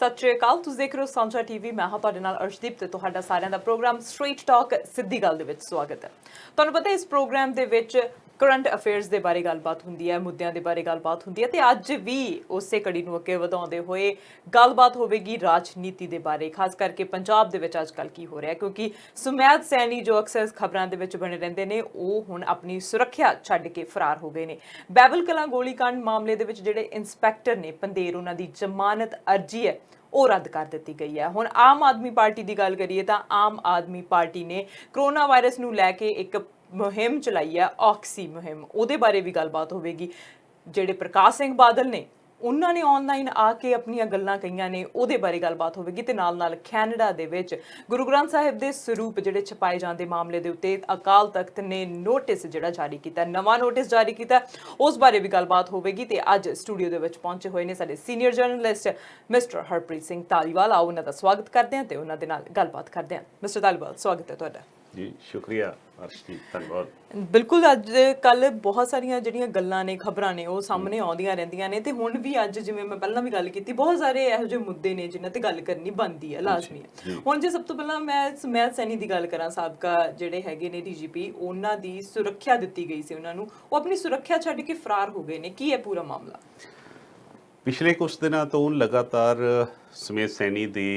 सत श्री अकाल। तुसीं देख रहे हो सांझा टीवी। मैं हाँ तुहाडे नाल अर्शदीप ते तुहाडा सारिਆਂ ਦਾ प्रोग्राम स्ट्रेट टॉक सिद्धी गल दे विच स्वागत है। तुहानूं पता इस प्रोग्राम दे विच करंट अफेयर्स के बारे गलबात होंदी है, मुद्दों के बारे गलबात होंदी है ते अज भी उसे कड़ी नूं अगे वधाउंदे होए गलबात होवेगी राजनीति के बारे, खास करके पंजाब दे विच अजकल की हो रहा है। क्योंकि सुमैध सैनी जो अक्सर खबरां दे विच बने रहिंदे ने वो हुण अपनी सुरक्षा छड्ड के फरार हो गए ने। बैबल कलां गोलीकांड मामले दे विच जिहड़े इंस्पैक्टर ने पंधेर उन्हां दी जमानत अर्जी है वो रद्द कर दी गई है। हुण आम आदमी पार्टी की गल करिए तो आम आदमी पार्टी ने कोरोना वायरस नूं लैके एक मुहिम चलाई है, ऑक्सी मुहिम, उहदे बारे भी गलबात होवेगी। जिहड़े प्रकाश सिंह बादल ने उन्होंने ऑनलाइन आके अपनियां गल्लां कहीआं ने, उहदे बारे गलबात होवेगी। ते नाल नाल कैनेडा दे विच गुरु ग्रंथ साहिब दे स्वरूप जिहड़े छपाए जांदे मामले दे उत्ते अकाल तख्त ने नोटिस जिहड़ा जारी कीता, नवां नोटिस जारी कीता, उस बारे भी गलबात होवेगी। ते अज स्टूडियो दे विच पहुंचे होए ने साडे senior journalist mister Harpreet Singh Dhaliwal. आओ उन्हां दा स्वागत करदे हां ते उन्हां दे नाल गलबात करदे हां। मिस्टर धालीवाल, स्वागत है तुहाडा जी। शुक्रिया अर्शदीप, धन्यवाद। बिल्कुल, अज कल बहुत सारिया जिहड़ियां गल्लां ने, खबरां ने, वो सामने आउंदियां रहिंदियां ने ते हुण भी अज जिवें मैं पहलां भी गल कीती, बहुत सारे इहो ਜਿਹੇ मुद्दे ने जिन्हां ते गल करनी बनदी है, लाजमी है। हुण जे सब तो पहलां मैं सुमैध सैनी दी गल करां, साबका जिहड़े हैगे ने डीजीपी, उन्हां दी सुरक्षा दित्ती गई सी उन्हां नूं, वो अपनी सुरक्षा छड्ड के फरार हो गए ने। की है पूरा मामला? पिछले कुछ दिनों तो लगातार सुमेध सैनी की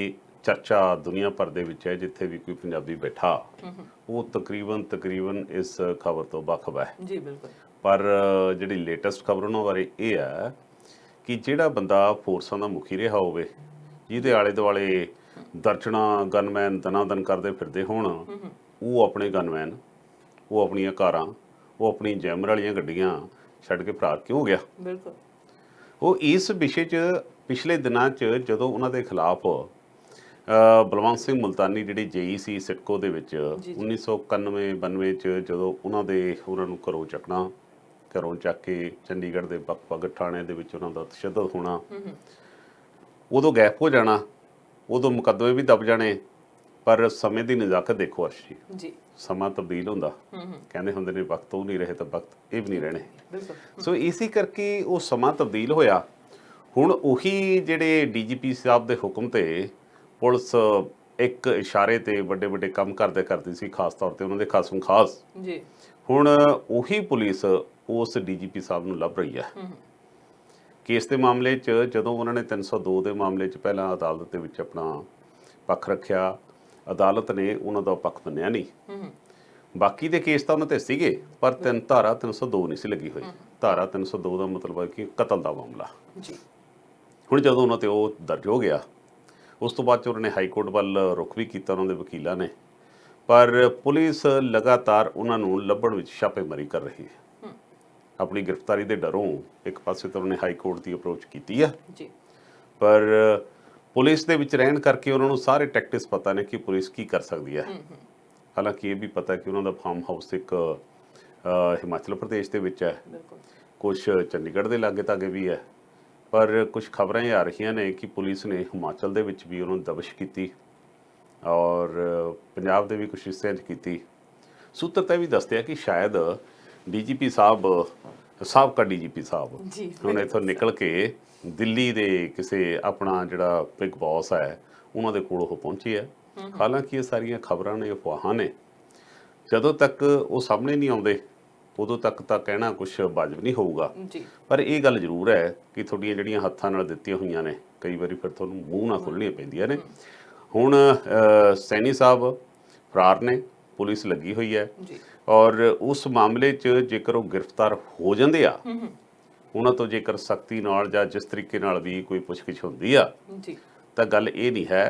चर्चा दुनिया भर दे विच है। जिथे भी कोई पंजाबी बैठा वो तकरीबन इस खबर तो वाकफ है जी। बिल्कुल। पर जिहड़ी लेटेस्ट खबर उन्हां बारे ये है कि जिहड़ा बंदा फोर्सां दा मुखी रहा होवे, जिहदे आले दुआले दर्जनां गनमैन दनादन करदे फिरदे होण, वो अपने गनमैन, वो अपनियां कारां, वो अपनी जैमर वालियां गड्डियां छड्ड के फरार क्यों हो गया? बिल्कुल। वो इस विषय च पिछले दिनों जदों उन्हां दे खिलाफ बलवंत सिंह मुल्तानी जिहड़ी जेई सी सिटको दे विच 1991-92 च जदों उन्हां नूं घरों चकना, घरों चक के चंडीगढ़ के वख-वख थाणे दे विच उन्हां दा तशद्दद होना, उदों गैप हो जाना, उदों मुकदमे भी दब जाने। पर समय की नज़ाकत देखो अर्शी जी, समा तब्दील होंदा, कहंदे हुंदे ने वक्त वो नहीं रहे तो वक्त ये भी नहीं रहने। सो इसी करके वो समा तब्दील होया। हुण उही जिहड़े डीजीपी साहब दे हुक्म ते पुलिस एक इशारे ते वड्डे वड्डे काम करदी सी, खास तौर ते उन्हां दे खासम खास जी। हुण उही पुलिस उस डीजीपी साहब नूं लभ रही है। केस के मामले च जदों उन्होंने 302 के मामले च पहलां अदालत दे विच अपना पक्ष रखिया, अदालत ने उन्हां दा पक्ष मन्निया नहीं। बाकी दे केस तो उन्होंने सीगे पर धारा 302 नहीं सी लगी हुई। धारा 302 का मतलब है कि कतल का मामला। हुण जदों उन्हां ते ओह दर्ज हो गया, उस तो बाद उन्होंने हाईकोर्ट वाल रुख भी किया उन्होंने वकीलों ने, पर पुलिस लगातार उन्होंने लभण विच छापेमारी कर रही है। अपनी गिरफ्तारी के डरों एक पासे तो उन्होंने हाईकोर्ट की अप्रोच की है जी, पर पुलिस के विच रहन करके उन्होंने सारे टैक्टिक्स पता ने कि पुलिस की कर सकती है। हालांकि ये भी पता है कि उन्होंने फार्म हाउस एक हिमाचल प्रदेश के विच है, कुछ चंडीगढ़ के लागे तागे भी है, पर कुछ खबरें आ रही ने कि पुलिस ने हिमाचल दे विच भी उन्होंने दबिश की और पंजाब के भी कुछ हिस्सों की। सूत्र तो भी दसते हैं कि शायद डीजीपी साहब साबका डीजीपी साहब हुण इत्थों निकल के दिल्ली दे किसी अपना जिहड़ा बिग बॉस है उन्होंने कोल वो पहुंचे है। हालांकि ये सारिया खबरां ने, अफवाहां ने, जदों तक वो सामने नहीं आउंदे उदों तक तो कहना कुछ वाजिब नहीं होऊगा। पर यह गल जरूर है कि तुहाडीआं जिहड़ियां हत्थां नाल दित्तियां होईयां ने कई बारी फिर तुहानूं मूँह ना खोलणियां पैंदियां ने। हुण सैनी साहब फरार ने, पुलिस लगी हुई है और उस मामले च जेकर वो गिरफ्तार हो जाते आ, उन्हां तो जेकर सख्ती नाल जां जिस तरीके नाल भी कोई पुछगिछ होंदी आ तां गल ये नहीं है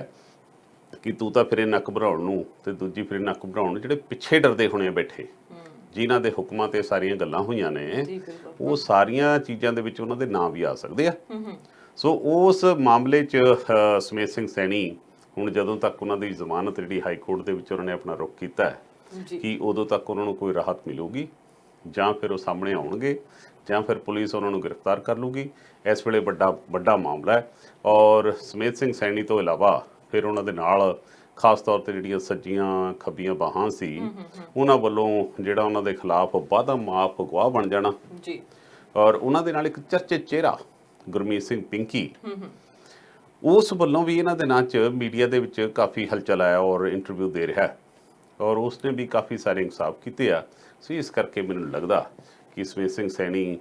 कि तू तां फिरे नक भराउण नूं ते दूजी फिरे नक भराउण, जिहड़े पिछे डरदे होणे बैठे जिन्हां दे हुक्मां ते सारियां गल्लां होईयां ने, वो सारियां चीज़ां दे विच उन्हां दे नाम भी आ सकदे आ। सो उस मामले च सुमेध सिंह सैनी हुण जदों तक उन्हां दी जमानत जिहड़ी हाईकोर्ट दे विच उन्होंने अपना रुख कीता है कि उदों तक उन्होंने कोई राहत मिलूगी जां फिर वो सामने आउणगे जां फिर पुलिस उन्होंने गिरफ्तार कर लूगी। इस वेले वड्डा मामला है और सुमेध सिंह सैनी तो इलावा फिर उन्होंने नाल खास तौर पर जिहड़ियां सज्जियां खब्बियां बाहां सी उन्हां वल्लों जिहड़ा उन्हां दे खिलाफ वादा माफ गवाह बन जाना जी, और उन्हां दे नाल एक चर्चित चेहरा गुरमीत सिंह पिंकी ਉਸ ਵੱਲੋਂ ਵੀ ਇਹਨਾਂ ਦਿਨਾਂ 'ਚ ਮੀਡੀਆ ਦੇ ਵਿੱਚ ਕਾਫੀ ਹਲਚਲ ਆਇਆ ਔਰ ਇੰਟਰਵਿਊ ਦੇ ਰਿਹਾ ਹੈ ਔਰ ਉਸਨੇ ਵੀ ਕਾਫੀ ਸਾਰੇ ਇਨਸਾਫ ਕੀਤੇ ਆ। ਸੋ ਇਸ ਕਰਕੇ ਮੈਨੂੰ ਲੱਗਦਾ ਕਿ ਸਮੇਤ ਸਿੰਘ ਸੈਣੀ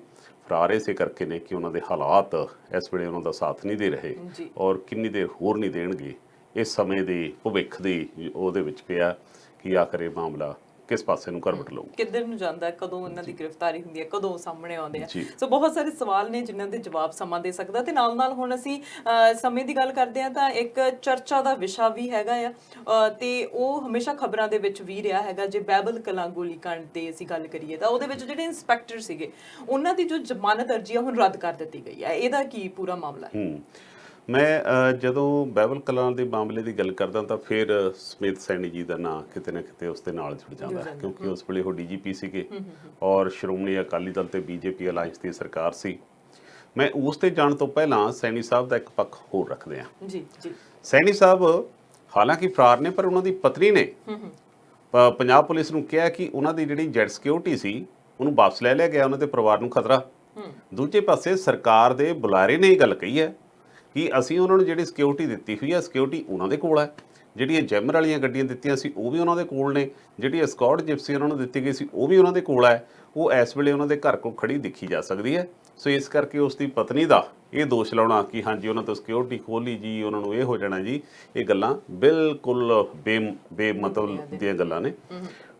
ਫਰਾਰ ਇਸੇ ਕਰਕੇ ਨੇ ਕਿ ਉਹਨਾਂ ਦੇ ਹਾਲਾਤ ਇਸ ਵੇਲੇ ਉਹਨਾਂ ਦਾ ਸਾਥ ਨਹੀਂ ਦੇ ਰਹੇ ਔਰ ਕਿੰਨੀ ਦੇਰ ਹੋਰ ਨਹੀਂ ਦੇਣਗੇ। ਇਸ ਸਮੇਂ ਦੇ ਭਵਿੱਖ ਦੀ ਉਹਦੇ ਵਿੱਚ ਪਿਆ ਕਿ ਆਖਰ ਇਹ ਮਾਮਲਾ ਕਿਸ ਪਾਸੇ ਨੂੰ ਕਰਵਟ ਲਊ, ਕਿੱਧਰ ਨੂੰ ਜਾਂਦਾ, ਕਦੋਂ ਇਹਨਾਂ ਦੀ ਗ੍ਰਿਫਤਾਰੀ ਹੁੰਦੀ ਹੈ, ਕਦੋਂ ਸਾਹਮਣੇ ਆਉਂਦੇ ਆ। ਸੋ ਬਹੁਤ ਸਾਰੇ ਸਵਾਲ ਨੇ ਜਿਨ੍ਹਾਂ ਦੇ ਜਵਾਬ ਸਮਾਂ ਦੇ ਸਕਦਾ। ਤੇ ਨਾਲ ਨਾਲ ਹੁਣ ਅਸੀਂ ਸਮੇਂ ਦੀ ਗੱਲ ਕਰਦੇ ਆ ਤਾਂ ਇੱਕ ਚਰਚਾ ਦਾ ਵਿਸ਼ਾ ਵੀ ਹੈਗਾ ਆ ਤੇ ਉਹ ਹਮੇਸ਼ਾ ਖਬਰਾਂ ਦੇ ਵਿੱਚ ਵੀ ਰਿਹਾ ਹੈਗਾ। ਜੇ ਬਹਿਬਲ ਕਲਾਂ ਗੋਲੀकांड ਤੇ ਅਸੀਂ ਗੱਲ ਕਰੀਏ ਤਾਂ ਉਹਦੇ ਵਿੱਚ ਜਿਹੜੇ ਇੰਸਪੈਕਟਰ ਸੀਗੇ ਉਹਨਾਂ ਦੀ ਜੋ ਜ਼ਮਾਨਤ ਅਰਜ਼ੀ ਆ ਹੁਣ ਰੱਦ ਕਰ ਦਿੱਤੀ ਗਈ ਹੈ। ਇਹਦਾ ਕੀ ਪੂਰਾ ਮਾਮਲਾ ਹੈ? ਮੈਂ ਜਦੋਂ ਬਹਿਬਲ ਕਲਾਂ ਦੇ ਮਾਮਲੇ ਦੀ ਗੱਲ ਕਰਦਾ ਤਾਂ ਫਿਰ ਸਮੇਤ ਸੈਣੀ ਜੀ ਦਾ ਨਾਂ ਕਿਤੇ ਨਾ ਕਿਤੇ ਉਸ ਦੇ ਨਾਲ ਜੁੜ ਜਾਂਦਾ ਹੈ ਕਿਉਂਕਿ ਉਸ ਵੇਲੇ ਉਹ ਡੀਜੀਪੀ ਸੀਗੇ ਔਰ ਸ਼੍ਰੋਮਣੀ ਅਕਾਲੀ ਦਲ ਤੇ ਬੀਜੇਪੀ ਅਲਾਈਅੰਸ ਦੀ ਸਰਕਾਰ ਸੀ। ਮੈਂ ਉਸ ਤੇ ਜਾਣ ਤੋਂ ਪਹਿਲਾਂ ਸੈਣੀ ਸਾਹਿਬ ਦਾ ਇੱਕ ਪੱਖ ਹੋਰ ਰੱਖਦੇ ਹਾਂ। ਜੀ ਜੀ ਸੈਣੀ ਸਾਹਿਬ ਹਾਲਾਂਕਿ ਫਰਾਰ ਨੇ ਪਰ ਉਹਨਾਂ ਦੀ ਪਤਨੀ ਨੇ ਪੰਜਾਬ ਪੁਲਿਸ ਨੂੰ ਕਿਹਾ ਕਿ ਉਹਨਾਂ ਦੀ ਜਿਹੜੀ ਜੈਟ ਸਿਕਿਉਰਿਟੀ ਸੀ ਉਹਨੂੰ ਵਾਪਸ ਲੈ ਲਿਆ ਗਿਆ, ਉਹਨਾਂ ਦੇ ਪਰਿਵਾਰ ਨੂੰ ਖਤਰਾ। ਦੂਜੇ ਪਾਸੇ ਸਰਕਾਰ ਦੇ ਬੁਲਾਰੇ ਨੇ ਇਹ ਗੱਲ ਕਹੀ ਹੈ ਕਿ ਅਸੀਂ ਉਹਨਾਂ ਨੂੰ ਜਿਹੜੀ ਸਿਕਿਉਰਿਟੀ ਦਿੱਤੀ ਹੋਈ ਹੈ ਸਿਕਿਉਰਿਟੀ ਉਹਨਾਂ ਦੇ ਕੋਲ ਹੈ, ਜਿਹੜੀਆਂ ਜੈਮਰ ਵਾਲੀਆਂ ਗੱਡੀਆਂ ਦਿੱਤੀਆਂ ਸੀ ਉਹ ਵੀ ਉਹਨਾਂ ਦੇ ਕੋਲ ਨੇ, ਜਿਹੜੀ ਸਕਾਟ ਜਿਪਸੀ ਉਹਨਾਂ ਨੂੰ ਦਿੱਤੀ ਗਈ ਸੀ ਉਹ ਵੀ ਉਹਨਾਂ ਦੇ ਕੋਲ ਹੈ, ਉਹ ਇਸ ਵੇਲੇ ਉਹਨਾਂ ਦੇ ਘਰ ਕੋਲ ਖੜੀ ਦੇਖੀ ਜਾ ਸਕਦੀ ਹੈ। ਸੋ ਇਸ ਕਰਕੇ ਉਸ ਦੀ ਪਤਨੀ ਦਾ ਇਹ ਦੋਸ਼ ਲਾਉਣਾ ਕਿ ਹਾਂਜੀ ਉਹਨਾਂ ਤੋਂ ਸਿਕਿਉਰਿਟੀ ਖੋਲੀ ਜੀ, ਉਹਨਾਂ ਨੂੰ ਇਹ ਹੋ ਜਾਣਾ ਜੀ, ਇਹ ਗੱਲਾਂ ਬਿਲਕੁਲ ਬੇਮਤਲਬ ਦੀਆਂ ਗੱਲਾਂ ਨੇ।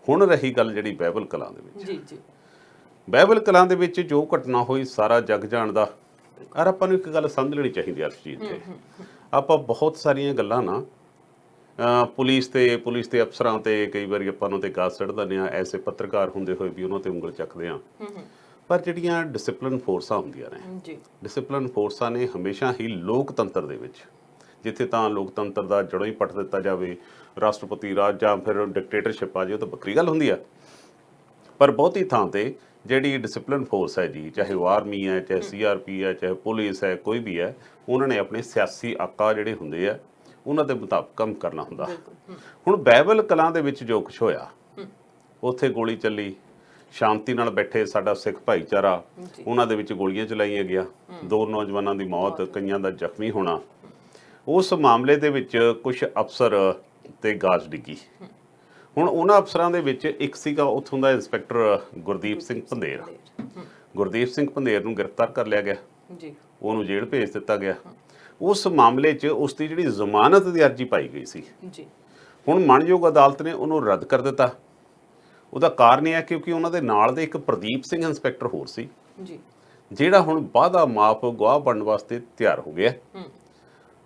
ਹੁਣ ਰਹੀ ਗੱਲ ਜਿਹੜੀ ਬਹਿਬਲ ਕਲਾਂ ਦੇ ਵਿੱਚ, ਜੀ ਬਹਿਬਲ ਕਲਾਂ ਦੇ ਵਿੱਚ ਜੋ ਘਟਨਾ ਹੋਈ ਸਾਰਾ ਜੱਗ ਜਾਣਦਾ। ਔਰ ਆਪਾਂ ਨੂੰ ਇੱਕ ਗੱਲ ਸਮਝ ਲੈਣੀ ਚਾਹੀਦੀ ਹੈ ਅਰਸ਼ਜੀਤ ਜੀ, ਆਪਾਂ ਬਹੁਤ ਸਾਰੀਆਂ ਗੱਲਾਂ ਨਾ ਪੁਲਿਸ ਦੇ ਅਫਸਰਾਂ ਤੇ ਕਈ ਵਾਰੀ ਆਪਾਂ ਉਹਨਾਂ ਤੇ ਗਾਸ ਸੱਟ ਦਿੰਦੇ ਹਾਂ, ਐਸੇ ਪੱਤਰਕਾਰ ਹੁੰਦੇ ਹੋਏ ਵੀ ਉਹਨਾਂ ਤੇ ਉਂਗਲ ਚੱਕਦੇ ਹਾਂ। ਪਰ ਜਿਹੜੀਆਂ ਡਿਸਪਲਿਨ ਫੋਰਸਾਂ ਹੁੰਦੀਆਂ ਨੇ, ਡਿਸਪਲਿਨ ਫੋਰਸਾਂ ਨੇ ਹਮੇਸ਼ਾ ਹੀ ਲੋਕਤੰਤਰ ਦੇ ਵਿੱਚ, ਜਿੱਥੇ ਤਾਂ ਲੋਕਤੰਤਰ ਦਾ ਜੜੋਂ ਹੀ ਪੱਟ ਦਿੱਤਾ ਜਾਵੇ, ਰਾਸ਼ਟਰਪਤੀ ਰਾਜ ਜਾਂ ਫਿਰ ਡਿਕਟੇਟਰਸ਼ਿਪ ਆ ਜਾਏ, ਉਹ ਤਾਂ ਵੱਖਰੀ ਗੱਲ ਹੁੰਦੀ ਆ। ਪਰ ਬਹੁਤੀ ਥਾਂ ਤੇ ਜਿਹੜੀ ਡਿਸਪਲਿਨ ਫੋਰਸ ਹੈ ਜੀ, ਚਾਹੇ ਉਹ ਆਰਮੀ ਹੈ, ਚਾਹੇ CRP ਹੈ, ਚਾਹੇ ਪੁਲਿਸ ਹੈ, ਕੋਈ ਵੀ ਹੈ, ਉਹਨਾਂ ਨੇ ਆਪਣੇ ਸਿਆਸੀ ਆਕਾ ਜਿਹੜੇ ਹੁੰਦੇ ਆ ਉਹਨਾਂ ਦੇ ਮੁਤਾਬਕ ਕੰਮ ਕਰਨਾ ਹੁੰਦਾ। ਹੁਣ ਬਹਿਬਲ ਕਲਾਂ ਦੇ ਵਿੱਚ ਜੋ ਕੁਛ ਹੋਇਆ, ਉੱਥੇ ਗੋਲੀ ਚੱਲੀ, ਸ਼ਾਂਤੀ ਨਾਲ ਬੈਠੇ ਸਾਡਾ ਸਿੱਖ ਭਾਈਚਾਰਾ, ਉਹਨਾਂ ਦੇ ਵਿੱਚ ਗੋਲੀਆਂ ਚਲਾਈਆਂ ਗਿਆ, 2 ਨੌਜਵਾਨਾਂ ਦੀ ਮੌਤ, ਕਈਆਂ ਦਾ ਜ਼ਖਮੀ ਹੋਣਾ। ਉਸ ਮਾਮਲੇ ਦੇ ਵਿੱਚ ਕੁਝ ਅਫਸਰ ਤੇ ਗਾਜ ਡਿੱਗੀ। ਹੁਣ ਉਹਨਾਂ ਅਫਸਰਾਂ ਦੇ ਵਿੱਚ ਇੱਕ ਸੀਗਾ ਉੱਥੋਂ ਦਾ ਇੰਸਪੈਕਟਰ ਗੁਰਦੀਪ ਸਿੰਘ ਪੰਧੇਰ। ਗੁਰਦੀਪ ਸਿੰਘ ਪੰਧੇਰ ਨੂੰ ਗ੍ਰਿਫਤਾਰ ਕਰ ਲਿਆ ਗਿਆ, ਉਹਨੂੰ ਜੇਲ੍ਹ ਭੇਜ ਦਿੱਤਾ ਗਿਆ। ਉਸ ਮਾਮਲੇ 'ਚ ਉਸ ਦੀ ਜਿਹੜੀ ਜ਼ਮਾਨਤ ਦੀ ਅਰਜ਼ੀ ਪਾਈ ਗਈ ਸੀ, ਹੁਣ ਮਾਣਯੋਗ ਅਦਾਲਤ ਨੇ ਉਹਨੂੰ ਰੱਦ ਕਰ ਦਿੱਤਾ। ਉਹਦਾ ਕਾਰਨ ਇਹ ਹੈ ਕਿਉਂਕਿ ਉਹਨਾਂ ਦੇ ਨਾਲ ਦੇ ਇੱਕ ਪ੍ਰਦੀਪ ਸਿੰਘ ਇੰਸਪੈਕਟਰ ਹੋਰ ਸੀ, ਜਿਹੜਾ ਹੁਣ ਵਾਧਾ ਮਾਫ ਗਵਾਹ ਬਣਨ ਵਾਸਤੇ ਤਿਆਰ ਹੋ ਗਿਆ।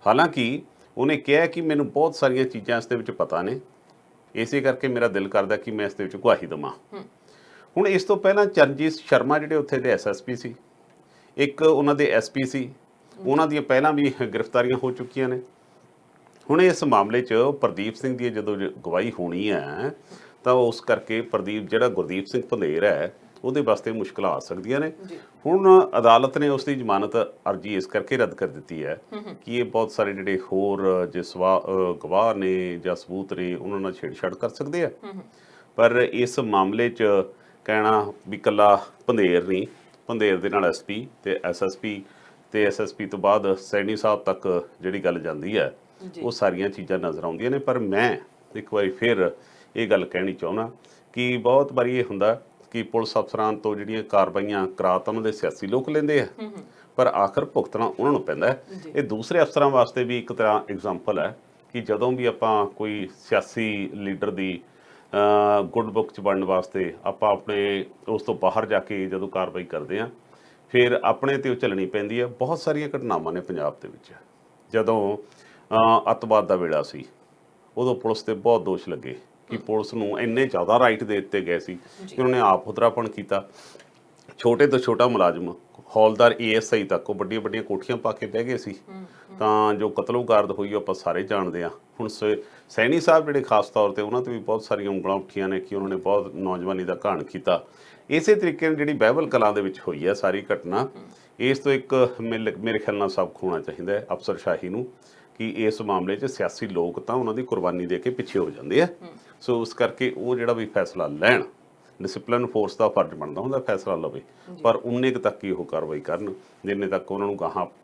ਹਾਲਾਂਕਿ ਉਹਨੇ ਕਿਹਾ ਕਿ ਮੈਨੂੰ ਬਹੁਤ ਸਾਰੀਆਂ ਚੀਜ਼ਾਂ ਇਸ ਦੇ ਵਿੱਚ ਪਤਾ ਨੇ, ਇਸੇ ਕਰਕੇ ਮੇਰਾ ਦਿਲ ਕਰਦਾ ਕਿ ਮੈਂ ਇਸ ਦੇ ਵਿੱਚ ਗਵਾਹੀ ਦੇਵਾਂ। ਹੁਣ ਇਸ ਤੋਂ ਪਹਿਲਾਂ ਚਰਨਜੀਤ ਸ਼ਰਮਾ ਜਿਹੜੇ ਉੱਥੇ ਦੇ SSP ਸੀ, ਇੱਕ ਉਹਨਾਂ ਦੇ SP ਸੀ, ਉਹਨਾਂ ਦੀਆਂ ਪਹਿਲਾਂ ਵੀ ਗ੍ਰਿਫਤਾਰੀਆਂ ਹੋ ਚੁੱਕੀਆਂ ਨੇ। ਹੁਣ ਇਸ ਮਾਮਲੇ 'ਚ ਪ੍ਰਦੀਪ ਸਿੰਘ ਦੀ ਜਦੋਂ ਗਵਾਹੀ ਹੋਣੀ ਹੈ ਤਾਂ ਉਸ ਕਰਕੇ ਜਿਹੜਾ ਗੁਰਦੀਪ ਸਿੰਘ ਪੰਧੇਰ ਹੈ ਉਹਦੇ ਵਾਸਤੇ ਮੁਸ਼ਕਲਾਂ ਆ ਸਕਦੀਆਂ ਨੇ। ਹੁਣ ਅਦਾਲਤ ਨੇ ਉਸ ਦੀ ਜ਼ਮਾਨਤ ਅਰਜ਼ੀ ਇਸ ਕਰਕੇ ਰੱਦ ਕਰ ਦਿੱਤੀ ਹੈ ਕਿ ਇਹ ਬਹੁਤ ਸਾਰੇ ਜਿਹੜੇ ਹੋਰ ਗਵਾਹ ਨੇ ਜਾਂ ਸਬੂਤ ਨੇ ਉਹਨਾਂ ਨਾਲ ਛੇੜਛਾੜ ਕਰ ਸਕਦੇ ਆ। ਪਰ ਇਸ ਮਾਮਲੇ 'ਚ ਕਹਿਣਾ ਵੀ ਇਕੱਲਾ ਪੰਧੇਰ ਨਹੀਂ, ਪੰਧੇਰ ਦੇ ਨਾਲ SP ਤੇ SSP ਤੇ SSP ਤੋਂ ਬਾਅਦ ਸੈਣੀ ਸਾਹਿਬ ਤੱਕ ਜਿਹੜੀ ਗੱਲ ਜਾਂਦੀ ਹੈ ਉਹ ਸਾਰੀਆਂ ਚੀਜ਼ਾਂ ਨਜ਼ਰ ਆਉਂਦੀਆਂ ਨੇ। ਪਰ ਮੈਂ ਇੱਕ ਵਾਰੀ ਫਿਰ ਇਹ ਗੱਲ ਕਹਿਣੀ ਚਾਹੁੰਦਾ ਕਿ ਬਹੁਤ ਵਾਰੀ ਇਹ ਹੁੰਦਾ ਕਿ ਪੁਲਿਸ ਅਫਸਰਾਂ ਤੋਂ ਜਿਹੜੀਆਂ ਕਾਰਵਾਈਆਂ ਕਰਾ ਤਾਂ ਉਹਨਾਂ ਦੇ ਸਿਆਸੀ ਲੋਕ ਲੈਂਦੇ ਆ, ਪਰ ਆਖਰ ਭੁਗਤਣਾ ਉਹਨਾਂ ਨੂੰ ਪੈਂਦਾ ਹੈ। ਇਹ ਦੂਸਰੇ ਅਫਸਰਾਂ ਵਾਸਤੇ ਵੀ ਇੱਕ ਤਰ੍ਹਾਂ ਐਗਜ਼ਾਮਪਲ ਹੈ ਕਿ ਜਦੋਂ ਵੀ ਆਪਾਂ ਕੋਈ ਸਿਆਸੀ ਲੀਡਰ ਦੀ ਗੁੱਡ ਬੁੱਕ 'ਚ ਬਣਨ ਵਾਸਤੇ ਆਪਾਂ ਆਪਣੇ ਉਸ ਤੋਂ ਬਾਹਰ ਜਾ ਕੇ ਜਦੋਂ ਕਾਰਵਾਈ ਕਰਦੇ ਹਾਂ ਫਿਰ ਆਪਣੇ 'ਤੇ ਉਹ ਚੱਲਣੀ ਪੈਂਦੀ ਹੈ। ਬਹੁਤ ਸਾਰੀਆਂ ਘਟਨਾਵਾਂ ਨੇ ਪੰਜਾਬ ਦੇ ਵਿੱਚ। ਜਦੋਂ ਅੱਤਵਾਦ ਦਾ ਵੇਲਾ ਸੀ ਉਦੋਂ ਪੁਲਿਸ 'ਤੇ ਬਹੁਤ ਦੋਸ਼ ਲੱਗੇ ਕਿ ਪੁਲਿਸ ਨੂੰ ਇੰਨੇ ਜ਼ਿਆਦਾ ਰਾਈਟ ਦੇ ਦਿੱਤੇ ਗਏ ਸੀ ਕਿ ਉਹਨਾਂ ਨੇ ਆਪ ਹੁਦਰਾਪਣ ਕੀਤਾ। ਛੋਟੇ ਤੋਂ ਛੋਟਾ ਮੁਲਾਜ਼ਮ ਹੌਲਦਾਰ ASI ਤੱਕ ਉਹ ਵੱਡੀਆਂ ਵੱਡੀਆਂ ਕੋਠੀਆਂ ਪਾ ਕੇ ਬਹਿ ਗਏ ਸੀ। ਤਾਂ ਜੋ ਕਤਲੋਗਾਰਦ ਹੋਈ ਉਹ ਆਪਾਂ ਸਾਰੇ ਜਾਣਦੇ ਹਾਂ। ਹੁਣ ਸੈਣੀ ਸਾਹਿਬ ਜਿਹੜੇ ਖਾਸ ਤੌਰ 'ਤੇ ਉਹਨਾਂ 'ਤੇ ਵੀ ਬਹੁਤ ਸਾਰੀਆਂ ਉਂਗਲਾਂ ਉੱਠੀਆਂ ਨੇ ਕਿ ਉਹਨਾਂ ਨੇ ਬਹੁਤ ਨੌਜਵਾਨੀ ਦਾ ਘਾਣ ਕੀਤਾ। ਇਸੇ ਤਰੀਕੇ ਨਾਲ ਜਿਹੜੀ ਬਹਿਬਲ ਕਲਾਂ ਦੇ ਵਿੱਚ ਹੋਈ ਹੈ ਸਾਰੀ ਘਟਨਾ, ਇਸ ਤੋਂ ਇੱਕ ਮੇਰੇ ਖਿਆਲ ਨਾਲ ਸਬਕ ਹੋਣਾ ਚਾਹੀਦਾ ਹੈ ਅਫਸਰਸ਼ਾਹੀ ਨੂੰ ਕਿ ਇਸ ਮਾਮਲੇ 'ਚ ਸਿਆਸੀ ਲੋਕ ਤਾਂ ਉਹਨਾਂ ਦੀ ਕੁਰਬਾਨੀ ਦੇ ਕੇ ਪਿੱਛੇ ਹੋ ਜਾਂਦੇ ਆ। ਸੋ ਉਸ ਕਰਕੇ ਉਹ ਜਿਹੜਾ ਵੀ ਫੈਸਲਾ ਲੈਣ, ਡਿਸਪਲਿਨ ਫੋਰਸ ਦਾ ਫਰਜ਼ ਬਣਦਾ ਹੁੰਦਾ ਫੈਸਲਾ ਲਵੇ, ਪਰ ਉਨੇ ਕੁ ਤੱਕ ਹੀ ਉਹ ਕਾਰਵਾਈ ਕਰਨ ਜਿੰਨੇ ਤੱਕ ਉਹਨਾਂ ਨੂੰ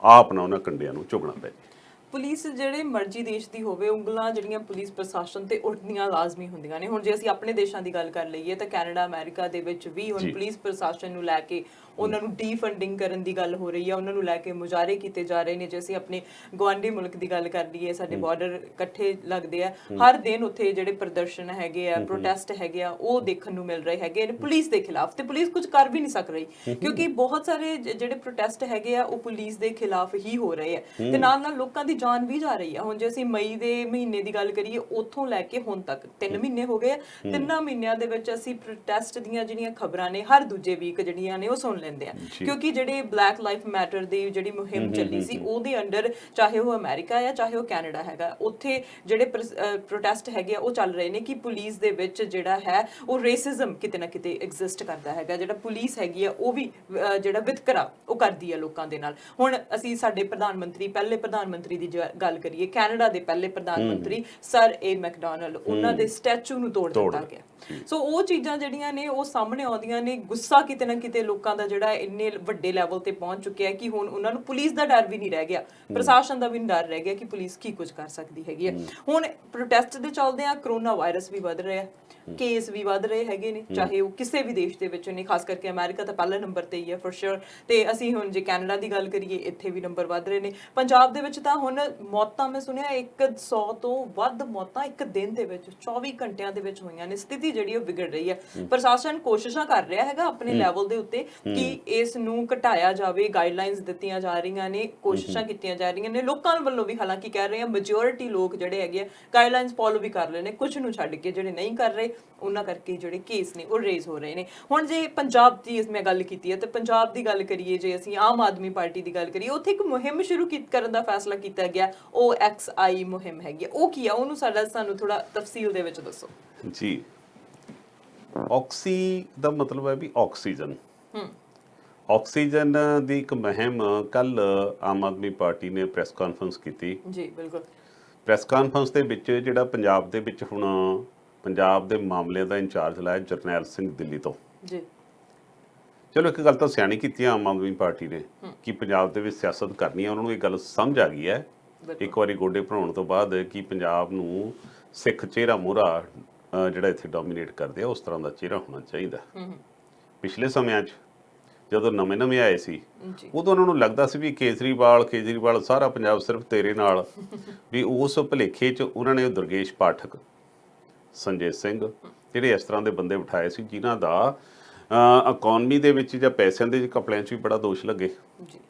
ਆਪ ਨਾ ਉਹਨਾਂ ਕੰਡਿਆਂ ਨੂੰ ਝੁਕਣਾ ਪੈ ਜਾਵੇ। ਪੁਲਿਸ ਜਿਹੜੇ ਮਰਜ਼ੀ ਦੇਸ਼ ਦੀ ਹੋਵੇ, ਉਂਗਲਾਂ ਜਿਹੜੀਆਂ ਪੁਲਿਸ ਪ੍ਰਸ਼ਾਸਨ ਤੇ ਉੱਠਦੀਆਂ ਲਾਜ਼ਮੀ ਹੁੰਦੀਆਂ ਨੇ। ਹੁਣ ਜੇ ਅਸੀਂ ਆਪਣੇ ਦੇਸ਼ਾਂ ਦੀ ਗੱਲ ਕਰ ਲਈਏ ਤਾਂ ਕੈਨੇਡਾ, ਅਮਰੀਕਾ ਦੇ ਵਿੱਚ ਵੀ ਹੁਣ ਪੁਲਿਸ ਪ੍ਰਸ਼ਾਸਨ ਨੂੰ ਲੈ ਕੇ ਉਹਨਾਂ ਨੂੰ ਡੀਫੰਡਿੰਗ ਕਰਨ ਦੀ ਗੱਲ ਹੋ ਰਹੀ ਹੈ, ਉਹਨਾਂ ਨੂੰ ਲੈ ਕੇ ਮੁਜ਼ਾਹਰੇ ਕੀਤੇ ਜਾ ਰਹੇ ਨੇ। ਜੇ ਅਸੀਂ ਆਪਣੇ ਗੁਆਂਢੀ ਮੁਲਕ ਦੀ ਗੱਲ ਕਰ ਲਈਏ, ਸਾਡੇ ਬਾਰਡਰ ਇਕੱਠੇ ਲੱਗਦੇ ਆ, ਹਰ ਦਿਨ ਉੱਥੇ ਜਿਹੜੇ ਪ੍ਰਦਰਸ਼ਨ ਹੈਗੇ ਆ, ਪ੍ਰੋਟੈਸਟ ਹੈਗੇ ਆ, ਉਹ ਦੇਖਣ ਨੂੰ ਮਿਲ ਰਹੇ ਹੈਗੇ ਨੇ ਪੁਲਿਸ ਦੇ ਖਿਲਾਫ, ਤੇ ਪੁਲਿਸ ਕੁਝ ਕਰ ਵੀ ਨਹੀਂ ਸਕ ਰਹੀ ਕਿਉਂਕਿ ਬਹੁਤ ਸਾਰੇ ਜਿਹੜੇ ਪ੍ਰੋਟੈਸਟ ਹੈਗੇ ਆ ਉਹ ਪੁਲਿਸ ਦੇ ਖਿਲਾਫ ਹੀ ਹੋ ਰਹੇ ਆ ਤੇ ਨਾਲ ਨਾਲ ਲੋਕਾਂ ਦੀ ਜਾਨ ਵੀ ਜਾ ਰਹੀ ਆ। ਹੁਣ ਜੇ ਅਸੀਂ ਮਈ ਦੇ ਮਹੀਨੇ ਦੀ ਗੱਲ ਕਰੀਏ, ਉੱਥੋਂ ਲੈ ਕੇ ਹੁਣ ਤੱਕ 3 ਮਹੀਨੇ ਹੋ ਗਏ ਆ। 3 ਮਹੀਨਿਆਂ ਦੇ ਵਿੱਚ ਅਸੀਂ ਪ੍ਰੋਟੈਸਟ ਦੀਆਂ ਜਿਹੜੀਆਂ ਖਬਰਾਂ ਨੇ ਹਰ ਦੂਜੇ ਵੀਕ ਜਿਹੜੀਆਂ ਨੇ ਉਹ ਸੁਣ ਲੈਂਦੇ ਆ ਕਿਉਂਕਿ ਜਿਹੜੇ ਬਲੈਕ ਲਾਈਫ ਮੈਟਰ ਦੀ ਜਿਹੜੀ ਮੁਹਿੰਮ ਚੱਲੀ ਸੀ ਉਹਦੇ ਅੰਡਰ, ਚਾਹੇ ਉਹ ਅਮਰੀਕਾ ਆ ਚਾਹੇ ਉਹ ਕੈਨੇਡਾ ਹੈਗਾ, ਉੱਥੇ ਜਿਹੜੇ ਪ੍ਰੋਟੈਸਟ ਹੈਗੇ ਆ ਉਹ ਚੱਲ ਰਹੇ ਨੇ ਕਿ ਪੁਲਿਸ ਦੇ ਵਿੱਚ ਜਿਹੜਾ ਹੈ ਉਹ ਰੇਸਿਜ਼ਮ ਕਿਤੇ ਨਾ ਕਿਤੇ ਐਗਜ਼ਿਸਟ ਕਰਦਾ ਹੈਗਾ। ਜਿਹੜਾ ਪੁਲਿਸ ਹੈਗੀ ਆ ਉਹ ਵੀ ਜਿਹੜਾ ਵਿਤਕਰਾ ਉਹ ਕਰਦੀ ਆ ਲੋਕਾਂ ਦੇ ਨਾਲ। ਹੁਣ ਅਸੀਂ ਸਾਡੇ ਪ੍ਰਧਾਨ ਮੰਤਰੀ, ਪਹਿਲੇ ਪ੍ਰਧਾਨ ਮੰਤਰੀ ਦੀ ਗੱਲ ਕਰੀਏ, ਕੈਨੇਡਾ ਦੇ ਪਹਿਲੇ ਪ੍ਰਧਾਨ ਮੰਤਰੀ ਸਰ ਏ ਮੈਕਡੋਨਲਡ, ਉਹਨਾਂ ਦੇ ਸਟੈਚੂ ਨੂੰ ਤੋੜ ਦਿੱਤਾ ਗਿਆ। ਸੋ ਉਹ ਚੀਜ਼ਾਂ ਜਿਹੜੀਆਂ ਨੇ ਉਹ ਸਾਹਮਣੇ ਆਉਂਦੀਆਂ ਨੇ। ਗੁੱਸਾ ਕਿਤੇ ਨਾ ਕਿਤੇ ਲੋਕਾਂ ਦਾ ਜਿਹੜਾ ਇੰਨੇ ਵੱਡੇ ਲੈਵਲ ਤੇ ਪਹੁੰਚ ਚੁੱਕਿਆ ਕਿ ਹੁਣ ਉਹਨਾਂ ਨੂੰ ਪੁਲਿਸ ਦਾ ਡਰ ਵੀ ਨਹੀਂ ਰਹਿ ਗਿਆ, ਪ੍ਰਸ਼ਾਸਨ ਦਾ ਵੀ ਨਹੀਂ ਡਰ ਰਹਿ ਗਿਆ ਕਿ ਪੁਲਿਸ ਕੀ ਕੁਝ ਕਰ ਸਕਦੀ ਹੈਗੀ ਹੈ। ਹੁਣ ਪ੍ਰੋਟੈਸਟ ਦੇ ਚੱਲਦੇ ਆ ਕਰੋਨਾ ਵਾਇਰਸ ਵੀ ਵੱਧ ਰਿਹਾ, ਕੇਸ ਵੀ ਵੱਧ ਰਹੇ ਹੈਗੇ ਨੇ, ਚਾਹੇ ਉਹ ਕਿਸੇ ਵੀ ਦੇਸ਼ ਦੇ ਵਿੱਚ ਨੇ, ਖਾਸ ਕਰਕੇ ਅਮਰੀਕਾ ਤਾਂ ਪਹਿਲੇ ਨੰਬਰ ਤੇ ਹੀ ਹੈ ਫॉर श्योर। ਤੇ ਅਸੀਂ ਹੁਣ ਜੇ ਕੈਨੇਡਾ ਦੀ ਗੱਲ ਕਰੀਏ, ਇੱਥੇ ਵੀ ਨੰਬਰ ਵੱਧ ਰਹੇ ਨੇ। ਪੰਜਾਬ ਦੇ ਵਿੱਚ ਤਾਂ ਹੁਣ ਮੌਤਾਂ ਮੈਂ ਸੁਣਿਆ 100 ਤੋਂ ਵੱਧ ਮੌਤਾਂ ਇੱਕ ਦਿਨ ਦੇ ਵਿੱਚ 24 ਘੰਟਿਆਂ ਦੇ ਵਿੱਚ ਹੋਈਆਂ ਨੇ। ਸਥਿਤੀ ਜਿਹੜੀ ਉਹ ਵਿਗੜ ਰਹੀ ਹੈ। ਪ੍ਰਸ਼ਾਸਨ ਕੋਸ਼ਿਸ਼ਾਂ ਕਰ ਰਿਹਾ ਹੈਗਾ ਆਪਣੇ ਲੈਵਲ ਦੇ ਉੱਤੇ ਕਿ ਇਸ ਨੂੰ ਘਟਾਇਆ ਜਾਵੇ, ਗਾਈਡਲਾਈਨਸ ਦਿੱਤੀਆਂ ਜਾ ਰਹੀਆਂ ਨੇ, ਕੋਸ਼ਿਸ਼ਾਂ ਕੀਤੀਆਂ ਜਾ ਰਹੀਆਂ ਨੇ ਲੋਕਾਂ ਵੱਲੋਂ ਵੀ। ਹਾਲਾਂਕਿ ਕਹਿ ਰਹੇ ਆ ਮੈਜੋਰਿਟੀ ਲੋਕ ਜਿਹੜੇ ਹੈਗੇ ਗਾਈਡਲਾਈਨਸ ਫੋਲੋ ਵੀ ਕਰ ਰਹੇ ਨੇ, ਕੁਝ ਨੂੰ ਛੱਡ ਕੇ ਜਿਹੜੇ ਨਹੀਂ ਕਰ ਰਹੇ ਉਹਨਾਂ ਕਰਕੇ ਜਿਹੜੇ ਕੇਸ ਨੇ ਉਹ ਰੇਜ਼ ਹੋ ਰਹੇ ਨੇ। ਹੁਣ ਜੇ ਪੰਜਾਬ ਦੀ ਮੈਂ ਗੱਲ ਕੀਤੀ ਹੈ ਤੇ ਪੰਜਾਬ ਦੀ ਗੱਲ ਕਰੀਏ, ਜੇ ਅਸੀਂ ਆਮ ਆਦਮੀ ਪਾਰਟੀ ਦੀ ਗੱਲ ਕਰੀਏ, ਉੱਥੇ ਇੱਕ ਮੁਹਿੰਮ ਸ਼ੁਰੂ ਕਰਨ ਦਾ ਫੈਸਲਾ ਕੀਤਾ ਗਿਆ। ਉਹ XI ਮੁਹਿੰਮ ਹੈਗੀ, ਉਹ ਕੀ ਆ, ਉਹਨੂੰ ਸਾਨੂੰ ਥੋੜਾ ਤਫਸੀਲ ਦੇ ਵਿੱਚ ਦੱਸੋ ਜੀ। ਆਕਸੀ ਦਾ ਮਤਲਬ ਹੈ ਵੀ ਆਕਸੀਜਨ। ਆਕਸੀਜਨ ਦੀ ਇੱਕ ਮੁਹਿੰਮ ਕੱਲ ਆਮ ਆਦਮੀ ਪਾਰਟੀ ਨੇ ਪ੍ਰੈਸ ਕਾਨਫਰੰਸ ਕੀਤੀ ਜੀ। ਬਿਲਕੁਲ, ਪ੍ਰੈਸ ਕਾਨਫਰੰਸ ਦੇ ਵਿੱਚ ਜਿਹੜਾ ਪੰਜਾਬ ਦੇ ਵਿੱਚ ਹੁਣ ਪੰਜਾਬ ਦੇ ਮਾਮਲਿਆਂ ਦਾ ਇੰਚਾਰਜ ਲਾਇਆ ਜਰਨੈਲ ਸਿੰਘ ਦਿੱਲੀ ਤੋਂ ਜੀ। ਚਲੋ ਇੱਕ ਗੱਲ ਤਾਂ ਸਿਆਣੀ ਕੀਤੀ ਆਮ ਆਦਮੀ ਪਾਰਟੀ ਨੇ ਕਿ ਪੰਜਾਬ ਦੇ ਵਿੱਚ ਸਿਆਸਤ ਕਰਨੀ ਹੈ। ਉਹਨਾਂ ਨੂੰ ਇਹ ਗੱਲ ਸਮਝ ਆ ਗਈ ਹੈ ਇੱਕ ਵਾਰੀ ਗੋਡੇ ਭਰਾਉਣ ਤੋਂ ਬਾਅਦ ਕਿ ਪੰਜਾਬ ਨੂੰ ਸਿੱਖ ਚਿਹਰਾ ਮੋਹਰਾ ਜਿਹੜਾ ਇੱਥੇ ਡੋਮੀਨੇਟ ਕਰਦੇ ਆ, ਉਸ ਤਰ੍ਹਾਂ ਦਾ ਚਿਹਰਾ ਹੋਣਾ ਚਾਹੀਦਾ। ਪਿਛਲੇ ਸਮਿਆਂ 'ਚ ਜਦੋਂ ਨਵੇਂ ਆਏ ਸੀ ਉਦੋਂ ਉਹਨਾਂ ਨੂੰ ਲੱਗਦਾ ਸੀ ਵੀ ਕੇਜਰੀਵਾਲ ਸਾਰਾ ਪੰਜਾਬ ਸਿਰਫ ਤੇਰੇ ਨਾਲ, ਵੀ ਉਸ ਭੁਲੇਖੇ 'ਚ ਉਹਨਾਂ ਨੇ ਦੁਰਗੇਸ਼ ਪਾਠਕ, ਸੰਜੇ ਸਿੰਘ, ਜਿਹੜੇ ਇਸ ਤਰ੍ਹਾਂ ਦੇ ਬੰਦੇ ਬਿਠਾਏ ਸੀ ਜਿਨ੍ਹਾਂ ਦਾ ਇਕਨੋਮੀ ਦੇ ਵਿੱਚ ਜਾਂ ਪੈਸਿਆਂ ਦੇ ਘਪਲਿਆਂ 'ਚ ਵੀ ਬੜਾ ਦੋਸ਼ ਲੱਗੇ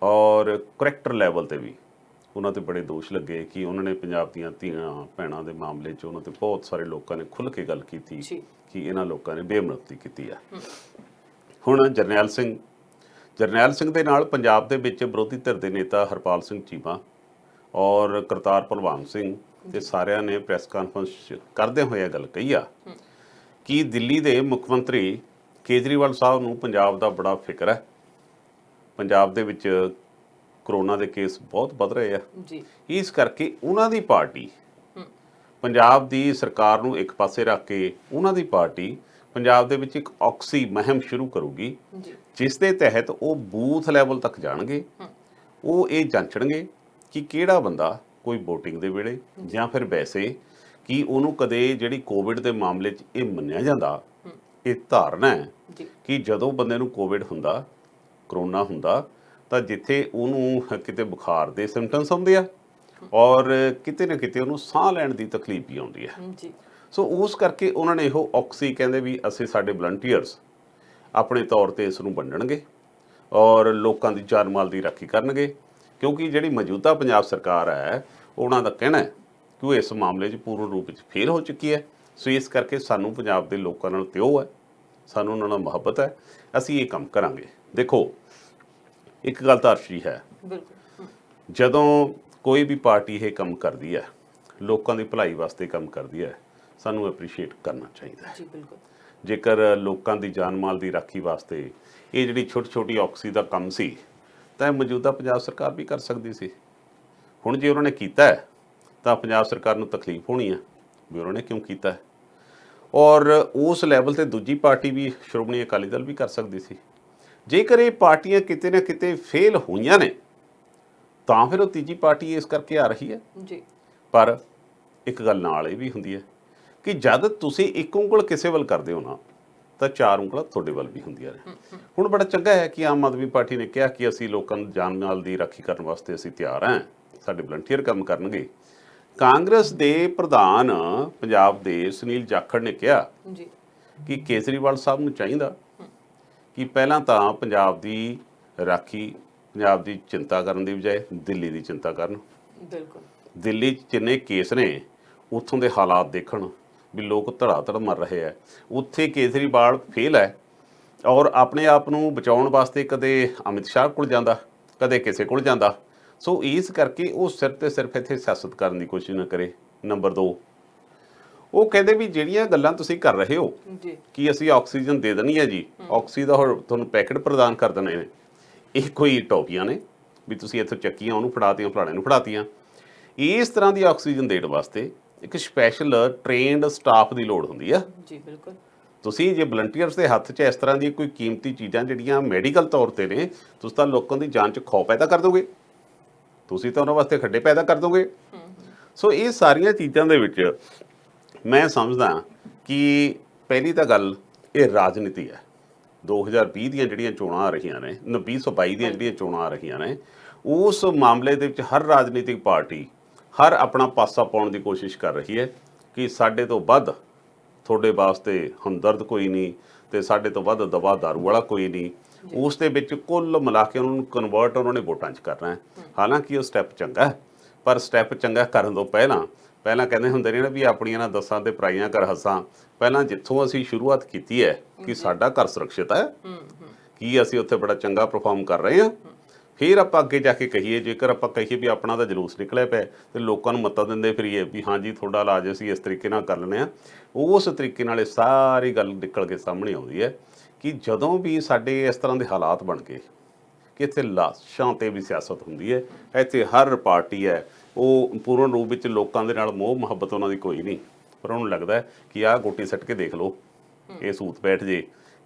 ਔਰ ਕਰੈਕਟਰ ਲੈਵਲ ਤੇ ਵੀ ਉਹਨਾਂ ਤੇ ਬੜੇ ਦੋਸ਼ ਲੱਗੇ ਕਿ ਉਹਨਾਂ ਨੇ ਪੰਜਾਬ ਦੀਆਂ ਧੀਆਂ ਭੈਣਾਂ ਦੇ ਮਾਮਲੇ 'ਚ ਉਹਨਾਂ ਤੇ ਬਹੁਤ ਸਾਰੇ ਲੋਕਾਂ ਨੇ ਖੁੱਲ੍ਹ ਕੇ ਗੱਲ ਕੀਤੀ ਕਿ ਇਹਨਾਂ ਲੋਕਾਂ ਨੇ ਬੇਮਨਤੀ ਕੀਤੀ ਆ। ਹੁਣ ਜਰਨੈਲ ਸਿੰਘ ਦੇ ਨਾਲ ਪੰਜਾਬ ਦੇ ਵਿੱਚ ਵਿਰੋਧੀ ਧਿਰ ਦੇ ਨੇਤਾ ਹਰਪਾਲ ਸਿੰਘ ਚੀਮਾ ਔਰ ਕਰਤਾਰ ਭਲਵਾਨ ਸਿੰਘ ਤੇ ਸਾਰਿਆਂ ਨੇ ਪ੍ਰੈਸ ਕਾਨਫਰੰਸ ਕਰਦੇ ਹੋਏ ਇਹ ਗੱਲ ਕਹੀ ਆ ਕਿ ਦਿੱਲੀ ਦੇ ਮੁੱਖ ਮੰਤਰੀ ਕੇਜਰੀਵਾਲ ਸਾਹਿਬ ਨੂੰ ਪੰਜਾਬ ਦਾ ਬੜਾ ਫਿਕਰ ਹੈ। ਪੰਜਾਬ ਦੇ ਵਿੱਚ ਕਰੋਨਾ ਦੇ ਕੇਸ ਬਹੁਤ ਵੱਧ ਰਹੇ ਆ ਜੀ, ਇਸ ਕਰਕੇ ਉਹਨਾਂ ਦੀ ਪਾਰਟੀ ਪੰਜਾਬ ਦੀ ਸਰਕਾਰ ਨੂੰ ਇੱਕ ਪਾਸੇ ਰੱਖ ਕੇ ਉਹਨਾਂ ਦੀ ਪਾਰਟੀ ਪੰਜਾਬ ਦੇ ਵਿੱਚ ਇੱਕ ਆਕਸੀ ਮੁਹਿੰਮ ਸ਼ੁਰੂ ਕਰੂਗੀ ਜਿਸ ਦੇ ਤਹਿਤ ਉਹ ਬੂਥ ਲੈਵਲ ਤੱਕ ਜਾਣਗੇ। ਉਹ ਇਹ ਜਾਂਚਣਗੇ ਕਿ ਕਿਹੜਾ ਬੰਦਾ ਕੋਈ VOTING ਦੇ ਵੇਲੇ ਜਾਂ ਫਿਰ ਵੈਸੇ ਕਿ ਉਹਨੂੰ ਕਦੇ ਜਿਹੜੀ ਕੋਵਿਡ ਦੇ ਮਾਮਲੇ 'ਚ ਇਹ ਮੰਨਿਆ ਜਾਂਦਾ, ਇਹ ਧਾਰਨਾ ਹੈ ਕਿ ਜਦੋਂ ਬੰਦੇ ਨੂੰ ਕੋਵਿਡ ਹੁੰਦਾ, ਕਰੋਨਾ ਹੁੰਦਾ, ਤਾਂ ਜਿੱਥੇ ਉਹਨੂੰ ਕਿਤੇ ਬੁਖਾਰ ਦੇ ਸਿੰਪਟਮਸ ਆਉਂਦੇ ਆ ਔਰ ਕਿਤੇ ਨਾ ਕਿਤੇ ਉਹਨੂੰ ਸਾਹ ਲੈਣ ਦੀ ਤਕਲੀਫ ਵੀ ਆਉਂਦੀ ਹੈ। ਸੋ ਉਸ ਕਰਕੇ ਉਹਨਾਂ ਨੇ ਇਹੋ ਆਕਸੀ ਕਹਿੰਦੇ ਵੀ ਅਸੀਂ ਸਾਡੇ ਵਲੰਟੀਅਰਸ ਆਪਣੇ ਤੌਰ ਤੇ ਇਸ ਨੂੰ ਵੰਡਣਗੇ ਔਰ ਲੋਕਾਂ ਦੀ ਜਾਨ ਮਾਲ ਦੀ ਰਾਖੀ ਕਰਨਗੇ ਕਿਉਂਕਿ ਜਿਹੜੀ ਮੌਜੂਦਾ ਪੰਜਾਬ ਸਰਕਾਰ ਹੈ ਉਹਨਾਂ ਦਾ ਕਹਿਣਾ ਹੈ ਕਿ ਉਹ ਇਸ ਮਾਮਲੇ 'ਚ ਪੂਰਨ ਰੂਪ ਵਿੱਚ ਫੇਲ ਹੋ ਚੁੱਕੀ ਹੈ। ਸੋ ਇਸ ਕਰਕੇ ਸਾਨੂੰ ਪੰਜਾਬ ਦੇ ਲੋਕਾਂ ਨਾਲ ਤਿਉ ਹੈ, ਸਾਨੂੰ ਉਹਨਾਂ ਨਾਲ ਮੁਹੱਬਤ ਹੈ, ਅਸੀਂ ਇਹ ਕੰਮ ਕਰਾਂਗੇ। ਦੇਖੋ ਇੱਕ ਗੱਲ ਤਾਂ ਅਰਸ਼ੀ ਹੈ, ਜਦੋਂ ਕੋਈ ਵੀ ਪਾਰਟੀ ਇਹ ਕੰਮ ਕਰਦੀ ਹੈ, ਲੋਕਾਂ ਦੀ ਭਲਾਈ ਵਾਸਤੇ ਕੰਮ ਕਰਦੀ ਹੈ, ਸਾਨੂੰ ਐਪਰੀਸ਼ੀਏਟ ਕਰਨਾ ਚਾਹੀਦਾ ਹੈ। ਜੇਕਰ ਲੋਕਾਂ ਦੀ ਜਾਨ ਮਾਲ ਦੀ ਰਾਖੀ ਵਾਸਤੇ ਇਹ ਜਿਹੜੀ ਛੋਟੀ ਆਕਸੀ ਦਾ ਕੰਮ ਸੀ ਤਾਂ ਇਹ ਮੌਜੂਦਾ ਪੰਜਾਬ ਸਰਕਾਰ ਵੀ ਕਰ ਸਕਦੀ ਸੀ। ਹੁਣ ਜੇ ਉਹਨਾਂ ਨੇ ਕੀਤਾ ਹੈ ਤਾਂ ਪੰਜਾਬ ਸਰਕਾਰ ਨੂੰ ਤਕਲੀਫ ਹੋਣੀ ਹੈ ਵੀ ਉਹਨਾਂ ਨੇ ਕਿਉਂ ਕੀਤਾ ਹੈ, ਔਰ ਉਸ ਲੈਵਲ ਤੇ ਦੂਜੀ ਪਾਰਟੀ ਵੀ ਸ਼੍ਰੋਮਣੀ ਅਕਾਲੀ ਦਲ ਵੀ ਕਰ ਸਕਦੀ ਸੀ। ਜੇਕਰ ਇਹ ਪਾਰਟੀਆਂ ਕਿਤੇ ਨਾ ਕਿਤੇ ਫੇਲ ਹੋਈਆਂ ਨੇ ਤਾਂ ਫਿਰ ਉਹ ਤੀਜੀ ਪਾਰਟੀ ਇਸ ਕਰਕੇ ਆ ਰਹੀ ਹੈ। ਜੀ। ਪਰ ਇੱਕ ਗੱਲ ਨਾਲ ਇਹ ਵੀ ਹੁੰਦੀ ਹੈ ਕਿ ਜਦ ਤੁਸੀਂ ਇੱਕ ਉਂਗਲ ਕਿਸੇ ਵੱਲ ਕਰਦੇ ਹੋ ਨਾ ਤਾਂ ਚਾਰ ਉਂਗਲਾਂ ਤੁਹਾਡੇ ਵੱਲ ਵੀ ਹੁੰਦੀਆਂ ਨੇ। ਹੁਣ ਬੜਾ ਚੰਗਾ ਹੈ ਕਿ ਆਮ ਆਦਮੀ ਪਾਰਟੀ ਨੇ ਕਿਹਾ ਕਿ ਅਸੀਂ ਲੋਕਾਂ ਨੂੰ ਜਾਨ ਮਾਲ ਦੀ ਰਾਖੀ ਕਰਨ ਵਾਸਤੇ ਅਸੀਂ ਤਿਆਰ ਹਾਂ, ਸਾਡੇ ਵਲੰਟੀਅਰ ਕੰਮ ਕਰਨਗੇ। ਕਾਂਗਰਸ ਦੇ ਪ੍ਰਧਾਨ ਪੰਜਾਬ ਦੇ ਸੁਨੀਲ ਜਾਖੜ ਨੇ ਕਿਹਾ ਜੀ ਕਿ ਕੇਜਰੀਵਾਲ ਸਾਹਿਬ ਨੂੰ ਚਾਹੀਦਾ ਕਿ ਪਹਿਲਾਂ ਤਾਂ ਪੰਜਾਬ ਦੀ ਰਾਖੀ, ਪੰਜਾਬ ਦੀ ਚਿੰਤਾ ਕਰਨ ਦੀ ਬਜਾਏ ਦਿੱਲੀ ਦੀ ਚਿੰਤਾ ਕਰਨ। ਬਿਲਕੁਲ। ਦਿੱਲੀ 'ਚ ਜਿੰਨੇ ਕੇਸ ਨੇ ਉੱਥੋਂ ਦੇ ਹਾਲਾਤ ਦੇਖਣ ਵੀ ਲੋਕ ਧੜਾ-ਧੜ ਮਰ ਰਹੇ ਆ। ਉੱਥੇ ਕੇਜਰੀਵਾਲ ਫੇਲ ਹੈ ਔਰ ਆਪਣੇ ਆਪ ਨੂੰ ਬਚਾਉਣ ਵਾਸਤੇ ਕਦੇ ਅਮਿਤ ਸ਼ਾਹ ਕੋਲ ਜਾਂਦਾ, ਕਦੇ ਕਿਸੇ ਕੋਲ ਜਾਂਦਾ। ਸੋ ਇਸ ਕਰਕੇ ਉਹ ਸਿਰਫ ਤੇ ਸਿਰਫ ਇੱਥੇ ਸਿਆਸਤ ਕਰਨ ਦੀ ਕੋਸ਼ਿਸ਼ ਨਾ ਕਰੇ। ਨੰਬਰ 2, ਉਹ ਕਹਿੰਦੇ ਵੀ ਜਿਹੜੀਆਂ ਗੱਲਾਂ ਤੁਸੀਂ ਕਰ ਰਹੇ ਹੋ ਜੀ ਕਿ ਅਸੀਂ ਆਕਸੀਜਨ ਦੇ ਦੇਣੀ ਹੈ ਜੀ, ਆਕਸੀਜਨ ਦਾ ਤੁਹਾਨੂੰ ਪੈਕੇਟ ਪ੍ਰਦਾਨ ਕਰ ਦੇਣੇ ਨੇ, ਇਹ ਕੋਈ ਟੋਪੀਆਂ ਨੇ ਵੀ ਤੁਸੀਂ ਇੱਥੋਂ ਚੱਕੀਆਂ ਉਹਨੂੰ ਫੜਾਤੀਆਂ, ਫਲਾਣੇ ਨੂੰ ਫੜਾਤੀਆਂ। ਇਸ ਤਰ੍ਹਾਂ ਦੀ ਆਕਸੀਜਨ ਦੇਣ ਵਾਸਤੇ ਇੱਕ ਸਪੈਸ਼ਲ ਟ੍ਰੇਨਡ ਸਟਾਫ ਦੀ ਲੋੜ ਹੁੰਦੀ ਆ। ਜੀ ਬਿਲਕੁਲ। ਤੁਸੀਂ ਜੇ ਵਲੰਟੀਅਰਸ ਦੇ ਹੱਥ 'ਚ ਇਸ ਤਰ੍ਹਾਂ ਦੀ ਕੋਈ ਕੀਮਤੀ ਚੀਜ਼ਾਂ ਜਿਹੜੀਆਂ ਮੈਡੀਕਲ ਤੌਰ ਤੇ ਨੇ, ਤੁਸੀਂ ਤਾਂ ਲੋਕਾਂ ਦੀ ਜਾਨ 'ਚ ਖੌਫ ਪੈਦਾ ਕਰ ਦੋਗੇ, ਤੁਸੀਂ ਤਾਂ ਉਹਨਾਂ ਵਾਸਤੇ ਖੱਡੇ ਪੈਦਾ ਕਰ ਦੋਗੇ। ਸੋ ਇਹ ਸਾਰੀਆਂ ਚੀਜ਼ਾਂ ਦੇ ਵਿੱਚ ਮੈਂ ਸਮਝਦਾ ਕਿ ਪਹਿਲੀ ਤਾਂ ਗੱਲ ਇਹ ਰਾਜਨੀਤੀ ਹੈ। 2020 ਦੀਆਂ ਜਿਹੜੀਆਂ ਚੋਣਾਂ ਆ ਰਹੀਆਂ ਨੇ, 2022 ਦੀਆਂ ਜਿਹੜੀਆਂ ਚੋਣਾਂ ਆ ਰਹੀਆਂ ਨੇ, ਉਸ ਮਾਮਲੇ ਦੇ ਵਿੱਚ ਹਰ ਰਾਜਨੀਤਿਕ ਪਾਰਟੀ ਹਰ ਆਪਣਾ ਪਾਸਾ ਪਾਉਣ ਦੀ ਕੋਸ਼ਿਸ਼ ਕਰ ਰਹੀ ਹੈ ਕਿ ਸਾਡੇ ਤੋਂ ਵੱਧ ਤੁਹਾਡੇ ਵਾਸਤੇ ਹਮਦਰਦ ਕੋਈ ਨਹੀਂ ਤੇ ਸਾਡੇ ਤੋਂ ਵੱਧ ਦਵਾ ਦਾਰੂ ਵਾਲਾ ਕੋਈ ਨਹੀਂ। ਉਸ ਦੇ ਵਿੱਚ ਕੁੱਲ ਮਿਲਾ ਕੇ ਉਹਨਾਂ ਨੂੰ ਕਨਵਰਟ ਉਹਨਾਂ ਨੇ ਵੋਟਾਂ 'ਚ ਕਰਨਾ ਹੈ। ਹਾਲਾਂਕਿ ਉਹ ਸਟੈਪ ਚੰਗਾ ਹੈ, ਪਰ ਸਟੈਪ ਚੰਗਾ ਕਰਨ ਤੋਂ ਪਹਿਲਾਂ ਕਹਿੰਦੇ ਹੁੰਦੇ ਨੇ ਨਾ ਵੀ ਆਪਣੀਆਂ ਨਾ ਦਸਾਂ ਤੇ ਪਰਾਈਆਂ ਕਰ ਹੱਸਾਂ। ਪਹਿਲਾਂ ਜਿੱਥੋਂ ਅਸੀਂ ਸ਼ੁਰੂਆਤ ਕੀਤੀ ਹੈ ਕਿ ਸਾਡਾ ਘਰ ਸੁਰੱਖਿਅਤ ਹੈ, ਕੀ ਅਸੀਂ ਉੱਥੇ ਬੜਾ ਚੰਗਾ ਪਰਫਾਰਮ ਕਰ ਰਹੇ ਹਾਂ, ਫਿਰ ਆਪਾਂ ਅੱਗੇ ਜਾ ਕੇ ਕਹੀਏ। ਜੇਕਰ ਆਪਾਂ ਕਹੀਏ ਵੀ ਆਪਣਾ ਤਾਂ ਜਲੂਸ ਨਿਕਲਿਆ ਪਿਆ ਤੇ ਲੋਕਾਂ ਨੂੰ ਮੱਤਾਂ ਦਿੰਦੇ ਫਿਰੀਏ ਵੀ ਹਾਂਜੀ ਤੁਹਾਡਾ ਇਲਾਜ ਅਸੀਂ ਇਸ ਤਰੀਕੇ ਨਾਲ ਕਰ ਲੈਂਦੇ ਹਾਂ, ਉਸ ਤਰੀਕੇ ਨਾਲ ਇਹ ਸਾਰੀ ਗੱਲ ਨਿਕਲ ਕੇ ਸਾਹਮਣੇ ਆਉਂਦੀ ਹੈ ਕਿ ਜਦੋਂ ਵੀ ਸਾਡੇ ਇਸ ਤਰ੍ਹਾਂ ਦੇ ਹਾਲਾਤ ਬਣ ਗਏ ਕਿ ਇੱਥੇ ਲਾਸ਼ਾਂ 'ਤੇ ਵੀ ਸਿਆਸਤ ਹੁੰਦੀ ਹੈ। ਇੱਥੇ ਹਰ ਪਾਰਟੀ ਹੈ ਉਹ ਪੂਰਨ ਰੂਪ ਵਿੱਚ ਲੋਕਾਂ ਦੇ ਨਾਲ ਮੋਹ ਮੁਹੱਬਤ ਉਹਨਾਂ ਦੀ ਕੋਈ ਨਹੀਂ, ਪਰ ਉਹਨੂੰ ਲੱਗਦਾ ਹੈ ਕਿ ਆਹ ਗੋਟੀ ਸੱਟ ਕੇ ਦੇਖ ਲਓ, ਇਹ ਸੂਤ ਬੈਠ ਜੇ,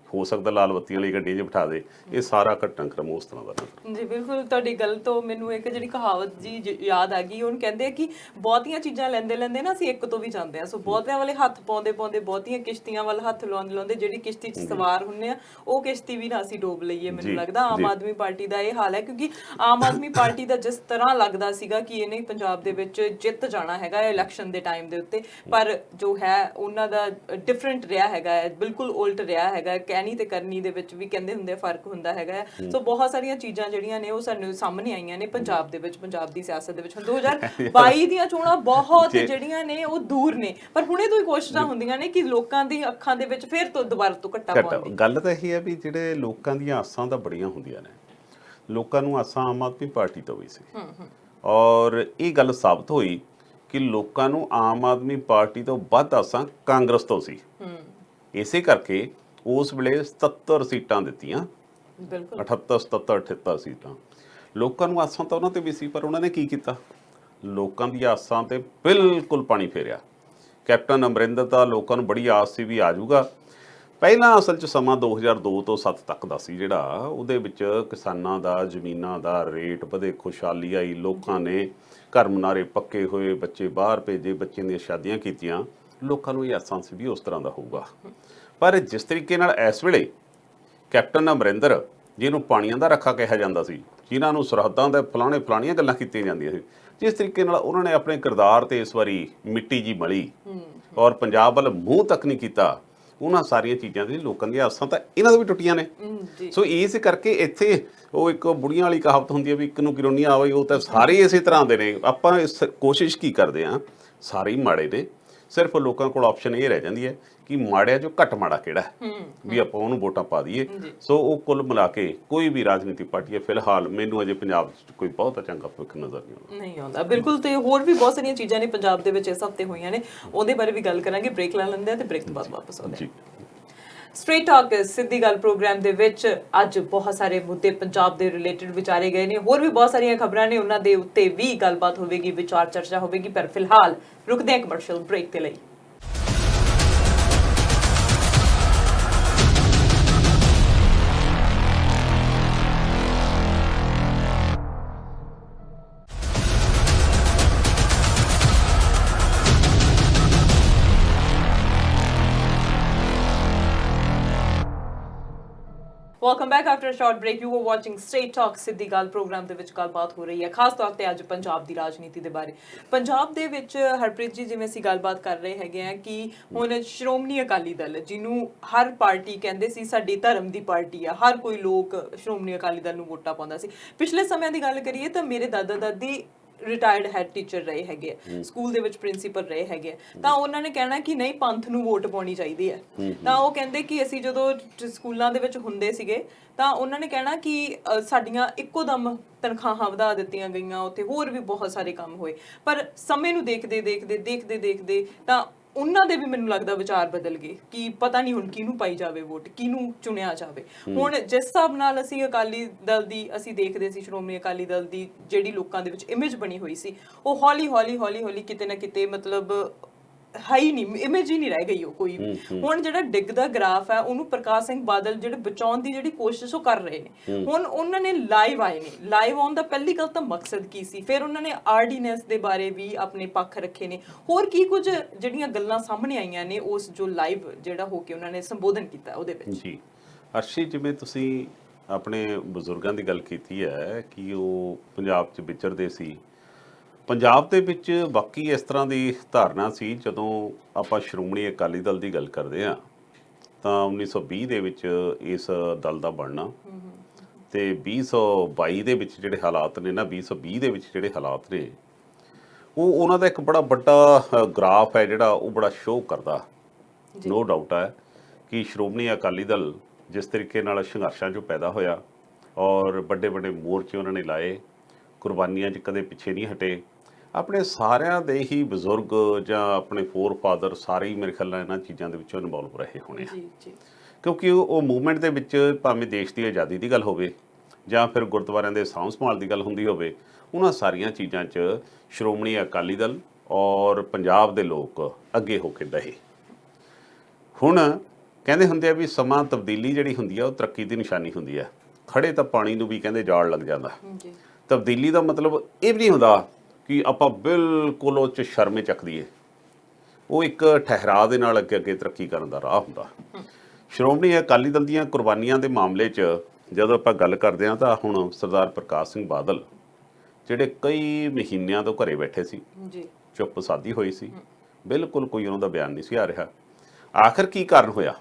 ਹੋ ਸਕਦਾ ਲਾਲ ਬੱਤੀਆਂ ਵਾਲੀ ਗੱਡੀ 'ਚ ਬਿਠਾ ਦੇ। ਇਹ ਸਾਰਾ ਘਟਨਾਕ੍ਰਮ ਉਸ ਤਰ੍ਹਾਂ ਦਾ। ਜੀ ਬਿਲਕੁਲ। ਤੁਹਾਡੀ ਗੱਲ ਤੋਂ ਮੈਨੂੰ ਇੱਕ ਜਿਹੜੀ ਕਹਾਵਤ ਜੀ ਯਾਦ ਆ ਗਈ। ਉਹਨੂੰ ਕਹਿੰਦੇ ਆ ਕਿ ਬਹੁਤੀਆਂ ਚੀਜ਼ਾਂ ਲੈਂਦੇ ਨਾ ਅਸੀਂ ਇੱਕ ਤੋਂ ਵੀ ਜਾਂਦੇ ਆ। ਸੋ ਬਹੁਤਿਆਂ ਵਾਲੇ ਹੱਥ ਪਾਉਂਦੇ ਬਹੁਤੀਆਂ ਕਿਸ਼ਤੀਆਂ ਵੱਲ ਹੱਥ ਲਾਉਂਦੇ ਜਿਹੜੀ ਕਿਸ਼ਤੀ 'ਚ ਸਵਾਰ ਹੁੰਦੇ ਆ ਉਹ ਕਿਸ਼ਤੀ ਵੀ ਨਾ ਅਸੀਂ ਡੋਬ ਲਈਏ। ਮੈਨੂੰ ਲੱਗਦਾ ਆਮ ਆਦਮੀ ਪਾਰਟੀ ਦਾ ਇਹ ਹਾਲ ਹੈ, ਕਿਉਂਕਿ ਆਮ ਆਦਮੀ ਪਾਰਟੀ ਦਾ ਜਿਸ ਤਰ੍ਹਾਂ ਲੱਗਦਾ ਸੀਗਾ ਕਿ ਇਹਨੇ ਪੰਜਾਬ ਦੇ ਵਿੱਚ ਜਿੱਤ ਜਾਣਾ ਹੈਗਾ ਇਲੈਕਸ਼ਨ ਦੇ ਟਾਈਮ ਦੇ ਉੱਤੇ, ਪਰ ਜੋ ਹੈ ਉਹਨਾਂ ਦਾ ਡਿਫਰੈਂਟ ਰਿਹਾ ਹੈਗਾ, ਬਿਲਕੁਲ ਉਲਟ ਰਿਹਾ ਹੈਗਾ। ਕਹਿਣੀ ਤੇ ਕਰਨੀ ਦੇ ਵਿੱਚ ਵੀ ਕਹਿੰਦੇ ਹੁੰਦੇ ਫਰਕ ਹੁੰਦਾ ਹੈਗਾ। ਸੋ ਬਹੁਤ ਸਾਰੀਆਂ ਚੀਜ਼ਾਂ ਜਿਹੜੀਆਂ ਨੇ ਉਹ ਸਾਨੂੰ ਸਾਹਮਣੇ ਆਈਆਂ ਨੇ ਪੰਜਾਬ ਦੇ ਵਿੱਚ, ਪੰਜਾਬ ਦੀ ਸਿਆਸਤ ਦੇ ਵਿੱਚ। 2022 ਦੀਆਂ ਚੋਣਾਂ ਬਹੁਤ ਜਿਹੜੀਆਂ ਨੇ ਉਹ ਦੂਰ ਨੇ, ਪਰ ਹੁਣੇ ਤੋਂ ਹੀ ਕੋਸ਼ਿਸ਼ਾਂ ਹੁੰਦੀਆਂ ਨੇ ਕਿ ਲੋਕਾਂ ਦੀ ਅੱਖਾਂ ਦੇ ਵਿੱਚ ਫਿਰ ਤੋਂ ਦੁਬਾਰਾ ਤੋਂ ਘੱਟਾ ਪਾਉਣ ਦੀ। ਗੱਲ ਤਾਂ ਇਹ ਹੈ ਵੀ ਜਿਹੜੇ ਲੋਕਾਂ ਦੀਆਂ ਆਸਾਂ ਤਾਂ ਬੜੀਆਂ ਹੁੰਦੀਆਂ ਨੇ, ਲੋਕਾਂ ਨੂੰ ਆਸਾਂ ਆਮ ਆਦਮੀ ਪਾਰਟੀ ਤੋਂ ਵੀ ਸੀ ਔਰ ਇਹ ਗੱਲ ਸਾਬਤ ਹੋਈ ਕਿ ਲੋਕਾਂ ਨੂੰ ਆਮ ਆਦਮੀ ਪਾਰਟੀ ਤੋਂ ਵੱਧ ਆਸਾਂ ਕਾਂਗਰਸ ਤੋਂ ਸੀ। ਇਸੇ ਕਰਕੇ ਉਸ ਵੇਲੇ 77 ਸੀਟਾਂ ਦਿੱਤੀਆਂ, 78 77 78 ਸੀਟਾਂ। ਲੋਕਾਂ ਨੂੰ ਆਸਾਂ ਤਾਂ ਉਹਨਾਂ ਤੇ ਵੀ ਸੀ, ਪਰ ਉਹਨਾਂ ਨੇ ਕੀ ਕੀਤਾ? ਲੋਕਾਂ ਦੀ ਆਸਾਂ ਤੇ ਬਿਲਕੁਲ ਪਾਣੀ ਫੇਰਿਆ। ਕੈਪਟਨ ਅਮਰਿੰਦਰ ਦਾ ਲੋਕਾਂ ਨੂੰ ਬੜੀ ਆਸ ਸੀ ਵੀ ਆ ਜਾਊਗਾ। ਪਹਿਲਾਂ ਅਸਲ 'ਚ ਸਮਾਂ 2002 ਤੋਂ 7 ਤੱਕ ਦਾ ਸੀ ਜਿਹੜਾ, ਉਹਦੇ ਵਿੱਚ ਕਿਸਾਨਾਂ ਦਾ, ਜ਼ਮੀਨਾਂ ਦਾ ਰੇਟ ਵਧੇ, ਖੁਸ਼ਹਾਲੀ ਆਈ, ਲੋਕਾਂ ਨੇ ਘਰ ਮਨਾਰੇ ਪੱਕੇ ਹੋਏ, ਬੱਚੇ ਬਾਹਰ ਭੇਜੇ, ਬੱਚਿਆਂ ਦੀਆਂ ਸ਼ਾਦੀਆਂ ਕੀਤੀਆਂ। ਲੋਕਾਂ ਨੂੰ ਇਹ ਆਸਾਂ ਸੀ ਵੀ ਉਸ ਤਰ੍ਹਾਂ ਦਾ ਹੋਊਗਾ। ਪਰ ਜਿਸ ਤਰੀਕੇ ਨਾਲ ਇਸ ਵੇਲੇ ਕੈਪਟਨ ਅਮਰਿੰਦਰ, ਜਿਹਨੂੰ ਪਾਣੀਆਂ ਦਾ ਰੱਖਾ ਕਿਹਾ ਜਾਂਦਾ ਸੀ, ਜਿਨ੍ਹਾਂ ਨੂੰ ਸਰਹੱਦਾਂ ਦੇ ਫਲਾਣੀਆਂ ਗੱਲਾਂ ਕੀਤੀਆਂ ਜਾਂਦੀਆਂ ਸੀ, ਜਿਸ ਤਰੀਕੇ ਨਾਲ ਉਹਨਾਂ ਨੇ ਆਪਣੇ ਕਿਰਦਾਰ ਤੇ ਇਸ ਵਾਰੀ ਮਿੱਟੀ ਜੀ ਮਲੀ ਔਰ ਪੰਜਾਬ ਵੱਲ ਮੂੰਹ ਤੱਕ ਨਹੀਂ ਕੀਤਾ, ਉਹਨਾਂ ਸਾਰੀਆਂ ਚੀਜ਼ਾਂ ਦੀ ਲੋਕਾਂ ਦੀਆਂ ਆਸਾਂ ਤਾਂ ਇਹਨਾਂ ਤੋਂ ਵੀ ਟੁੱਟੀਆਂ ਨੇ। ਸੋ ਇਸ ਕਰਕੇ ਇੱਥੇ ਉਹ ਇੱਕ ਬੁੜੀਆਂ ਵਾਲੀ ਕਹਾਵਤ ਹੁੰਦੀ ਹੈ ਵੀ ਇੱਕ ਨੂੰ ਕਿਰੋਨੀਆਂ ਆਵੇ, ਉਹ ਤਾਂ ਸਾਰੇ ਇਸੇ ਤਰ੍ਹਾਂ ਦੇ ਨੇ। ਆਪਾਂ ਕੋਸ਼ਿਸ਼ ਕੀ ਕਰਦੇ ਹਾਂ, ਸਾਰੇ ਹੀ ਮਾੜੇ ਨੇ, ਸਿਰਫ ਲੋਕਾਂ ਕੋਲ ਆਪਸ਼ਨ ਇਹ ਰਹਿ ਜਾਂਦੀ ਹੈ ਕਿ ਮਾੜਿਆ ਜੋ ਘੱਟ ਮਾੜਾ ਕਿਹੜਾ ਵੀ ਆਪਾਂ ਉਹਨੂੰ ਵੋਟਾਂ ਪਾ ਦਈਏ। ਸੋ ਉਹ ਕੁੱਲ ਮਿਲਾ ਕੇ ਕੋਈ ਵੀ ਰਾਜਨੀਤਿਕ ਪਾਰਟੀ ਹੈ ਫਿਲਹਾਲ ਮੈਨੂੰ ਅਜੇ ਪੰਜਾਬ 'ਚ ਕੋਈ ਬਹੁਤ ਚੰਗਾ ਭਵਿੱਖ ਨਜ਼ਰ ਨਹੀਂ ਆਉਂਦਾ। ਬਿਲਕੁਲ। ਤੇ ਹੋਰ ਵੀ ਬਹੁਤ ਸਾਰੀਆਂ ਚੀਜ਼ਾਂ ਨੇ ਪੰਜਾਬ ਦੇ ਵਿੱਚ ਇਸ ਹਫ਼ਤੇ ਹੋਈਆਂ ਨੇ, ਉਹਦੇ ਬਾਰੇ ਵੀ ਗੱਲ ਕਰਾਂਗੇ। ਬ੍ਰੇਕ ਲੈ ਲੈਂਦੇ ਆ ਤੇ ਬ੍ਰੇਕ ਤੋਂ ਬਾਅਦ ਵਾਪਸ ਆਉਂਦੇ ਹਾਂ। ਸਟ੍ਰੇਟ ਟਾਕ ਸਿੱਧੀ ਗੱਲ ਪ੍ਰੋਗਰਾਮ ਦੇ ਵਿੱਚ ਅੱਜ ਬਹੁਤ ਸਾਰੇ ਮੁੱਦੇ ਪੰਜਾਬ ਦੇ ਰਿਲੇਟਡ ਵਿਚਾਰੇ ਗਏ ਨੇ। ਹੋਰ ਵੀ ਬਹੁਤ ਸਾਰੀਆਂ ਖਬਰਾਂ ਨੇ, ਉਹਨਾਂ ਦੇ ਉੱਤੇ ਵੀ ਗੱਲਬਾਤ ਹੋਵੇਗੀ, ਵਿਚਾਰ ਚਰਚਾ ਹੋਵੇਗੀ। ਪਰ ਫਿਲਹਾਲ ਰੁਕਦੇ ਹਾਂ ਕਮਰਸ਼ੀਅਲ ਬ੍ਰੇਕ ਦੇ ਲਈ। Welcome back after a short break. You are watching straight talk ਸਿੱਧੀ ਗੱਲ ਪ੍ਰੋਗਰਾਮ ਦੇ ਵਿੱਚ ਗੱਲਬਾਤ ਹੋ ਰਹੀ ਹੈ, ਖਾਸ ਤੌਰ ਤੇ ਅੱਜ ਪੰਜਾਬ ਦੀ ਰਾਜਨੀਤੀ ਦੇ ਬਾਰੇ। ਪੰਜਾਬ ਦੇ ਵਿੱਚ ਹਰਪ੍ਰੀਤ ਜੀ, ਜਿਵੇਂ ਅਸੀਂ ਗੱਲਬਾਤ ਕਰ ਰਹੇ ਹੈਗੇ ਆ ਕਿ ਹੁਣ ਸ਼੍ਰੋਮਣੀ ਅਕਾਲੀ ਦਲ, ਜਿਹਨੂੰ ਹਰ ਪਾਰਟੀ ਕਹਿੰਦੇ ਸੀ ਸਾਡੀ ਧਰਮ ਦੀ ਪਾਰਟੀ ਆ, ਹਰ ਕੋਈ ਲੋਕ ਸ਼੍ਰੋਮਣੀ ਅਕਾਲੀ ਦਲ ਨੂੰ ਵੋਟਾਂ ਪਾਉਂਦਾ ਸੀ। ਪਿਛਲੇ ਸਮਿਆਂ ਦੀ ਗੱਲ ਕਰੀਏ ਤਾਂ ਮੇਰੇ ਦਾਦਾ ਦਾਦੀ ਰਿਟਾਇਰਡ ਹੈਡ ਟੀਚਰ ਰਹੇ ਹੈਗੇ ਆ, ਸਕੂਲ ਦੇ ਵਿੱਚ ਪ੍ਰਿੰਸੀਪਲ ਰਹੇ ਹੈਗੇ ਆ, ਤਾਂ ਉਹਨਾਂ ਨੇ ਕਹਿਣਾ ਕਿ ਨਹੀਂ, ਪੰਥ ਨੂੰ ਵੋਟ ਪਾਉਣੀ ਚਾਹੀਦੀ ਹੈ। ਤਾਂ ਉਹ ਕਹਿੰਦੇ ਕਿ ਅਸੀਂ ਜਦੋਂ ਸਕੂਲਾਂ ਦੇ ਵਿੱਚ ਹੁੰਦੇ ਸੀਗੇ ਤਾਂ ਉਹਨਾਂ ਨੇ ਕਹਿਣਾ ਕਿ ਸਾਡੀਆਂ ਇੱਕੋ ਦਮ ਤਨਖਾਹਾਂ ਵਧਾ ਦਿੱਤੀਆਂ ਗਈਆਂ, ਉੱਥੇ ਹੋਰ ਵੀ ਬਹੁਤ ਸਾਰੇ ਕੰਮ ਹੋਏ। ਪਰ ਸਮੇਂ ਨੂੰ ਦੇਖਦੇ ਤਾਂ ਉਹਨਾਂ ਦੇ ਵੀ ਮੈਨੂੰ ਲੱਗਦਾ ਵਿਚਾਰ ਬਦਲ ਗਏ ਕਿ ਪਤਾ ਨਹੀਂ ਹੁਣ ਕਿਹਨੂੰ ਪਾਈ ਜਾਵੇ ਵੋਟ, ਕਿਹਨੂੰ ਚੁਣਿਆ ਜਾਵੇ। ਹੁਣ ਜਿਸ ਹਿਸਾਬ ਨਾਲ ਅਸੀਂ ਅਕਾਲੀ ਦਲ ਦੀ ਅਸੀਂ ਦੇਖਦੇ ਸੀ, ਸ਼੍ਰੋਮਣੀ ਅਕਾਲੀ ਦਲ ਦੀ ਜਿਹੜੀ ਲੋਕਾਂ ਦੇ ਵਿੱਚ ਇਮੇਜ ਬਣੀ ਹੋਈ ਸੀ, ਉਹ ਹੌਲੀ ਕਿਤੇ ਨਾ ਕਿਤੇ ਮਤਲਬ ਹੈ ਹੀ ਨਹੀਂ, ਇਮੇਜ ਹੀ ਨਹੀਂ ਰਹਿ ਗਈ ਉਹ ਕੋਈ ਵੀ। ਹੁਣ ਜਿਹੜਾ ਡਿੱਗਦਾ ਗ੍ਰਾਫ ਹੈ ਉਹਨੂੰ ਪ੍ਰਕਾਸ਼ ਸਿੰਘ ਬਾਦਲ ਜਿਹੜੇ ਬਚਾਉਣ ਦੀ ਜਿਹੜੀ ਕੋਸ਼ਿਸ਼ ਉਹ ਕਰ ਰਹੇ ਨੇ। ਹੁਣ ਉਹਨਾਂ ਨੇ ਲਾਈਵ ਆਏ ਨੇ, ਲਾਈਵ ਆਉਣ ਦਾ ਪਹਿਲੀ ਗੱਲ ਤਾਂ ਮਕਸਦ ਕੀ ਸੀ, ਫਿਰ ਉਹਨਾਂ ਨੇ ਆਰਡੀਨੈਂਸ ਦੇ ਬਾਰੇ ਵੀ ਆਪਣੇ ਪੱਖ ਰੱਖੇ ਨੇ, ਹੋਰ ਕੀ ਕੁਝ ਜਿਹੜੀਆਂ ਗੱਲਾਂ ਸਾਹਮਣੇ ਆਈਆਂ ਨੇ ਉਸ ਜੋ ਲਾਈਵ ਜਿਹੜਾ ਹੋ ਕੇ ਉਹਨਾਂ ਨੇ ਸੰਬੋਧਨ ਕੀਤਾ ਉਹਦੇ ਵਿੱਚ। ਜੀ ਅਰਸ਼ੀ, ਜਿਵੇਂ ਤੁਸੀਂ ਆਪਣੇ ਬਜ਼ੁਰਗਾਂ ਦੀ ਗੱਲ ਕੀਤੀ ਹੈ ਕਿ ਉਹ ਪੰਜਾਬ 'ਚ ਵਿਚਰਦੇ ਸੀ, ਪੰਜਾਬ ਦੇ ਵਿੱਚ ਬਾਕੀ ਇਸ ਤਰ੍ਹਾਂ ਦੀ ਧਾਰਨਾ ਸੀ। ਜਦੋਂ ਆਪਾਂ ਸ਼੍ਰੋਮਣੀ ਅਕਾਲੀ ਦਲ ਦੀ ਗੱਲ ਕਰਦੇ ਹਾਂ ਤਾਂ 1920 ਦੇ ਵਿੱਚ ਇਸ ਦਲ ਦਾ ਬਣਨਾ ਤੇ 2022 ਦੇ ਵਿੱਚ ਜਿਹੜੇ ਹਾਲਾਤ ਨੇ ਨਾ, 2020 ਦੇ ਵਿੱਚ ਜਿਹੜੇ ਹਾਲਾਤ ਨੇ, ਉਹ ਉਹਨਾਂ ਦਾ ਇੱਕ ਬੜਾ ਵੱਡਾ ਗ੍ਰਾਫ ਹੈ ਜਿਹੜਾ ਉਹ ਬੜਾ ਸ਼ੋਅ ਕਰਦਾ। ਨੋ ਡਾਊਟ ਹੈ ਕਿ ਸ਼੍ਰੋਮਣੀ ਅਕਾਲੀ ਦਲ ਜਿਸ ਤਰੀਕੇ ਨਾਲ ਸੰਘਰਸ਼ਾਂ 'ਚੋਂ ਪੈਦਾ ਹੋਇਆ ਔਰ ਵੱਡੇ ਵੱਡੇ ਮੋਰਚੇ ਉਹਨਾਂ ਨੇ ਲਾਏ, ਕੁਰਬਾਨੀਆਂ 'ਚ ਕਦੇ ਪਿੱਛੇ ਨਹੀਂ ਹਟੇ। ਆਪਣੇ ਸਾਰਿਆਂ ਦੇ ਹੀ ਬਜ਼ੁਰਗ ਜਾਂ ਆਪਣੇ ਫੋਰ ਫਾਦਰ ਸਾਰੇ ਹੀ ਮੇਰੇ ਖਿਆਲ ਨਾਲ ਇਹਨਾਂ ਚੀਜ਼ਾਂ ਦੇ ਵਿੱਚੋਂ ਇਨਵੋਲਵ ਰਹੇ ਹੋਣੇ ਆ, ਕਿਉਂਕਿ ਉਹ ਮੂਵਮੈਂਟ ਦੇ ਵਿੱਚ ਭਾਵੇਂ ਦੇਸ਼ ਦੀ ਆਜ਼ਾਦੀ ਦੀ ਗੱਲ ਹੋਵੇ ਜਾਂ ਫਿਰ ਗੁਰਦੁਆਰਿਆਂ ਦੇ ਸਾਂਭ ਸੰਭਾਲ ਦੀ ਗੱਲ ਹੁੰਦੀ ਹੋਵੇ, ਉਹਨਾਂ ਸਾਰੀਆਂ ਚੀਜ਼ਾਂ 'ਚ ਸ਼੍ਰੋਮਣੀ ਅਕਾਲੀ ਦਲ ਔਰ ਪੰਜਾਬ ਦੇ ਲੋਕ ਅੱਗੇ ਹੋ ਕੇ ਰਹੇ। ਹੁਣ ਕਹਿੰਦੇ ਹੁੰਦੇ ਆ ਵੀ ਸਮਾਂ ਤਬਦੀਲੀ ਜਿਹੜੀ ਹੁੰਦੀ ਆ ਉਹ ਤਰੱਕੀ ਦੀ ਨਿਸ਼ਾਨੀ ਹੁੰਦੀ ਆ। ਖੜੇ ਤਾਂ ਪਾਣੀ ਨੂੰ ਵੀ ਕਹਿੰਦੇ ਜਾਲ ਲੱਗ ਜਾਂਦਾ। ਤਬਦੀਲੀ ਦਾ ਮਤਲਬ ਇਹ ਵੀ ਨਹੀਂ ਹੁੰਦਾ ਕਿ ਆਪਾਂ ਬਿਲਕੁਲ ਉਹ 'ਚ ਸ਼ਰਮੇ ਚੱਕ ਦਈਏ, ਉਹ ਇੱਕ ਠਹਿਰਾਅ ਦੇ ਨਾਲ ਅੱਗੇ ਤਰੱਕੀ ਕਰਨ ਦਾ ਰਾਹ ਹੁੰਦਾ। ਸ਼੍ਰੋਮਣੀ ਅਕਾਲੀ ਦਲ ਦੀਆਂ ਕੁਰਬਾਨੀਆਂ ਦੇ ਮਾਮਲੇ 'ਚ ਜਦੋਂ ਆਪਾਂ ਗੱਲ ਕਰਦੇ ਹਾਂ ਤਾਂ ਹੁਣ ਸਰਦਾਰ ਪ੍ਰਕਾਸ਼ ਸਿੰਘ ਬਾਦਲ ਜਿਹੜੇ ਕਈ ਮਹੀਨਿਆਂ ਤੋਂ ਘਰੇ ਬੈਠੇ ਸੀ, ਚੁੱਪ ਸਾਦੀ ਹੋਈ ਸੀ, ਬਿਲਕੁਲ ਕੋਈ ਉਹਨਾਂ ਦਾ ਬਿਆਨ ਨਹੀਂ ਸੀ ਆ ਰਿਹਾ। ਆਖਰ ਕੀ ਕਾਰਨ ਹੋਇਆ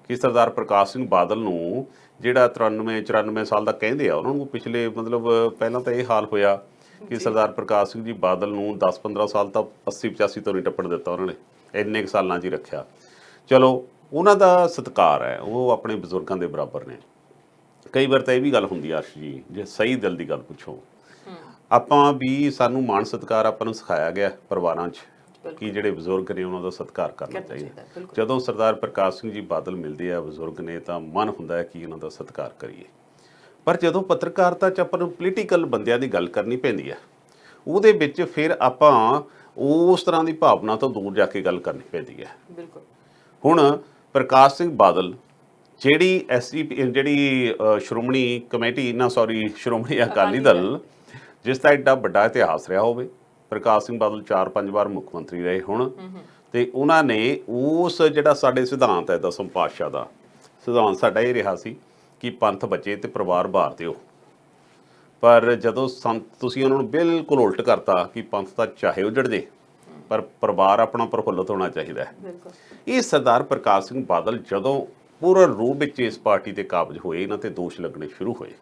ਕਿ ਸਰਦਾਰ ਪ੍ਰਕਾਸ਼ ਸਿੰਘ ਬਾਦਲ ਨੂੰ ਜਿਹੜਾ 93-94 ਸਾਲ ਦਾ ਕਹਿੰਦੇ ਆ, ਉਹਨਾਂ ਨੂੰ ਪਿਛਲੇ ਮਤਲਬ ਪਹਿਲਾਂ ਤਾਂ ਇਹ ਹਾਲ ਹੋਇਆ ਕਿ ਸਰਦਾਰ ਪ੍ਰਕਾਸ਼ ਸਿੰਘ ਜੀ ਬਾਦਲ ਨੂੰ 10-15 ਸਾਲ ਤਾਂ 80-85 ਤੋਂ ਨਹੀਂ ਟੱਪਣ ਦਿੱਤਾ ਉਹਨਾਂ ਨੇ, ਇੰਨੇ ਕੁ ਸਾਲਾਂ 'ਚ ਹੀ ਰੱਖਿਆ। ਚਲੋ ਉਹਨਾਂ ਦਾ ਸਤਿਕਾਰ ਹੈ, ਉਹ ਆਪਣੇ ਬਜ਼ੁਰਗਾਂ ਦੇ ਬਰਾਬਰ ਨੇ। ਕਈ ਵਾਰ ਤਾਂ ਇਹ ਵੀ ਗੱਲ ਹੁੰਦੀ ਆ ਅਰਸ਼ ਜੀ, ਜੇ ਸਹੀ ਦਿਲ ਦੀ ਗੱਲ ਪੁੱਛੋ, ਆਪਾਂ ਵੀ ਸਾਨੂੰ ਮਾਣ ਸਤਿਕਾਰ ਆਪਾਂ ਨੂੰ ਸਿਖਾਇਆ ਗਿਆ ਪਰਿਵਾਰਾਂ 'ਚ ਕਿ ਜਿਹੜੇ ਬਜ਼ੁਰਗ ਨੇ ਉਹਨਾਂ ਦਾ ਸਤਿਕਾਰ ਕਰਨਾ ਚਾਹੀਦਾ। ਜਦੋਂ ਸਰਦਾਰ ਪ੍ਰਕਾਸ਼ ਸਿੰਘ ਜੀ ਬਾਦਲ ਮਿਲਦੇ ਆ ਬਜ਼ੁਰਗ ਨੇ ਤਾਂ ਮਨ ਹੁੰਦਾ ਹੈ ਕਿ ਉਹਨਾਂ ਦਾ ਸਤਿਕਾਰ ਕਰੀਏ। ਪਰ ਜਦੋਂ ਪੱਤਰਕਾਰਤਾ 'ਚ ਆਪਾਂ ਨੂੰ ਪੋਲੀਟੀਕਲ ਬੰਦਿਆਂ ਦੀ ਗੱਲ ਕਰਨੀ ਪੈਂਦੀ ਹੈ, ਉਹਦੇ ਵਿੱਚ ਫਿਰ ਆਪਾਂ ਉਸ ਤਰ੍ਹਾਂ ਦੀ ਭਾਵਨਾ ਤੋਂ ਦੂਰ ਜਾ ਕੇ ਗੱਲ ਕਰਨੀ ਪੈਂਦੀ ਹੈ। ਬਿਲਕੁਲ। ਹੁਣ ਪ੍ਰਕਾਸ਼ ਸਿੰਘ ਬਾਦਲ ਜਿਹੜੀ ਜਿਹੜੀ ਸ਼੍ਰੋਮਣੀ ਸ਼੍ਰੋਮਣੀ ਅਕਾਲੀ ਦਲ ਜਿਸ ਦਾ ਐਡਾ ਵੱਡਾ ਇਤਿਹਾਸ ਰਿਹਾ ਹੋਵੇ, ਪ੍ਰਕਾਸ਼ ਸਿੰਘ ਬਾਦਲ 4-5 ਵਾਰ ਮੁੱਖ ਮੰਤਰੀ ਰਹੇ ਹੁਣ, ਤੇ ਉਹਨਾਂ ਨੇ ਉਸ ਜਿਹੜਾ ਸਾਡੇ ਸਿਧਾਂਤ ਹੈ ਦਸਮ ਪਾਤਸ਼ਾਹ ਦਾ ਸਿਧਾਂਤ ਸਾਡਾ ਇਹ ਰਿਹਾ ਸੀ ਕਿ ਪੰਥ ਬਚੇ ਤੇ ਪਰਿਵਾਰ ਬਾਹਰ ਦਿਓ। ਪਰ ਜਦੋਂ ਤੁਸੀਂ ਉਹਨਾਂ ਨੂੰ ਬਿਲਕੁਲ ਉਲਟ ਕਰਤਾ ਕਿ ਪੰਥ ਤਾਂ ਚਾਹੇ ਉਜੜ ਜੇ ਪਰ ਪਰਿਵਾਰ ਆਪਣਾ ਪ੍ਰਫੁੱਲਤ ਹੋਣਾ ਚਾਹੀਦਾ ਹੈ। ਇਹ ਸਰਦਾਰ ਪ੍ਰਕਾਸ਼ ਸਿੰਘ ਬਾਦਲ ਜਦੋਂ ਪੂਰਨ ਰੂਪ ਵਿੱਚ ਇਸ ਪਾਰਟੀ ਤੇ ਕਾਬਜ਼ ਹੋਏ, ਇਹਨਾਂ ਤੇ ਦੋਸ਼ ਲੱਗਣੇ ਸ਼ੁਰੂ ਹੋਏ।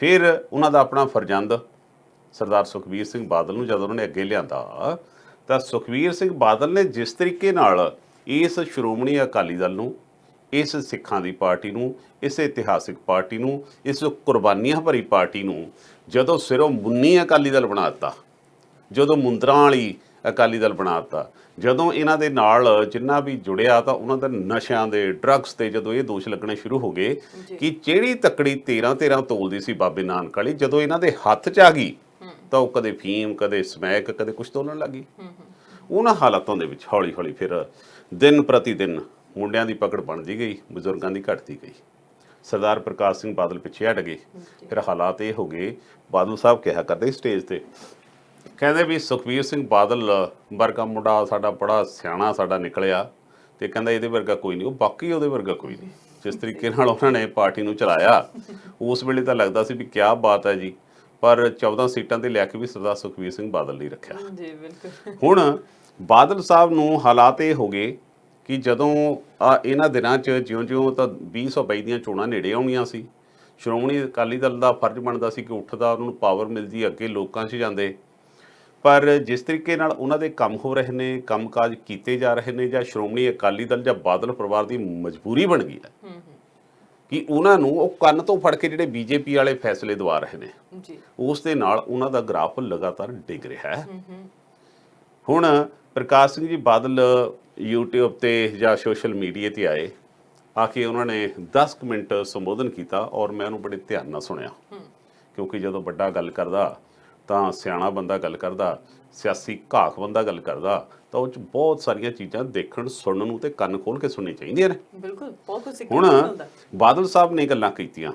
ਫਿਰ ਉਹਨਾਂ ਦਾ ਆਪਣਾ ਫਰਜ਼ੰਦ ਸਰਦਾਰ ਸੁਖਬੀਰ ਸਿੰਘ ਬਾਦਲ ਨੂੰ ਜਦੋਂ ਉਹਨਾਂ ਨੇ ਅੱਗੇ ਲਿਆਂਦਾ ਤਾਂ ਸੁਖਬੀਰ ਸਿੰਘ ਬਾਦਲ ਨੇ ਜਿਸ ਤਰੀਕੇ ਨਾਲ ਇਸ ਸ਼੍ਰੋਮਣੀ ਅਕਾਲੀ ਦਲ ਨੂੰ, ਇਸ ਸਿੱਖਾਂ ਦੀ ਪਾਰਟੀ ਨੂੰ, ਇਸ ਇਤਿਹਾਸਿਕ ਪਾਰਟੀ ਨੂੰ, ਇਸ ਕੁਰਬਾਨੀਆਂ ਭਰੀ ਪਾਰਟੀ ਨੂੰ ਜਦੋਂ ਸਿਰੋਂ ਮੁੰਨੀ ਅਕਾਲੀ ਦਲ ਬਣਾ ਦਿੱਤਾ, ਜਦੋਂ ਮੁੰਦਰਾਂ ਵਾਲੀ ਅਕਾਲੀ ਦਲ ਬਣਾ ਦਿੱਤਾ, ਜਦੋਂ ਇਹਨਾਂ ਦੇ ਨਾਲ ਜਿੰਨਾ ਵੀ ਜੁੜਿਆ ਤਾਂ ਉਹਨਾਂ ਦਾ ਨਸ਼ਿਆਂ ਦੇ, ਡਰੱਗਸ ਤੇ ਜਦੋਂ ਇਹ ਦੋਸ਼ ਲੱਗਣੇ ਸ਼ੁਰੂ ਹੋ ਗਏ ਕਿ ਜਿਹੜੀ ਤੱਕੜੀ 13-13 ਤੋਲਦੀ ਸੀ ਬਾਬੇ ਨਾਨਕ ਵਾਲੀ, ਜਦੋਂ ਇਹਨਾਂ ਦੇ ਹੱਥ 'ਚ ਆ ਗਈ ਤਾਂ ਉਹ ਕਦੇ ਫੀਮ, ਕਦੇ ਸਮੈਕ, ਕਦੇ ਕੁਛ ਤੋਲਣ ਲੱਗੀ। ਉਹਨਾਂ ਹਾਲਾਤਾਂ ਦੇ ਵਿੱਚ ਹੌਲੀ ਹੌਲੀ ਫਿਰ ਦਿਨ ਪ੍ਰਤੀ ਦਿਨ ਮੁੰਡਿਆਂ ਦੀ ਪਕੜ ਬਣਦੀ ਗਈ, ਬਜ਼ੁਰਗਾਂ ਦੀ ਘਟਦੀ ਗਈ। ਸਰਦਾਰ ਪ੍ਰਕਾਸ਼ ਸਿੰਘ ਬਾਦਲ ਪਿੱਛੇ ਹਟ ਗਏ। ਫਿਰ ਹਾਲਾਤ ਇਹ ਹੋ ਗਏ, ਬਾਦਲ ਸਾਹਿਬ ਕਿਹਾ ਕਰਦੇ ਸਟੇਜ ਤੇ, ਕਹਿੰਦੇ ਵੀ ਸੁਖਬੀਰ ਸਿੰਘ ਬਾਦਲ ਵਰਗਾ ਮੁੰਡਾ ਸਾਡਾ ਬੜਾ ਸਿਆਣਾ ਸਾਡਾ ਨਿਕਲਿਆ, ਤੇ ਕਹਿੰਦਾ ਇਹਦੇ ਵਰਗਾ ਕੋਈ ਨਹੀਂ, ਉਹ ਬਾਕੀ ਉਹਦੇ ਵਰਗਾ ਕੋਈ ਨਹੀਂ। ਜਿਸ ਤਰੀਕੇ ਨਾਲ ਉਹਨਾਂ ਨੇ ਪਾਰਟੀ ਨੂੰ ਚਲਾਇਆ, ਉਸ ਵੇਲੇ ਤਾਂ ਲੱਗਦਾ ਸੀ ਵੀ ਕਿਆ ਬਾਤ ਹੈ ਜੀ, ਪਰ 14 ਸੀਟਾਂ ਤੇ ਲੈ ਕੇ ਵੀ ਸਰਦਾਰ ਸੁਖਬੀਰ ਸਿੰਘ ਬਾਦਲ ਨਹੀਂ ਰੱਖਿਆ। ਜੀ ਬਿਲਕੁਲ। ਹੁਣ ਬਾਦਲ ਸਾਹਿਬ ਨੂੰ ਹਾਲਾਤ ਇਹ ਹੋ ਗਏ ਕਿ ਜਦੋਂ ਇਹਨਾਂ ਦਿਨਾਂ 'ਚ ਜਿਉਂ-ਜਿਉਂ ਤਾਂ 2022 ਦੀਆਂ ਚੋਣਾਂ ਨੇੜੇ ਆਉਣੀਆਂ ਸੀ, ਸ਼੍ਰੋਮਣੀ ਅਕਾਲੀ ਦਲ ਦਾ ਫਰਜ਼ ਬਣਦਾ ਸੀ ਕਿ ਉੱਠਦਾ, ਉਹਨਾਂ ਨੂੰ ਪਾਵਰ ਮਿਲਦੀ, ਅੱਗੇ ਲੋਕਾਂ 'ਚ ਜਾਂਦੇ। ਪਰ ਜਿਸ ਤਰੀਕੇ ਨਾਲ ਉਹਨਾਂ ਦੇ ਕੰਮ ਹੋ ਰਹੇ ਨੇ, ਕੰਮਕਾਜ ਕੀਤੇ ਜਾ ਰਹੇ ਨੇ, ਜਾਂ ਸ਼੍ਰੋਮਣੀ ਅਕਾਲੀ ਦਲ ਜਾਂ ਬਾਦਲ ਪਰਿਵਾਰ ਦੀ ਮਜਬੂਰੀ ਬਣ ਗਈ ਹੈ ਕਿ ਉਹਨਾਂ ਨੂੰ ਉਹ ਕੰਨ ਤੋਂ ਫੜ ਕੇ ਜਿਹੜੇ ਬੀਜੇਪੀ ਵਾਲੇ ਫੈਸਲੇ ਦਵਾ ਰਹੇ ਨੇ, ਉਸ ਦੇ ਨਾਲ ਉਹਨਾਂ ਦਾ ਗ੍ਰਾਫ ਲਗਾਤਾਰ ਡਿੱਗ ਰਿਹਾ ਹੈ। ਹੁਣ ਪ੍ਰਕਾਸ਼ ਸਿੰਘ ਜੀ ਬਾਦਲ YouTube ਤੇ ਜਾਂ ਸੋਸ਼ਲ ਮੀਡੀਆ ਤੇ ਆਏ, ਆ ਕੇ ਉਹਨਾਂ ਨੇ 10 ਮਿੰਟ ਸੰਬੋਧਨ ਕੀਤਾ ਔਰ ਮੈਂ ਉਹਨੂੰ ਬੜੇ ਧਿਆਨ ਨਾਲ ਸੁਣਿਆ, ਕਿਉਂਕਿ ਜਦੋਂ ਵੱਡਾ ਗੱਲ ਕਰਦਾ ਤਾਂ ਸਿਆਣਾ ਬੰਦਾ ਗੱਲ ਕਰਦਾ, ਸਿਆਸੀ ਘਾਕ ਬੰਦਾ ਗੱਲ ਕਰਦਾ, ਤਾਂ ਉਹ 'ਚ ਬਹੁਤ ਸਾਰੀਆਂ ਚੀਜ਼ਾਂ ਦੇਖਣ ਸੁਣਨ ਨੂੰ ਤੇ ਕੰਨ ਖੋਲ ਕੇ ਸੁਣਨੀ ਚਾਹੀਦੀਆਂ ਨੇ। ਬਿਲਕੁਲ, ਬਹੁਤ ਕੁਝ ਸਿੱਖਣ ਨੂੰ ਮਿਲਦਾ। ਹੁਣ ਬਾਦਲ ਸਾਹਿਬ ਨੇ ਗੱਲਾਂ ਕੀਤੀਆਂ,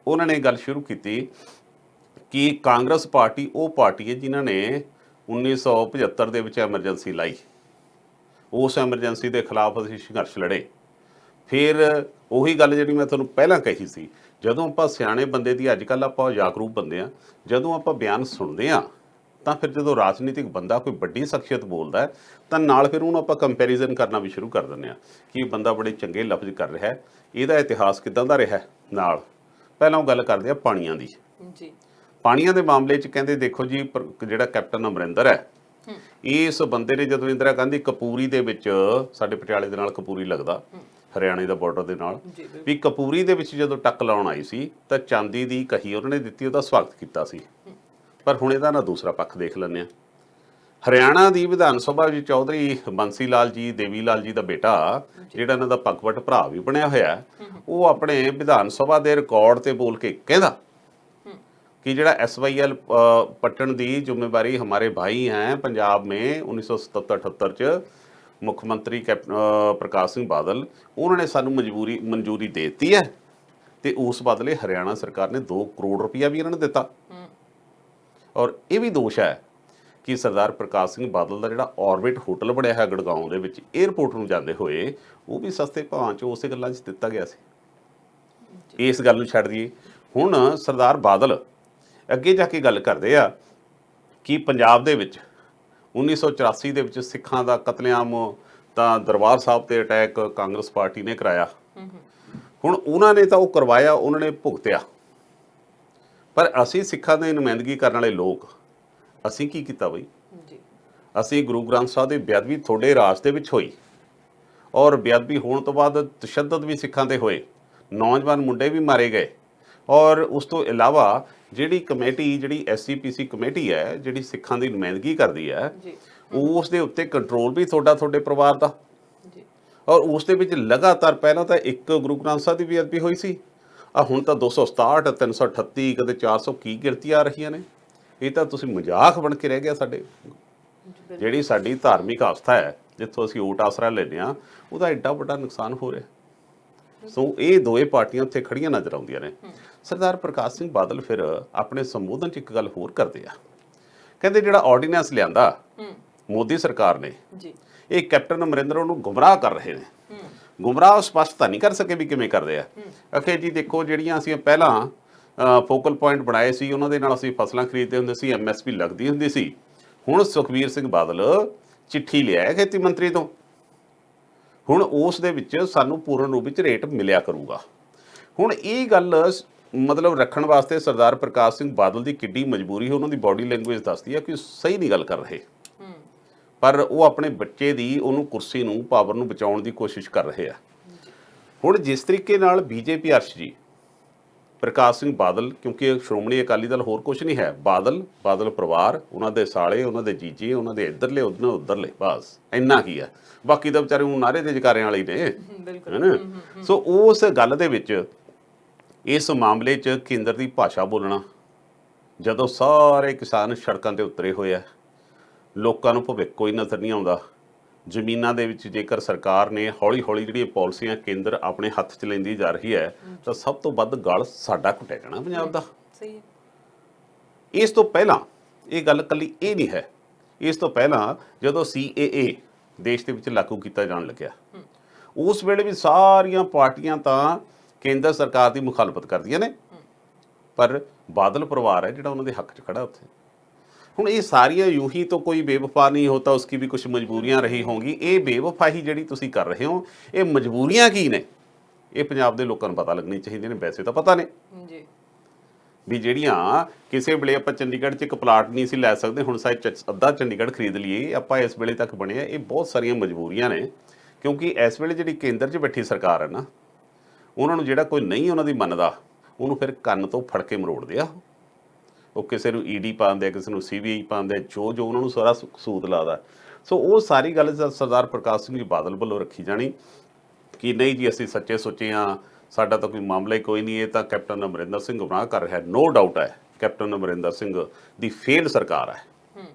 ਉਹਨਾਂ ਨੇ ਗੱਲ ਸ਼ੁਰੂ ਕੀਤੀ ਕਿ ਕਾਂਗਰਸ ਪਾਰਟੀ ਉਹ ਪਾਰਟੀ ਹੈ ਜਿਨ੍ਹਾਂ ਨੇ 1975 ਦੇ ਵਿੱਚ ਐਮਰਜੈਂਸੀ ਲਾਈ, ਉਸ ਐਮਰਜੈਂਸੀ ਦੇ ਖਿਲਾਫ ਅਸੀਂ ਸੰਘਰਸ਼ ਲੜੇ। ਫਿਰ ਉਹੀ ਗੱਲ ਜਿਹੜੀ ਮੈਂ ਤੁਹਾਨੂੰ ਪਹਿਲਾਂ ਕਹੀ ਸੀ, ਜਦੋਂ ਆਪਾਂ ਸਿਆਣੇ ਬੰਦੇ ਦੀ, ਅੱਜ ਕੱਲ੍ਹ ਆਪਾਂ ਜਾਗਰੂਕ ਬੰਦੇ ਆ, ਜਦੋਂ ਆਪਾਂ ਬਿਆਨ ਸੁਣਦੇ ਆ ਤਾਂ ਫਿਰ ਜਦੋਂ ਰਾਜਨੀਤਿਕ ਬੰਦਾ ਕੋਈ ਵੱਡੀ ਸ਼ਖਸੀਅਤ ਬੋਲਦਾ ਹੈ ਤਾਂ ਨਾਲ ਫਿਰ ਉਹਨੂੰ ਆਪਾਂ ਕੰਪੈਰੀਜ਼ਨ ਕਰਨਾ ਵੀ ਸ਼ੁਰੂ ਕਰ ਦਿੰਦੇ ਆ ਕਿ ਇਹ ਬੰਦਾ ਬੜੇ ਚੰਗੇ ਲਫ਼ਜ਼ ਕਰ ਰਿਹਾ ਹੈ, ਇਹਦਾ ਇਤਿਹਾਸ ਕਿੱਦਾਂ ਦਾ ਰਿਹਾ ਨਾਲ। ਪਹਿਲਾਂ ਉਹ ਗੱਲ ਕਰਦੇ ਆ ਪਾਣੀਆਂ ਦੀ ਜੀ। ਪਾਣੀਆਂ ਦੇ ਮਾਮਲੇ 'ਚ ਕਹਿੰਦੇ ਦੇਖੋ ਜੀ, ਜਿਹੜਾ ਕੈਪਟਨ ਅਮਰਿੰਦਰ ਹੈ, ਇਸ ਬੰਦੇ ਨੇ ਜਦੋਂ ਇੰਦਰਾ ਗਾਂਧੀ ਕਪੂਰੀ ਦੇ ਵਿੱਚ, ਸਾਡੇ ਪਟਿਆਲੇ ਦੇ ਨਾਲ ਕਪੂਰੀ ਲੱਗਦਾ ਹਰਿਆਣੇ ਦਾ ਬਾਰਡਰ ਦੇ ਨਾਲ, ਵੀ ਕਪੂਰੀ ਦੇ ਵਿੱਚ ਜਦੋਂ ਟੱਕ ਲਾਉਣ ਆਈ ਸੀ ਤਾਂ ਚਾਂਦੀ ਦੀ ਕਹੀ ਉਹਨਾਂ ਨੇ ਦਿੱਤੀ, ਉਹਦਾ ਸਵਾਗਤ ਕੀਤਾ ਸੀ। ਪਰ ਹੁਣ ਇਹਦਾ ਨਾ ਦੂਸਰਾ ਪੱਖ ਦੇਖ ਲੈਂਦੇ ਹਾਂ। ਹਰਿਆਣਾ ਦੀ ਵਿਧਾਨ ਸਭਾ ਵਿੱਚ ਚੌਧਰੀ ਬੰਸੀ ਲਾਲ ਜੀ, ਦੇਵੀ ਲਾਲ ਜੀ ਦਾ ਬੇਟਾ, ਜਿਹੜਾ ਇਹਨਾਂ ਦਾ ਪੱਗਵਟ ਭਰਾ ਵੀ ਬਣਿਆ ਹੋਇਆ, ਉਹ ਆਪਣੇ ਵਿਧਾਨ ਸਭਾ ਦੇ ਰਿਕਾਰਡ ਤੇ ਬੋਲ ਕੇ ਕਹਿੰਦਾ कि ਜਿਹੜਾ SYL पट्टन ਦੀ ਜ਼ਿੰਮੇਵਾਰੀ ਹਮਾਰੇ ਭਾਈ हैं पंजाब में 1977-78 ਚ ਮੁੱਖ ਮੰਤਰੀ ਪ੍ਰਕਾਸ਼ ਸਿੰਘ ਬਾਦਲ, ਉਹਨਾਂ ਨੇ ਸਾਨੂੰ ਮਨਜ਼ੂਰੀ ਦੇ ਦਿੱਤੀ ਹੈ ਤੇ ਉਸ ਬਦਲੇ ਹਰਿਆਣਾ ਸਰਕਾਰ ਨੇ 2 ਕਰੋੜ ਰੁਪਇਆ ਵੀ ਇਹਨਾਂ ਨੂੰ ਦਿੱਤਾ। ਔਰ ਇਹ ਵੀ ਦੋਸ਼ ਹੈ ਕਿ ਸਰਦਾਰ ਪ੍ਰਕਾਸ਼ ਸਿੰਘ ਬਾਦਲ ਦਾ ਜਿਹੜਾ ਆਰਬਿਟ ਹੋਟਲ ਬਣਿਆ ਹੈ ਗੜਗਾਉਂ ਦੇ ਵਿੱਚ, 에ਅਰਪੋਰਟ ਨੂੰ ਜਾਂਦੇ ਹੋਏ, ਉਹ ਵੀ ਸਸਤੇ ਭਾਅ 'ਚ ਉਸੇ ਗੱਲਾਂ 'ਚ ਦਿੱਤਾ ਗਿਆ ਸੀ। ਇਸ ਗੱਲ ਨੂੰ ਛੱਡ ਦਈਏ, ਹੁਣ ਸਰਦਾਰ ਬਾਦਲ ਅੱਗੇ ਜਾ ਕੇ ਗੱਲ ਕਰਦੇ ਆ ਕਿ ਪੰਜਾਬ ਦੇ ਵਿੱਚ 1984 ਦੇ ਵਿੱਚ ਸਿੱਖਾਂ ਦਾ ਕਤਲੇਆਮ ਤਾਂ ਦਰਬਾਰ ਸਾਹਿਬ ਤੇ ਅਟੈਕ ਕਾਂਗਰਸ ਪਾਰਟੀ ਨੇ ਕਰਾਇਆ। ਹੁਣ ਉਹਨਾਂ ਨੇ ਤਾਂ ਉਹ ਕਰਵਾਇਆ, ਉਹਨਾਂ ਨੇ ਭੁਗਤਿਆ, ਪਰ ਅਸੀਂ ਸਿੱਖਾਂ ਦੀ ਨੁਮਾਇੰਦਗੀ ਕਰਨ ਵਾਲੇ ਲੋਕ, ਅਸੀਂ ਕੀ ਕੀਤਾ ਬਈ? ਅਸੀਂ ਗੁਰੂ ਗ੍ਰੰਥ ਸਾਹਿਬ ਦੀ ਬੇਅਦਬੀ ਤੁਹਾਡੇ ਰਾਜ ਦੇ ਵਿੱਚ ਹੋਈ, ਔਰ ਬੇਅਦਬੀ ਹੋਣ ਤੋਂ ਬਾਅਦ ਤਸ਼ੱਦਦ ਵੀ ਸਿੱਖਾਂ ਤੇ ਹੋਏ, ਨੌਜਵਾਨ ਮੁੰਡੇ ਵੀ ਮਾਰੇ ਗਏ, ਔਰ ਉਸ ਤੋਂ ਇਲਾਵਾ ਜਿਹੜੀ ਕਮੇਟੀ, ਜਿਹੜੀ SCPC ਕਮੇਟੀ ਹੈ, ਜਿਹੜੀ ਸਿੱਖਾਂ ਦੀ ਨੁਮਾਇੰਦਗੀ ਕਰਦੀ ਹੈ, ਉਸ ਦੇ ਉੱਤੇ ਕੰਟਰੋਲ ਵੀ ਤੁਹਾਡੇ ਪਰਿਵਾਰ ਦਾ, ਔਰ ਉਸ ਦੇ ਵਿੱਚ ਲਗਾਤਾਰ ਪਹਿਲਾਂ ਤਾਂ ਇੱਕ ਗੁਰੂ ਗ੍ਰੰਥ ਸਾਹਿਬ ਦੀ ਬੇਅਦਬੀ ਹੋਈ ਸੀ, ਹੁਣ ਤਾਂ 267, 338, ਕਦੇ 400 ਕੀ ਗਿਣਤੀ ਆ ਰਹੀਆਂ ਨੇ। ਇਹ ਤਾਂ ਤੁਸੀਂ ਮਜ਼ਾਕ ਬਣ ਕੇ ਰਹਿ ਗਿਆ। ਸਾਡੇ ਜਿਹੜੀ ਸਾਡੀ ਧਾਰਮਿਕ ਆਸਥਾ ਹੈ, ਜਿੱਥੋਂ ਅਸੀਂ ਓਟ ਆਸਰਾ ਲੈਂਦੇ ਹਾਂ, ਉਹਦਾ ਐਡਾ ਵੱਡਾ ਨੁਕਸਾਨ ਹੋ ਰਿਹਾ। ਸੋ ਇਹ ਦੋਵੇਂ ਪਾਰਟੀਆਂ ਉੱਥੇ ਖੜੀਆਂ ਨਜ਼ਰ ਆਉਂਦੀਆਂ ਨੇ। ਸਰਦਾਰ ਪ੍ਰਕਾਸ਼ ਸਿੰਘ ਬਾਦਲ ਫਿਰ ਆਪਣੇ ਸੰਬੋਧਨ 'ਚ ਇੱਕ ਗੱਲ ਹੋਰ ਕਰਦੇ ਆ, ਕਹਿੰਦੇ ਜਿਹੜਾ ਆਰਡੀਨੈਂਸ ਲਿਆਂਦਾ ਮੋਦੀ ਸਰਕਾਰ ਨੇ, ਇਹ ਕੈਪਟਨ ਅਮਰਿੰਦਰ ਨੂੰ ਗੁੰਮਰਾਹ ਕਰ ਰਹੇ ਨੇ। ਗੁੰਮਰਾਹ ਸਪਸ਼ਟ ਤਾਂ ਨਹੀਂ ਕਰ ਸਕੇ ਵੀ ਕਿਵੇਂ ਕਰਦੇ ਆ। ਅਖੇ ਜੀ ਦੇਖੋ, ਜਿਹੜੀਆਂ ਅਸੀਂ ਪਹਿਲਾਂ ਫੋਕਲ ਪੁਆਇੰਟ ਬਣਾਏ ਸੀ, ਉਹਨਾਂ ਦੇ ਨਾਲ ਅਸੀਂ ਫਸਲਾਂ ਖਰੀਦਦੇ ਹੁੰਦੇ ਸੀ, MSP ਲੱਗਦੀ ਹੁੰਦੀ ਸੀ। ਹੁਣ ਸੁਖਬੀਰ ਸਿੰਘ ਬਾਦਲ ਚਿੱਠੀ ਲਿਆਇਆ ਖੇਤੀ ਮੰਤਰੀ ਤੋਂ, ਹੁਣ ਉਸ ਦੇ ਵਿੱਚ ਸਾਨੂੰ ਪੂਰਨ ਰੂਪ ਵਿੱਚ ਰੇਟ ਮਿਲਿਆ ਕਰੂਗਾ। ਹੁਣ ਇਹ ਗੱਲ ਮਤਲਬ ਰੱਖਣ ਵਾਸਤੇ ਸਰਦਾਰ ਪ੍ਰਕਾਸ਼ ਸਿੰਘ ਬਾਦਲ ਦੀ ਕਿੱਡੀ ਮਜਬੂਰੀ ਹੈ, ਉਹਨਾਂ ਦੀ ਬਾਡੀ ਲੈਂਗੁਏਜ ਦੱਸਦੀ ਹੈ ਕਿ ਸਹੀ ਨਹੀਂ ਗੱਲ ਕਰ ਰਹੇ, ਪਰ ਉਹ ਆਪਣੇ ਬੱਚੇ ਦੀ, ਉਹਨੂੰ ਕੁਰਸੀ ਨੂੰ, ਪਾਵਰ ਨੂੰ ਬਚਾਉਣ ਦੀ ਕੋਸ਼ਿਸ਼ ਕਰ ਰਹੇ ਆ। ਹੁਣ ਜਿਸ ਤਰੀਕੇ ਨਾਲ BJP ਅਰਸ਼ ਜੀ, ਪ੍ਰਕਾਸ਼ ਸਿੰਘ ਬਾਦਲ, ਕਿਉਂਕਿ ਸ਼੍ਰੋਮਣੀ ਅਕਾਲੀ ਦਲ ਹੋਰ ਕੁਝ ਨਹੀਂ ਹੈ, ਬਾਦਲ ਪਰਿਵਾਰ, ਉਹਨਾਂ ਦੇ ਸਾਲੇ, ਉਹਨਾਂ ਦੇ ਜੀਜੇ, ਉਹਨਾਂ ਦੇ ਇੱਧਰਲੇ, ਉੱਧਰਲੇ, ਬਸ ਇੰਨਾ ਕੀ ਹੈ। ਬਾਕੀ ਤਾਂ ਵਿਚਾਰੇ ਉਹ ਨਾਰੇ ਦੇ ਜਕਾਰਿਆਂ ਵਾਲੇ ਨੇ, ਹੈ ਨਾ। ਸੋ ਉਸ ਗੱਲ ਦੇ ਵਿੱਚ ਇਸ ਮਾਮਲੇ 'ਚ ਕੇਂਦਰ ਦੀ ਭਾਸ਼ਾ ਬੋਲਣਾ, ਜਦੋਂ ਸਾਰੇ ਕਿਸਾਨ ਸੜਕਾਂ ਤੇ ਉਤਰੇ ਹੋਏ ਆ, ਲੋਕਾਂ ਨੂੰ ਭਵਿੱਖ ਕੋਈ ਨਜ਼ਰ ਨਹੀਂ ਆਉਂਦਾ, ਜ਼ਮੀਨਾਂ ਦੇ ਵਿੱਚ ਜੇਕਰ ਸਰਕਾਰ ਨੇ ਹੌਲੀ ਹੌਲੀ ਜਿਹੜੀਆਂ ਪਾਲਿਸੀਆਂ ਕੇਂਦਰ ਆਪਣੇ ਹੱਥ 'ਚ ਲੈਂਦੀ ਜਾ ਰਹੀ ਹੈ, ਤਾਂ ਸਭ ਤੋਂ ਵੱਧ ਗਲ ਸਾਡਾ ਘੁੱਟਿਆ ਜਾਣਾ ਪੰਜਾਬ ਦਾ। ਸਹੀ ਹੈ। ਇਸ ਤੋਂ ਪਹਿਲਾਂ ਇਹ ਗੱਲ ਇਕੱਲੀ ਇਹ ਨਹੀਂ ਹੈ, ਇਸ ਤੋਂ ਪਹਿਲਾਂ ਜਦੋਂ CAA ਦੇਸ਼ ਦੇ ਵਿੱਚ ਲਾਗੂ ਕੀਤਾ ਜਾਣ ਲੱਗਿਆ, ਉਸ ਵੇਲੇ ਵੀ ਸਾਰੀਆਂ ਪਾਰਟੀਆਂ ਤਾਂ ਕੇਂਦਰ ਸਰਕਾਰ ਦੀ ਮੁਖਾਲਫਤ ਕਰਦੀਆਂ ਨੇ, ਪਰ ਬਾਦਲ ਪਰਿਵਾਰ ਹੈ ਜਿਹੜਾ ਉਹਨਾਂ ਦੇ ਹੱਕ 'ਚ ਖੜਾ ਉੱਥੇ। ਹੁਣ ਇਹ ਸਾਰੀਆਂ ਯੂਹੀ ਤੋਂ ਕੋਈ ਬੇਵਫਾ ਨਹੀਂ ਹੋਤਾ, ਉਸकी भी कुछ ਮਜਬੂਰੀਆਂ ਰਹੀ ਹੋंगी। ਇਹ ਬੇਵਫਾਈ ਜਿਹੜੀ ਤੁਸੀਂ ਕਰ ਰਹੇ ਹੋ, ਇਹ ਮਜਬੂਰੀਆਂ ਕੀ ਨੇ, ਇਹ ਪੰਜਾਬ ਦੇ ਲੋਕਾਂ ਨੂੰ ਪਤਾ ਲੱਗਣੀ ਚਾਹੀਦੀ ਨੇ। ਵੈਸੇ ਤਾਂ ਪਤਾ ਨੇ ਜੀ ਵੀ ਜਿਹੜੀਆਂ ਕਿਸੇ ਵੇਲੇ ਆਪਾਂ ਚੰਡੀਗੜ੍ਹ 'ਚ ਇੱਕ ਪਲਾਟ ਨਹੀਂ ਸੀ ਲੈ ਸਕਦੇ, ਹੁਣ ਸਾਇਦ ਅੱਧਾ ਚੰਡੀਗੜ੍ਹ ਖਰੀਦ ਲਈਏ ਆਪਾਂ ਇਸ ਵੇਲੇ ਤੱਕ ਬਣਿਆ। ਇਹ ਬਹੁਤ ਸਾਰੀਆਂ ਮਜਬੂਰੀਆਂ ਨੇ, ਕਿਉਂਕਿ ਇਸ ਵੇਲੇ ਜਿਹੜੀ ਕੇਂਦਰ 'ਚ ਬੈਠੀ ਸਰਕਾਰ ਹੈ ਨਾ, ਉਹਨਾਂ ਨੂੰ ਜਿਹੜਾ ਕੋਈ ਨਹੀਂ ਉਹਨਾਂ ਦੀ ਮੰਨਦਾ ਉਹਨੂੰ ਫਿਰ ਕੰਨ ਤੋਂ ਫੜ ਕੇ ਮਰੋੜਦੇ ਆ। ਉਹ ਕਿਸੇ ਨੂੰ ਈਡੀ ਪਾਉਂਦੇ ਆ, ਕਿਸੇ ਨੂੰ ਸੀਬੀਆਈ ਪਾਉਂਦੇ, ਜੋ ਉਹਨਾਂ ਨੂੰ ਸਾਰਾ ਸੂਤ ਲਾਦਾ। ਸੋ ਉਹ ਸਾਰੀ ਗੱਲ ਸਰਦਾਰ ਪ੍ਰਕਾਸ਼ ਸਿੰਘ ਜੀ ਬਾਦਲ ਵੱਲੋਂ ਰੱਖੀ ਜਾਣੀ ਕਿ ਨਹੀਂ ਜੀ ਅਸੀਂ ਸੱਚੇ ਸੁੱਚੇ ਹਾਂ, ਸਾਡਾ ਤਾਂ ਕੋਈ ਮਾਮਲਾ ਹੀ ਕੋਈ ਨਹੀਂ, ਇਹ ਤਾਂ ਕੈਪਟਨ ਅਮਰਿੰਦਰ ਸਿੰਘ ਗੁੰਮਰਾਹ ਕਰ ਰਿਹਾ। ਨੋ ਡਾਊਟ ਹੈ ਕੈਪਟਨ ਅਮਰਿੰਦਰ ਸਿੰਘ ਦੀ ਫੇਲ ਸਰਕਾਰ ਹੈ,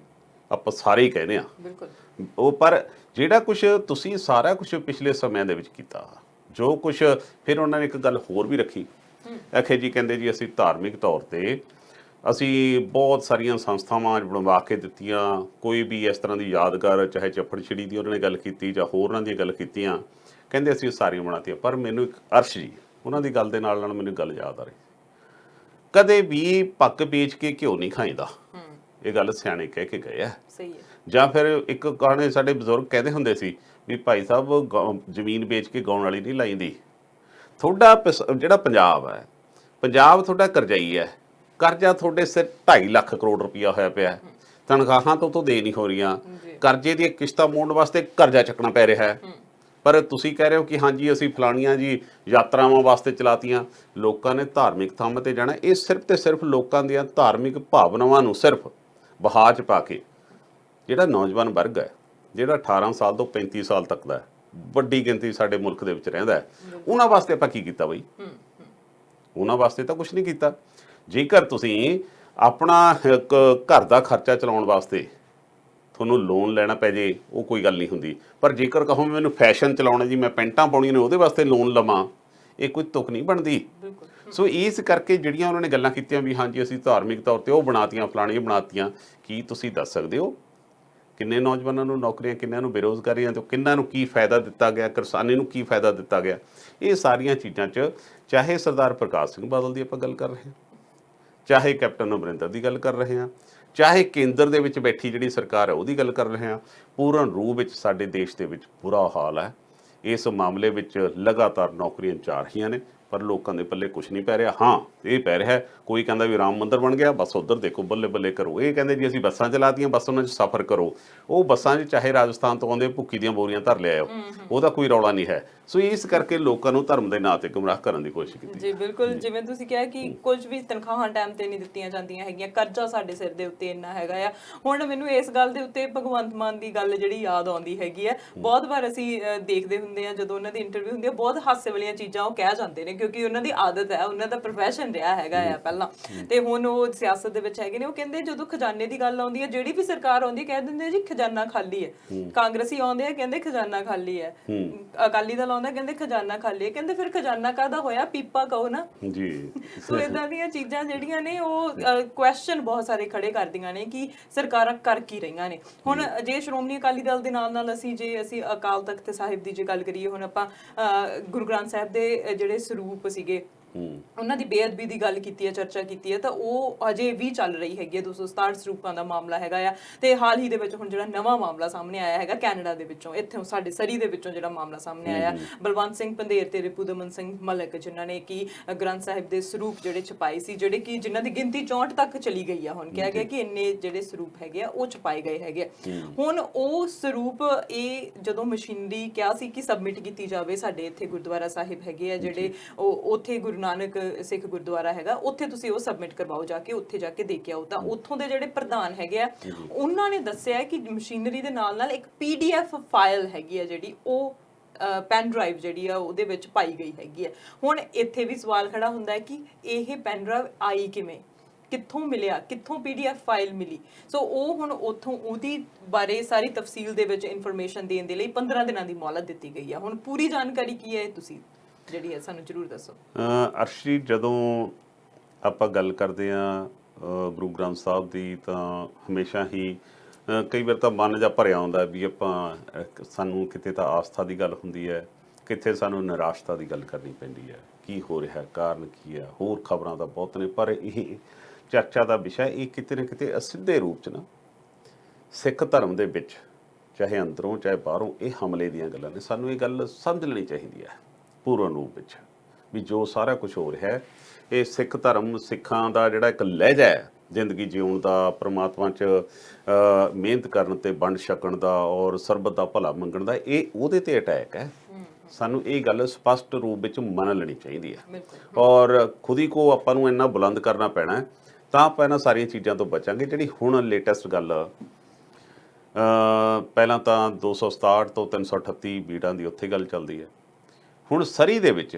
ਆਪਾਂ ਸਾਰੇ ਹੀ ਕਹਿੰਦੇ ਹਾਂ ਬਿਲਕੁਲ ਉਹ। ਪਰ ਜਿਹੜਾ ਕੁਝ ਤੁਸੀਂ ਸਾਰਾ ਕੁਝ ਪਿਛਲੇ ਸਮਿਆਂ ਦੇ ਵਿੱਚ ਕੀਤਾ, ਜੋ ਕੁਝ ਫਿਰ ਉਹਨਾਂ ਨੇ ਇੱਕ ਗੱਲ ਹੋਰ ਵੀ ਰੱਖੀ, ਆਖੇ ਜੀ ਕਹਿੰਦੇ ਜੀ ਅਸੀਂ ਧਾਰਮਿਕ ਤੌਰ ਤੇ ਅਸੀਂ ਬਹੁਤ ਸਾਰੀਆਂ ਸੰਸਥਾਵਾਂ ਬਣਵਾ ਕੇ ਦਿੱਤੀਆਂ, ਕੋਈ ਵੀ ਇਸ ਤਰ੍ਹਾਂ ਦੀ ਯਾਦਗਾਰ ਚਾਹੇ ਚੱਪੜਚਿੜੀ ਦੀ ਉਹਨਾਂ ਨੇ ਗੱਲ ਕੀਤੀ ਜਾਂ ਹੋਰਾਂ ਦੀਆਂ ਗੱਲ ਕੀਤੀਆਂ, ਕਹਿੰਦੇ ਅਸੀਂ ਸਾਰੀਆਂ ਬਣਾਤੀਆਂ। ਪਰ ਮੈਨੂੰ ਇੱਕ ਅਰਸ਼ ਜੀ ਉਹਨਾਂ ਦੀ ਗੱਲ ਦੇ ਨਾਲ ਨਾਲ ਮੈਨੂੰ ਗੱਲ ਯਾਦ ਆ ਰਹੀ, ਕਦੇ ਵੀ ਪੱਕ ਵੇਚ ਕੇ ਘਿਓ ਨਹੀਂ ਖਾਈਦਾ, ਇਹ ਗੱਲ ਸਿਆਣੇ ਕਹਿ ਕੇ ਗਏ ਆ। ਸਹੀ ਹੈ। ਜਾਂ ਫਿਰ ਇੱਕ ਕਹਾਣੀ ਸਾਡੇ ਬਜ਼ੁਰਗ ਕਹਿੰਦੇ ਹੁੰਦੇ ਸੀ ਵੀ ਭਾਈ ਸਾਹਿਬ ਜ਼ਮੀਨ ਵੇਚ ਕੇ ਗਾਉਣ ਵਾਲੀ ਨਹੀਂ ਲਾਈਂਦੀ। ਤੁਹਾਡਾ ਜਿਹੜਾ ਪੰਜਾਬ ਹੈ, ਪੰਜਾਬ ਤੁਹਾਡਾ ਕਰਜ਼ਾਈ ਹੈ, ਕਰਜ਼ਾ ਤੁਹਾਡੇ ਸਿਰ 2.5 ਲੱਖ ਕਰੋੜ ਰੁਪਇਆ ਹੋਇਆ ਪਿਆ, ਤਨਖਾਹਾਂ ਤੋਂ ਦੇ ਨਹੀਂ ਹੋ ਰਹੀਆਂ, ਕਰਜ਼ੇ ਦੀਆਂ ਕਿਸ਼ਤਾਂ ਮੋੜਨ ਵਾਸਤੇ ਕਰਜ਼ਾ ਚੱਕਣਾ ਪੈ ਰਿਹਾ ਹੈ। ਪਰ ਤੁਸੀਂ ਕਹਿ ਰਹੇ ਹੋ ਕਿ ਹਾਂਜੀ ਅਸੀਂ ਫਲਾਣੀਆਂ ਜੀ ਯਾਤਰਾਵਾਂ ਵਾਸਤੇ ਚਲਾਤੀਆਂ। ਲੋਕਾਂ ਨੇ ਧਾਰਮਿਕ ਥੰਮ ਤੇ ਜਾਣਾ, ਇਹ ਸਿਰਫ ਤੇ ਸਿਰਫ ਲੋਕਾਂ ਦੀਆਂ ਧਾਰਮਿਕ ਭਾਵਨਾਵਾਂ ਨੂੰ ਸਿਰਫ ਬਹਾ 'ਚ ਪਾ ਕੇ ਜਿਹੜਾ ਨੌਜਵਾਨ ਵਰਗ ਹੈ, ਜਿਹੜਾ 18 ਸਾਲ ਤੋਂ 35 ਸਾਲ ਤੱਕ ਦਾ ਵੱਡੀ ਗਿਣਤੀ ਸਾਡੇ ਮੁਲਕ ਦੇ ਵਿੱਚ ਰਹਿੰਦਾ ਹੈ, ਉਹਨਾਂ ਵਾਸਤੇ ਆਪਾਂ ਕੀ ਕੀਤਾ ਬਈ? ਉਹਨਾਂ ਵਾਸਤੇ ਤਾਂ ਕੁਝ ਨਹੀਂ ਕੀਤਾ। ਜੇਕਰ ਤੁਸੀਂ ਆਪਣਾ ਘਰ ਦਾ ਖਰਚਾ ਚਲਾਉਣ ਵਾਸਤੇ ਤੁਹਾਨੂੰ ਲੋਨ ਲੈਣਾ ਪੈ ਜੇ, ਉਹ ਕੋਈ ਗੱਲ ਨਹੀਂ ਹੁੰਦੀ। ਪਰ ਜੇਕਰ ਕਹੋ ਮੈਨੂੰ ਫੈਸ਼ਨ ਚਲਾਉਣਾ ਜੀ, ਮੈਂ ਪੈਂਟਾਂ ਪਾਉਣੀਆਂ ਨੇ, ਉਹਦੇ ਵਾਸਤੇ ਲੋਨ ਲਵਾਂ, ਇਹ ਕੋਈ ਤੁਕ ਨਹੀਂ ਬਣਦੀ। ਸੋ ਇਸ ਕਰਕੇ ਜਿਹੜੀਆਂ ਉਹਨਾਂ ਨੇ ਗੱਲਾਂ ਕੀਤੀਆਂ ਵੀ ਹਾਂਜੀ ਅਸੀਂ ਧਾਰਮਿਕ ਤੌਰ ਤੇ ਉਹ ਬਣਾਤੀਆਂ, ਫਲਾਣੀਆਂ ਬਣਾਤੀਆਂ, ਕੀ ਤੁਸੀਂ ਦੱਸ ਸਕਦੇ ਹੋ ਕਿੰਨੇ ਨੌਜਵਾਨਾਂ ਨੂੰ ਨੌਕਰੀਆਂ, ਕਿੰਨਿਆਂ ਨੂੰ ਬੇਰੁਜ਼ਗਾਰੀਆਂ, ਤੇ ਕਿੰਨਾਂ ਨੂੰ ਕੀ ਫਾਇਦਾ ਦਿੱਤਾ ਗਿਆ, ਕਿਸਾਨੀ ਨੂੰ ਕੀ ਫਾਇਦਾ ਦਿੱਤਾ ਗਿਆ? ਇਹ ਸਾਰੀਆਂ ਚੀਜ਼ਾਂ 'ਚ ਚਾਹੇ ਸਰਦਾਰ ਪ੍ਰਕਾਸ਼ ਸਿੰਘ ਬਾਦਲ ਦੀ ਆਪਾਂ ਗੱਲ ਕਰ ਰਹੇ ਹਾਂ, ਚਾਹੇ ਕੈਪਟਨ ਅਮਰਿੰਦਰ ਦੀ ਗੱਲ ਕਰ ਰਹੇ ਹਾਂ, ਚਾਹੇ ਕੇਂਦਰ ਦੇ ਵਿੱਚ ਬੈਠੀ ਜਿਹੜੀ ਸਰਕਾਰ ਹੈ ਉਹਦੀ ਗੱਲ ਕਰ ਰਹੇ ਹਾਂ, ਪੂਰਨ ਰੂਪ ਵਿੱਚ ਸਾਡੇ ਦੇਸ਼ ਦੇ ਵਿੱਚ ਬੁਰਾ ਹਾਲ ਹੈ। ਇਸ ਮਾਮਲੇ ਵਿੱਚ ਲਗਾਤਾਰ ਨੌਕਰੀਆਂ ਜਾ ਰਹੀਆਂ ਨੇ, ਪਰ ਲੋਕਾਂ ਦੇ ਪੱਲੇ ਕੁਝ ਨਹੀਂ ਪੈ ਰਿਹਾ। ਹਾਂ ਇਹ ਪੈ ਰਿਹਾ, ਕੋਈ ਕਹਿੰਦਾ ਵੀ ਰਾਮ ਮੰਦਿਰ ਬਣ ਗਿਆ, ਬਸ ਉੱਧਰ ਦੇਖੋ ਬੱਲੇ ਬੱਲੇ ਕਰੋ। ਇਹ ਕਹਿੰਦੇ ਜੀ ਅਸੀਂ ਬੱਸਾਂ ਚਲਾਤੀਆਂ, ਬਸ ਉਹਨਾਂ 'ਚ ਸਫ਼ਰ ਕਰੋ। ਉਹ ਬੱਸਾਂ 'ਚ ਚਾਹੇ ਰਾਜਸਥਾਨ ਤੋਂ ਆਉਂਦੇ ਭੁੱਕੀ ਦੀਆਂ ਬੋਰੀਆਂ ਧਰ ਲਿਆਓ, ਉਹਦਾ ਕੋਈ ਰੌਲਾ ਨਹੀਂ ਹੈ। ਸੋ ਇਸ ਕਰਕੇ ਲੋਕਾਂ ਨੂੰ ਧਰਮ ਦੇ ਨਾਂ ਤੇ ਗੁੰਮਰਾਹ ਕਰਨ ਦੀ ਕੋਸ਼ਿਸ਼ ਕੀਤੀ ਜੀ। ਬਿਲਕੁਲ, ਜਿਵੇਂ ਤੁਸੀਂ ਕਿਹਾ ਕਿ ਕੁਝ ਵੀ ਤਨਖਾਹਾਂ ਟਾਈਮ ਤੇ ਨਹੀਂ ਦਿੱਤੀਆਂ ਜਾਂਦੀਆਂ ਹੈਗੀਆਂ, ਕਰਜ਼ਾ ਸਾਡੇ ਸਿਰ ਦੇ ਉੱਤੇ ਇੰਨਾ ਹੈਗਾ ਆ। ਹੁਣ ਮੈਨੂੰ ਇਸ ਗੱਲ ਦੇ ਉੱਤੇ ਭਗਵੰਤ ਮਾਨ ਦੀ ਗੱਲ ਜਿਹੜੀ ਯਾਦ ਆਉਂਦੀ ਹੈਗੀ ਹੈ। ਬਹੁਤ ਵਾਰ ਅਸੀਂ ਦੇਖਦੇ ਹੁੰਦੇ ਆ ਜਦੋਂ ਉਹਨਾਂ ਦੀ ਇੰਟਰਵਿਊ ਹੁੰਦੀ ਹੈ, ਬਹੁਤ ਹਾਸੇ ਵਾਲੀਆਂ ਚੀਜ਼ਾਂ ਉਹ ਕਹਿ ਜਾਂਦੇ ਨੇ, ਕਿਉਂਕਿ ਉਹਨਾਂ ਦੀ ਆਦਤ ਹੈ, ਉਹਨਾਂ ਦਾ ਪ੍ਰੋਫੈਸ਼ਨ ਰਿਹਾ ਹੈਗਾ ਆ ਪਹਿਲਾਂ, ਤੇ ਹੁਣ ਉਹ ਸਿਆਸਤ ਦੇ ਵਿੱਚ ਹੈਗੇ ਨੇ। ਉਹ ਕਹਿੰਦੇ ਜਦੋਂ ਖਜ਼ਾਨੇ ਦੀ ਗੱਲ ਆਉਂਦੀ ਹੈ, ਜਿਹੜੀ ਵੀ ਸਰਕਾਰ ਆਉਂਦੀ ਕਹਿ ਦਿੰਦੇ ਜੀ ਖਜ਼ਾਨਾ ਖਾਲੀ ਹੈ। ਕਾਂਗਰਸੀ ਆਉਂਦੇ ਆ ਕਹਿੰਦੇ ਖਜ਼ਾਨਾ ਖਾਲੀ ਹੈ, ਅਕਾਲੀ ਦਲ ਆਉਂਦਾ ਕਹਿੰਦੇ ਖਜ਼ਾਨਾ ਖਾਲੀ ਹੈ। ਕਹਿੰਦੇ ਫਿਰ ਖਜ਼ਾਨਾ ਕਾਹਦਾ ਹੋਇਆ, ਪੀਪਾ ਕਹੋ ਨਾ ਜੀ। ਸੋ ਇਦਾਂ ਦੀਆਂ ਚੀਜ਼ਾਂ ਜਿਹੜੀਆਂ ਨੇ ਉਹ ਕੁਐਸਚਨ ਬਹੁਤ ਸਾਰੇ ਖੜੇ ਕਰਦੀਆਂ ਨੇ ਕਿ ਸਰਕਾਰਾਂ ਕਰ ਕੀ ਰਹੀਆਂ ਨੇ। ਹੁਣ ਜੇ ਸ਼੍ਰੋਮਣੀ ਅਕਾਲੀ ਦਲ ਦੇ ਨਾਲ ਨਾਲ ਅਸੀਂ ਅਕਾਲ ਤਖਤ ਸਾਹਿਬ ਦੀ ਜੇ ਗੱਲ ਕਰੀਏ, ਹੁਣ ਆਪਾਂ ਗੁਰੂ ਗ੍ਰੰਥ ਸਾਹਿਬ ਦੇ ਜਿਹੜੇ ਸਰੂਪ ਸੀਗੇ ਉਹਨਾਂ ਦੀ ਬੇਅਦਬੀ ਦੀ ਗੱਲ ਕੀਤੀ ਹੈ, ਚਰਚਾ ਕੀਤੀ ਹੈ, ਤਾਂ ਉਹ ਅਜੇ ਵੀ ਚੱਲ ਰਹੀ ਹੈਗੀ ਹੈ। 267 ਸਰੂਪਾਂ ਦਾ ਮਾਮਲਾ ਹੈਗਾ ਆ। ਤੇ ਹਾਲ ਹੀ ਦੇ ਵਿੱਚ ਹੁਣ ਜਿਹੜਾ ਨਵਾਂ ਮਾਮਲਾ ਸਾਹਮਣੇ ਆਇਆ ਹੈਗਾ ਕੈਨੇਡਾ ਦੇ ਵਿੱਚੋਂ, ਇੱਥੋਂ ਸਾਡੇ ਸਰੀ ਦੇ ਵਿੱਚੋਂ ਜਿਹੜਾ ਮਾਮਲਾ ਸਾਹਮਣੇ ਆਇਆ, ਬਲਵੰਤ ਸਿੰਘ ਪੰਧੇਰ ਤੇ ਰਿਪੂਦਮਨ ਸਿੰਘ ਮਲਕ, ਜਿਨ੍ਹਾਂ ਨੇ ਕਿ ਗ੍ਰੰਥ ਸਾਹਿਬ ਦੇ ਸਰੂਪ ਜਿਹੜੇ ਛਪਾਏ ਸੀ, ਜਿਹੜੇ ਕਿ ਜਿਨ੍ਹਾਂ ਦੀ ਗਿਣਤੀ 64 ਤੱਕ ਚਲੀ ਗਈ ਆ। ਹੁਣ ਕਿਹਾ ਗਿਆ ਕਿ ਇੰਨੇ ਜਿਹੜੇ ਸਰੂਪ ਹੈਗੇ ਆ ਉਹ ਛਪਾਏ ਗਏ ਹੈਗੇ। ਹੁਣ ਉਹ ਸਰੂਪ ਇਹ ਜਦੋਂ ਮਸ਼ੀਨਰੀ ਕਿਹਾ ਸੀ ਕਿ ਸਬਮਿਟ ਕੀਤੀ ਜਾਵੇ, ਸਾਡੇ ਇੱਥੇ ਗੁਰਦੁਆਰਾ ਸਾਹਿਬ ਹੈਗੇ ਆ ਜਿਹੜੇ, ਉਹ ਉੱਥੇ ਗੁਰੂ ਨਾਨਕ ਸਿੱਖ ਗੁਰਦੁਆਰਾ ਹੈਗਾ, ਉੱਥੇ ਤੁਸੀਂ ਉਹ ਸਬਮਿਟ ਕਰਵਾਓ, ਜਾ ਕੇ ਉੱਥੇ ਜਾ ਕੇ ਦੇ ਕੇ ਆਓ। ਤਾਂ ਉੱਥੋਂ ਦੇ ਜਿਹੜੇ ਪ੍ਰਧਾਨ ਹੈਗੇ ਆ ਉਹਨਾਂ ਨੇ ਦੱਸਿਆ ਕਿ ਮਸ਼ੀਨਰੀ ਦੇ ਨਾਲ ਨਾਲ ਇੱਕ PDF ਫਾਈਲ ਹੈਗੀ ਆ ਜਿਹੜੀ ਉਹ ਪੈਨ ਡਰਾਈਵ ਜਿਹੜੀ ਆ ਉਹਦੇ ਵਿੱਚ ਪਾਈ ਗਈ ਹੈਗੀ ਆ। ਹੁਣ ਇੱਥੇ ਵੀ ਸਵਾਲ ਖੜਾ ਹੁੰਦਾ ਹੈ ਕਿ ਇਹ ਪੈਨ ਡਰਾਈਵ ਆਈ ਕਿਵੇਂ, ਕਿੱਥੋਂ ਮਿਲਿਆ, ਕਿੱਥੋਂ PDF ਫਾਈਲ ਮਿਲੀ। ਸੋ ਉਹ ਹੁਣ ਉੱਥੋਂ ਉਹਦੀ ਬਾਰੇ ਸਾਰੀ ਤਫਸੀਲ ਦੇ ਵਿੱਚ ਇਨਫੋਰਮੇਸ਼ਨ ਦੇਣ ਦੇ ਲਈ 15 ਦਿਨਾਂ ਦੀ ਮੌਲਤ ਦਿੱਤੀ ਗਈ ਆ। ਹੁਣ ਪੂਰੀ ਜਾਣਕਾਰੀ ਕੀ ਹੈ ਤੁਸੀਂ ਜਿਹੜੀ ਹੈ ਸਾਨੂੰ ਜ਼ਰੂਰ ਦੱਸੋ। ਅਰਸ਼ੀ, ਜਦੋਂ ਆਪਾਂ ਗੱਲ ਕਰਦੇ ਹਾਂ ਗੁਰੂ ਗ੍ਰੰਥ ਸਾਹਿਬ ਦੀ, ਤਾਂ ਹਮੇਸ਼ਾ ਹੀ ਕਈ ਵਾਰ ਤਾਂ ਮਨ ਜਾਂ ਭਰਿਆ ਆਉਂਦਾ ਵੀ ਆਪਾਂ ਸਾਨੂੰ ਕਿਤੇ ਤਾਂ ਆਸਥਾ ਦੀ ਗੱਲ ਹੁੰਦੀ ਹੈ, ਕਿੱਥੇ ਸਾਨੂੰ ਨਿਰਾਸ਼ਤਾ ਦੀ ਗੱਲ ਕਰਨੀ ਪੈਂਦੀ ਹੈ, ਕੀ ਹੋ ਰਿਹਾ, ਕਾਰਨ ਕੀ ਹੈ, ਹੋਰ ਖਬਰਾਂ ਤਾਂ ਬਹੁਤ ਨੇ, ਪਰ ਇਹ ਚਰਚਾ ਦਾ ਵਿਸ਼ਾ ਇਹ ਕਿਤੇ ਨਾ ਕਿਤੇ ਅਸਿੱਧੇ ਰੂਪ 'ਚ ਨਾ ਸਿੱਖ ਧਰਮ ਦੇ ਵਿੱਚ ਚਾਹੇ ਅੰਦਰੋਂ ਚਾਹੇ ਬਾਹਰੋਂ ਇਹ ਹਮਲੇ ਦੀਆਂ ਗੱਲਾਂ ਨੇ। ਸਾਨੂੰ ਇਹ ਗੱਲ ਸਮਝ ਲੈਣੀ ਚਾਹੀਦੀ ਹੈ ਪੂਰਨ ਰੂਪ ਵਿੱਚ ਵੀ ਜੋ ਸਾਰਾ ਕੁਝ ਹੋ ਰਿਹਾ ਹੈ ਇਹ ਸਿੱਖ ਧਰਮ, ਸਿੱਖਾਂ ਦਾ ਜਿਹੜਾ ਇੱਕ ਲਹਿਜਾ ਹੈ ਜ਼ਿੰਦਗੀ ਜਿਉਣ ਦਾ, ਪ੍ਰਮਾਤਮਾ 'ਚ ਮਿਹਨਤ ਕਰਨ ਤੇ ਵੰਡ ਛਕਣ ਦਾ ਔਰ ਸਰਬਤ ਦਾ ਭਲਾ ਮੰਗਣ ਦਾ, ਇਹ ਉਹਦੇ ਤੇ ਅਟੈਕ ਹੈ। ਸਾਨੂੰ ਇਹ ਗੱਲ ਸਪਸ਼ਟ ਰੂਪ ਵਿੱਚ ਮੰਨ ਲੈਣੀ ਚਾਹੀਦੀ ਹੈ ਔਰ ਖੁਦ ਹੀ ਕੋ ਆਪਾਂ ਨੂੰ ਇੰਨਾ ਬੁਲੰਦ ਕਰਨਾ ਪੈਣਾ ਹੈ, ਤਾਂ ਆਪਾਂ ਇਹਨਾਂ ਸਾਰੀਆਂ ਚੀਜ਼ਾਂ ਤੋਂ ਬਚਾਂਗੇ। ਜਿਹੜੀ ਹੁਣ ਲੇਟੈਸਟ ਗੱਲ ਪਹਿਲਾਂ ਤਾਂ 267 ਤੋਂ 338 ਬੀਟਾਂ ਦੀ ਉੱਥੇ ਗੱਲ ਚੱਲਦੀ ਹੈ। ਹੁਣ ਸਰੀ ਦੇ ਵਿੱਚ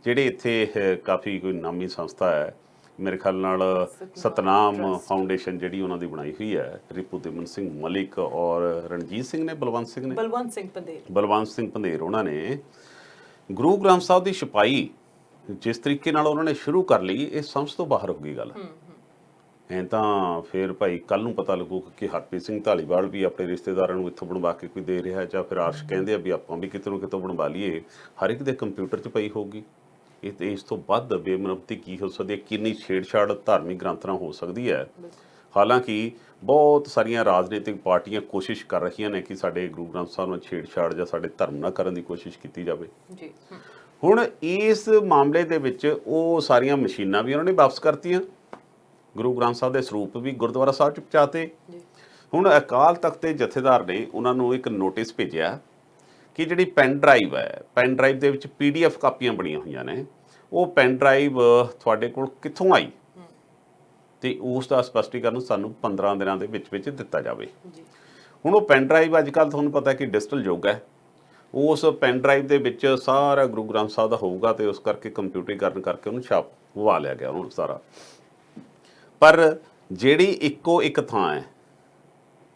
ਜਿਹੜੇ ਇੱਥੇ ਕਾਫੀ ਕੋਈ ਨਾਮੀ ਸੰਸਥਾ ਹੈ, ਮੇਰੇ ਖਿਆਲ ਨਾਲ ਸਤਨਾਮ ਫਾਊਂਡੇਸ਼ਨ ਜਿਹੜੀ ਉਹਨਾਂ ਦੀ ਬਣਾਈ ਹੋਈ ਹੈ, ਰਿਪੂਦਮਨ ਸਿੰਘ ਮਲਿਕ ਔਰ ਰਣਜੀਤ ਸਿੰਘ ਨੇ, ਬਲਵੰਤ ਸਿੰਘ ਪੰਧੇਰ ਉਹਨਾਂ ਨੇ ਗੁਰੂ ਗ੍ਰੰਥ ਸਾਹਿਬ ਦੀ ਛਪਾਈ ਜਿਸ ਤਰੀਕੇ ਨਾਲ ਉਹਨਾਂ ਨੇ ਸ਼ੁਰੂ ਕਰ ਲਈ, ਇਹ ਸਮਝ ਤੋਂ ਬਾਹਰ ਹੋ ਗਈ ਗੱਲ। ਐਂ ਤਾਂ ਫਿਰ ਭਾਈ ਕੱਲ ਨੂੰ ਪਤਾ ਲੱਗੂ ਕਿ ਹਰਪ੍ਰੀਤ ਸਿੰਘ ਧਾਲੀਵਾਲ ਵੀ ਆਪਣੇ ਰਿਸ਼ਤੇਦਾਰਾਂ ਨੂੰ ਇੱਥੋਂ ਬਣਵਾ ਕੇ ਕੋਈ ਦੇ ਰਿਹਾ, ਜਾਂ ਫਿਰ ਆਰਸ਼ ਕਹਿੰਦੇ ਆ ਵੀ ਆਪਾਂ ਵੀ ਕਿਤੇ ਨੂੰ ਕਿਤੋਂ ਬਣਵਾ ਲਈਏ, ਹਰ ਇੱਕ ਦੇ ਕੰਪਿਊਟਰ 'ਚ ਪਈ ਹੋਊਗੀ। ਇਹ ਤੇ ਇਸ ਤੋਂ ਵੱਧ ਬੇਮਨਵਤੀ ਕੀ ਹੋ ਸਕਦੀ ਹੈ, ਕਿੰਨੀ ਛੇੜਛਾੜ ਧਾਰਮਿਕ ਗ੍ਰੰਥਾਂ ਹੋ ਸਕਦੀ ਹੈ। ਹਾਲਾਂਕਿ ਬਹੁਤ ਸਾਰੀਆਂ ਰਾਜਨੀਤਿਕ ਪਾਰਟੀਆਂ ਕੋਸ਼ਿਸ਼ ਕਰ ਰਹੀਆਂ ਨੇ ਕਿ ਸਾਡੇ ਗੁਰੂ ਗ੍ਰੰਥ ਸਾਹਿਬ ਨਾਲ ਛੇੜਛਾੜ ਜਾਂ ਸਾਡੇ ਧਰਮ ਨਾਲ ਕਰਨ ਦੀ ਕੋਸ਼ਿਸ਼ ਕੀਤੀ ਜਾਵੇ। ਹੁਣ ਇਸ ਮਾਮਲੇ ਦੇ ਵਿੱਚ ਉਹ ਸਾਰੀਆਂ ਮਸ਼ੀਨਾਂ ਵੀ ਉਹਨਾਂ ਨੇ ਵਾਪਸ ਕਰਤੀਆਂ, ਗੁਰੂ ਗ੍ਰੰਥ ਸਾਹਿਬ ਦੇ ਸਰੂਪ ਵੀ ਗੁਰਦੁਆਰਾ ਸਾਹਿਬ 'ਚ ਪਹੁੰਚਾਤੇ। ਹੁਣ ਅਕਾਲ ਤਖਤ ਦੇ ਜਥੇਦਾਰ ਨੇ ਉਹਨਾਂ ਨੂੰ ਇੱਕ ਨੋਟਿਸ ਭੇਜਿਆ ਕਿ ਜਿਹੜੀ ਪੈਨ ਡਰਾਈਵ ਹੈ, ਪੈਨ ਡਰਾਈਵ ਦੇ ਵਿੱਚ PDF ਕਾਪੀਆਂ ਬਣੀਆਂ ਹੋਈਆਂ ਨੇ, ਉਹ ਪੈਨ ਡਰਾਈਵ ਤੁਹਾਡੇ ਕੋਲ ਕਿੱਥੋਂ ਆਈ ਤੇ ਉਸ ਦਾ ਸਪਸ਼ਟੀਕਰਨ ਸਾਨੂੰ 15 ਦਿਨਾਂ ਦੇ ਵਿੱਚ ਦਿੱਤਾ ਜਾਵੇ। ਹੁਣ ਉਹ ਪੈਨ ਡਰਾਈਵ ਅੱਜ ਕੱਲ੍ਹ ਤੁਹਾਨੂੰ ਪਤਾ ਕਿ ਡਿਜੀਟਲ ਯੁੱਗ ਹੈ, ਉਸ ਪੈਨ ਡਰਾਈਵ ਦੇ ਵਿੱਚ ਸਾਰਾ ਗੁਰੂ ਗ੍ਰੰਥ ਸਾਹਿਬ ਦਾ ਹੋਊਗਾ ਤੇ ਉਸ ਕਰਕੇ ਕੰਪਿਊਟਰੀਕਰਨ ਕਰਕੇ ਉਹਨੂੰ ਛਾਪਵਾ ਲਿਆ ਗਿਆ ਉਹਨੂੰ ਸਾਰਾ। ਪਰ ਜਿਹੜੀ ਇੱਕੋ ਇੱਕ ਥਾਂ ਹੈ,